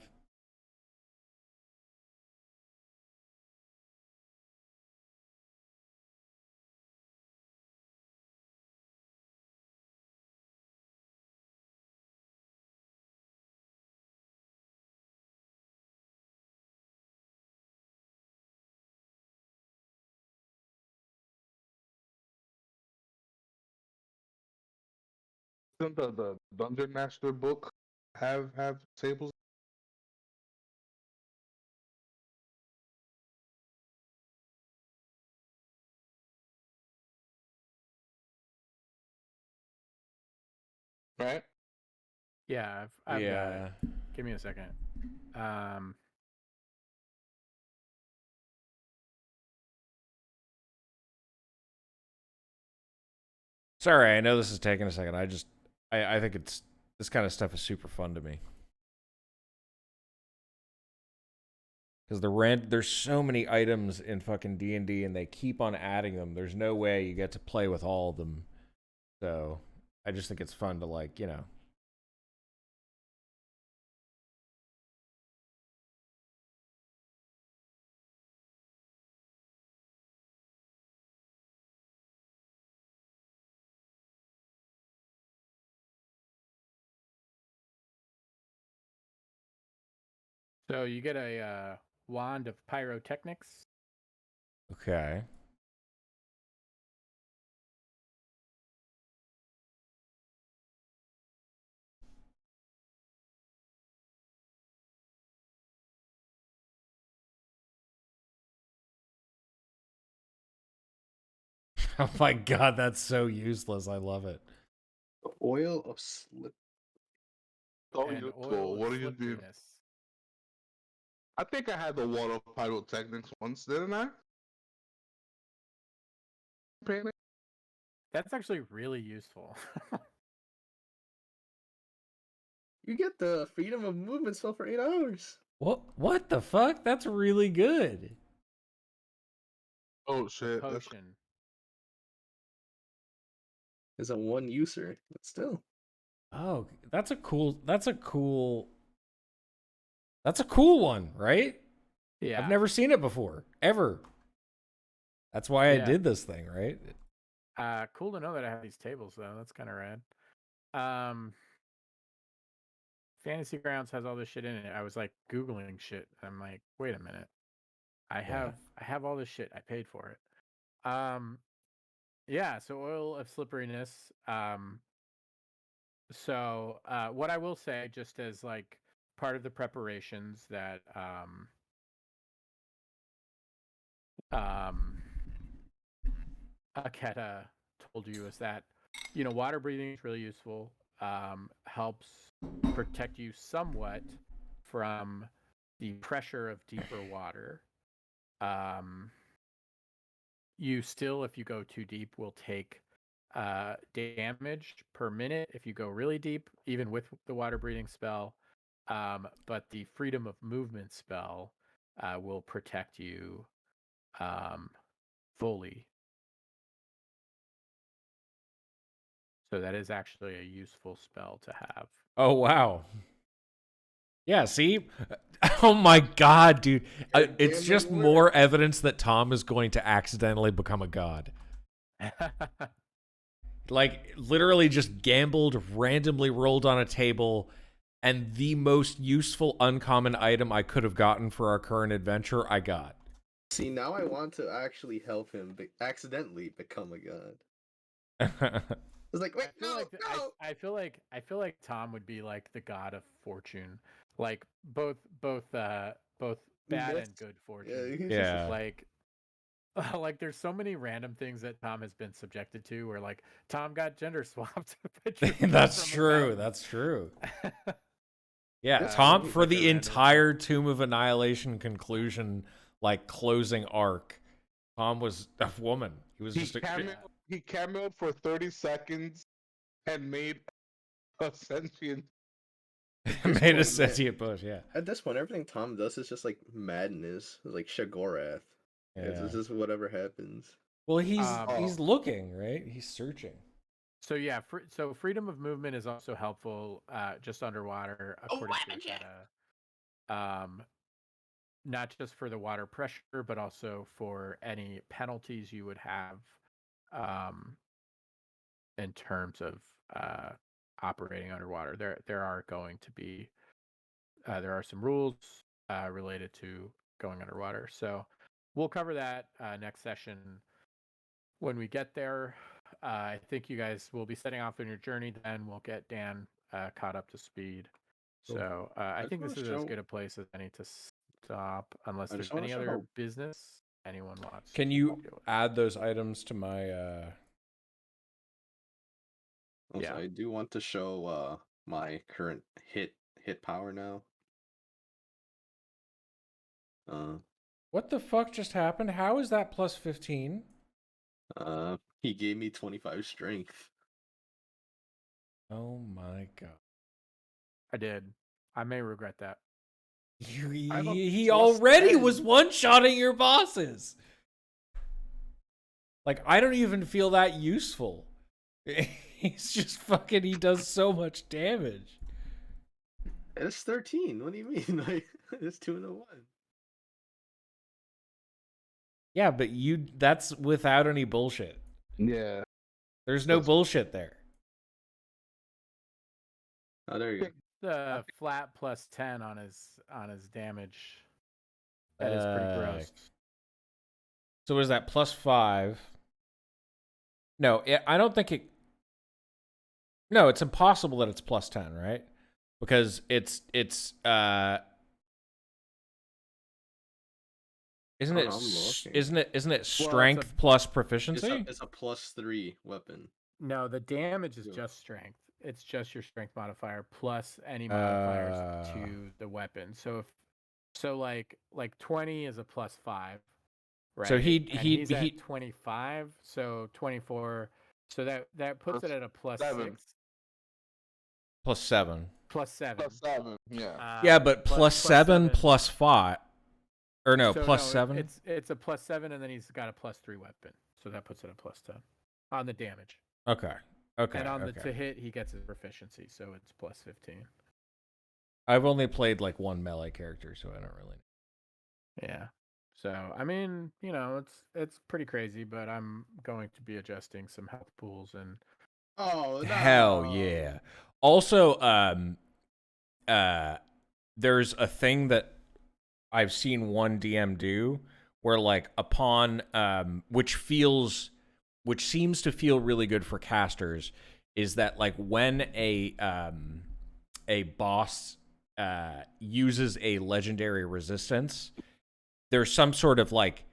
Doesn't the Dungeon Master book have tables? Right? Yeah, I've got it. Yeah. Give me a second. Sorry, I know this is taking a second. I think this kind of stuff is super fun to me. Because there's so many items in fucking D&D and they keep on adding them. There's no way you get to play with all of them. So I just think it's fun to, like, you know. So you get a wand of pyrotechnics. Okay. Oh my god, that's so useless. I love it. Oil of slip. So And useful. oil of What do you do? slipperiness. I think I had the Wall of Pyrotechnics once, didn't I? Painting? That's actually really useful. You get the freedom of movement spell for 8 hours. What the fuck? That's really good. Oh A shit! That's potion. Is a one user, but still. Oh, that's a cool one, right? Yeah. I've never seen it before, ever. That's why I Yeah. did this thing, right? Cool to know that I have these tables though. That's kind of rad. Fantasy Grounds has all this shit in it. I was like Googling shit. I'm like, wait a minute. I have all this shit. I paid for it. Yeah, so oil of slipperiness. So what I will say, just as like part of the preparations that Aketa told you, is that, you know, water breathing is really useful. Helps protect you somewhat from the pressure of deeper water. You still, if you go too deep, will take damage per minute if you go really deep, even with the water breathing spell. But the freedom of movement spell will protect you fully. So that is actually a useful spell to have. Oh wow. Yeah, see? Oh my god, dude. It's just more evidence that Tom is going to accidentally become a god. Like, literally just gambled, randomly rolled on a table, and the most useful uncommon item I could have gotten for our current adventure, I got. See, now I want to actually help him accidentally become a god. It's like, wait, no. I feel like Tom would be like the god of fortune, like both bad and good fortune. Yeah. Like there's so many random things that Tom has been subjected to, where like Tom got gender swapped. That's true. That's true. Yeah, Tom, He's for like a the random entire Tomb of Annihilation conclusion, like closing arc, Tom was a woman. He was just he cameoed for 30 seconds and made a sentient. made a sentient bush. Yeah. At this point, everything Tom does is just like madness, like Shagorath. Yeah. It's just whatever happens. Well, he's looking, right? He's searching. So yeah, so freedom of movement is also helpful just underwater, according to Aketa. Not just for the water pressure, but also for any penalties you would have in terms of operating underwater. There are going to be there are some rules related to going underwater. So we'll cover that next session when we get there. I think you guys will be setting off on your journey. Then we'll get Dan caught up to speed. Cool. So I just think wanna this is as show- good a place as any to stop, unless I there's just wanna any show other how- business anyone wants. Can to you do. add those items to my Also, Yeah. I do want to show my current hit power now. What the fuck just happened? How is that plus 15? He gave me 25 strength. Oh my god. I did. I may regret that. I'm a He plus already 10. was one-shotting your bosses. Like, I don't even feel that useful. He's just fucking, he does so much damage. It's 13. What do you mean? Like, it's 2 and a 1. Yeah, but that's without any bullshit. Yeah. There's no That's- bullshit there. Oh, there you go. The flat plus 10 on his damage. That is pretty gross. So what is that, plus 5? No, I don't think it... No, it's impossible that it's plus 10, right? Because it's isn't Oh, it no, I'm looking. isn't it strength plus proficiency? It's a +3 weapon. No, the damage is Yeah. just strength. It's just your strength modifier plus any modifiers to the weapon. So like 20 is a +5, right? So And he's he at 25, so 24. So that puts it at a plus +7. 6, plus 7. plus 7. Plus 7. Yeah. Yeah, but plus 7 7. plus 5. Or no, So plus no, 7? It's a plus 7, and then he's got a +3 weapon. So that puts it at plus 10 on the damage. Okay. Okay. And on the okay. to hit, he gets his proficiency, so it's plus 15. I've only played like one melee character, so I don't really. Yeah. So I mean, it's pretty crazy, but I'm going to be adjusting some health pools and. Oh, no. Hell yeah. Also, there's a thing that I've seen one DM do where like upon which seems to feel really good for casters is that like when a boss uses a legendary resistance, there's some sort of like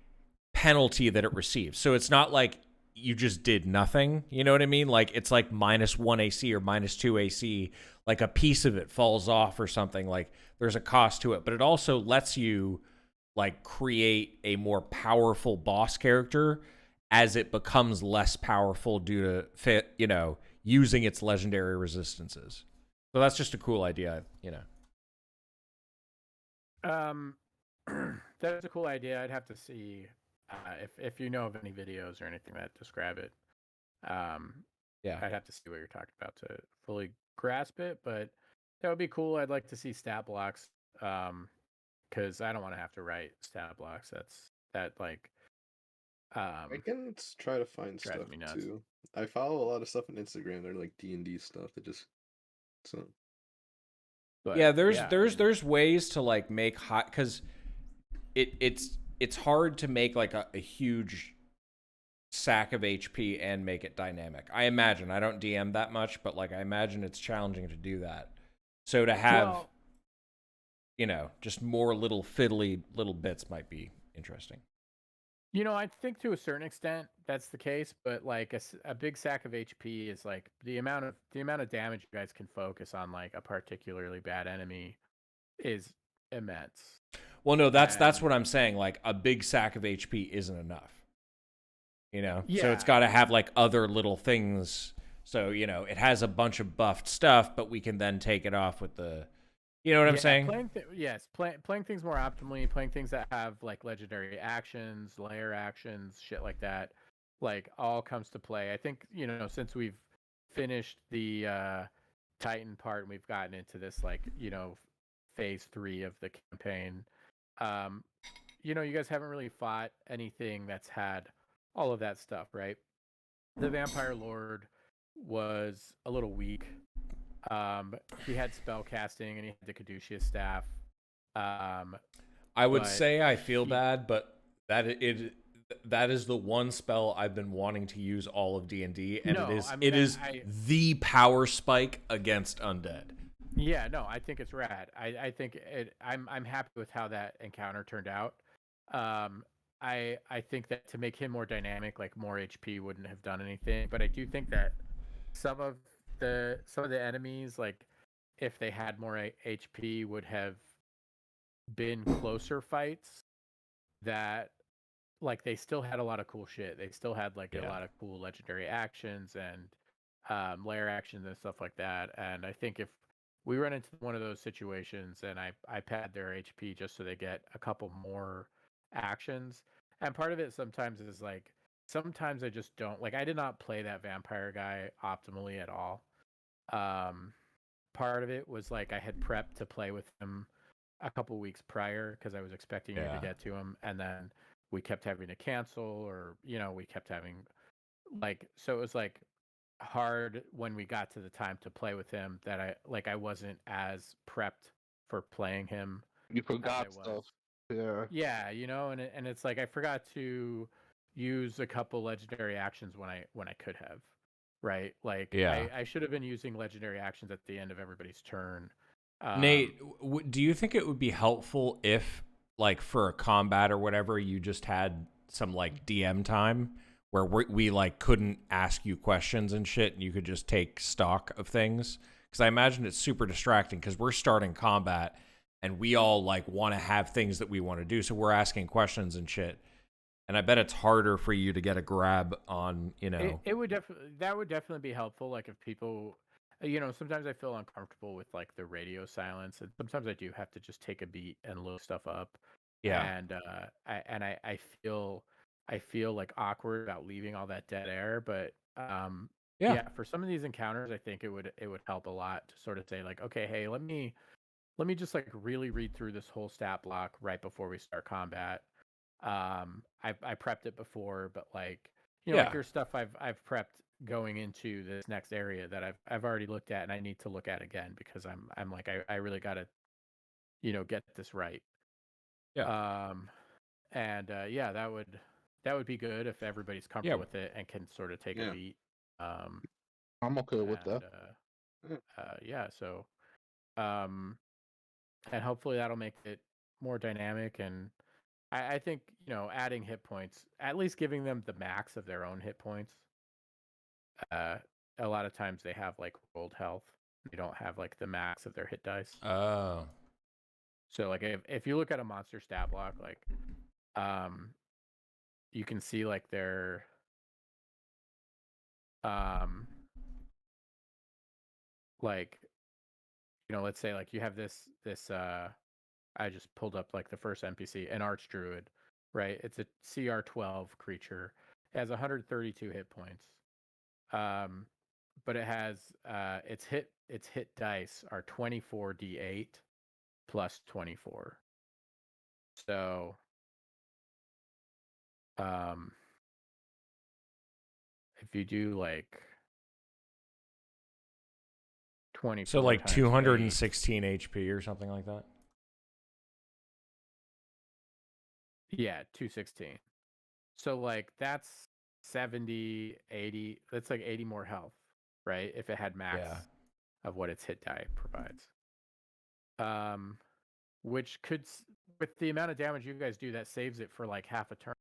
penalty that it receives. So it's not like you just did nothing, you know what I mean? Like it's like -1 AC or -2 AC, like a piece of it falls off or something. Like there's a cost to it, but it also lets you like create a more powerful boss character as it becomes less powerful due to fit, using its legendary resistances. So that's just a cool idea, That's a cool idea. I'd have to see if you know of any videos or anything that describe it. Yeah. I'd have to see what you're talking about to fully grasp it, but that would be cool. I'd like to see stat blocks, because I don't want to have to write stat blocks. I can try to find drives stuff me nuts. too. I follow a lot of stuff on Instagram. They're like D&D stuff. But yeah, I mean, there's ways to like make hot, because it's hard to make like a huge sack of HP and make it dynamic. I imagine. I don't DM that much, but like I imagine it's challenging to do that. So to have just more little fiddly little bits might be interesting. I think to a certain extent that's the case, but like a big sack of HP is like the amount of damage you guys can focus on like a particularly bad enemy is immense. Well, no, that's what I'm saying. Like a big sack of HP isn't enough. So it's got to have like other little things. So it has a bunch of buffed stuff, but we can then take it off with the. You know what I'm saying? Playing things more optimally, playing things that have like legendary actions, layer actions, shit like that, like all comes to play. I think since we've finished the Titan part and we've gotten into this like phase 3 of the campaign, you guys haven't really fought anything that's had all of that stuff, right? The Vampire Lord was a little weak. He had spell casting and he had the Caduceus staff. I would say I feel bad, but that That is the one spell I've been wanting to use all of D&D, and No, I it mean, is the power spike against undead. yeah, no, I think it's rad. I think I'm happy with how that encounter turned out. I think that to make him more dynamic, like more HP wouldn't have done anything, but I do think that some of the enemies, like if they had more HP, would have been closer fights that like they still had a lot of cool shit. They still had like a Yeah. lot of cool legendary actions and layer actions and stuff like that. And I think if we run into one of those situations and I pad their HP just so they get a couple more actions, and part of it sometimes is like sometimes I just don't like I did not play that vampire guy optimally at all. Um, Part of it was like I had prepped to play with him a couple weeks prior because I was expecting you to get to him, and then we kept having to cancel, or we kept having like so it was like hard when we got to the time to play with him that I wasn't as prepped for playing him You as I forgot was. stuff. Yeah. Yeah, and it's like I forgot to use a couple legendary actions when I could have, right? Like Yeah. I should have been using legendary actions at the end of everybody's turn. Nate, do you think it would be helpful if, like, for a combat or whatever, you just had some, like, DM time where we like, couldn't ask you questions and shit, and you could just take stock of things? Because I imagine it's super distracting because we're starting combat, and we all, like, want to have things that we want to do, so we're asking questions and shit. And I bet it's harder for you to get a grab on, It would definitely be helpful. Like if people, sometimes I feel uncomfortable with like the radio silence, and sometimes I do have to just take a beat and look stuff up. Yeah. And I feel like awkward about leaving all that dead air. But Yeah. yeah, for some of these encounters, I think it would help a lot to sort of say like, okay, hey, let me just like really read through this whole stat block right before we start combat. I prepped it before, but like like Yeah. there's stuff I've prepped going into this next area that I've already looked at and I need to look at again because I'm like I really gotta get this right. Yeah. And yeah, that would be good if everybody's Yeah. comfortable with it and can sort of take a Yeah. beat. Um, I'm okay with and that. yeah, so um, and hopefully that'll make it more dynamic. And I think adding hit points, at least giving them the max of their own hit points. Uh, a lot of times they have like rolled health. They don't have like the max of their hit dice. Oh. So like if you look at a monster stat block, like you can see like their um like let's say like you have this I just pulled up like the first NPC, an Archdruid, right? It's a CR12 creature. It has 132 hit points. Um, but it has its hit dice are 24d8 plus 24. So um, if you do like So 24 like times 8, 216 HP or something like that? yeah, 216. So like that's 70, 80. That's like 80 more health, right? If it had max Yeah. of what its hit die provides. Which could, with the amount of damage you guys do, that saves it for like half a turn.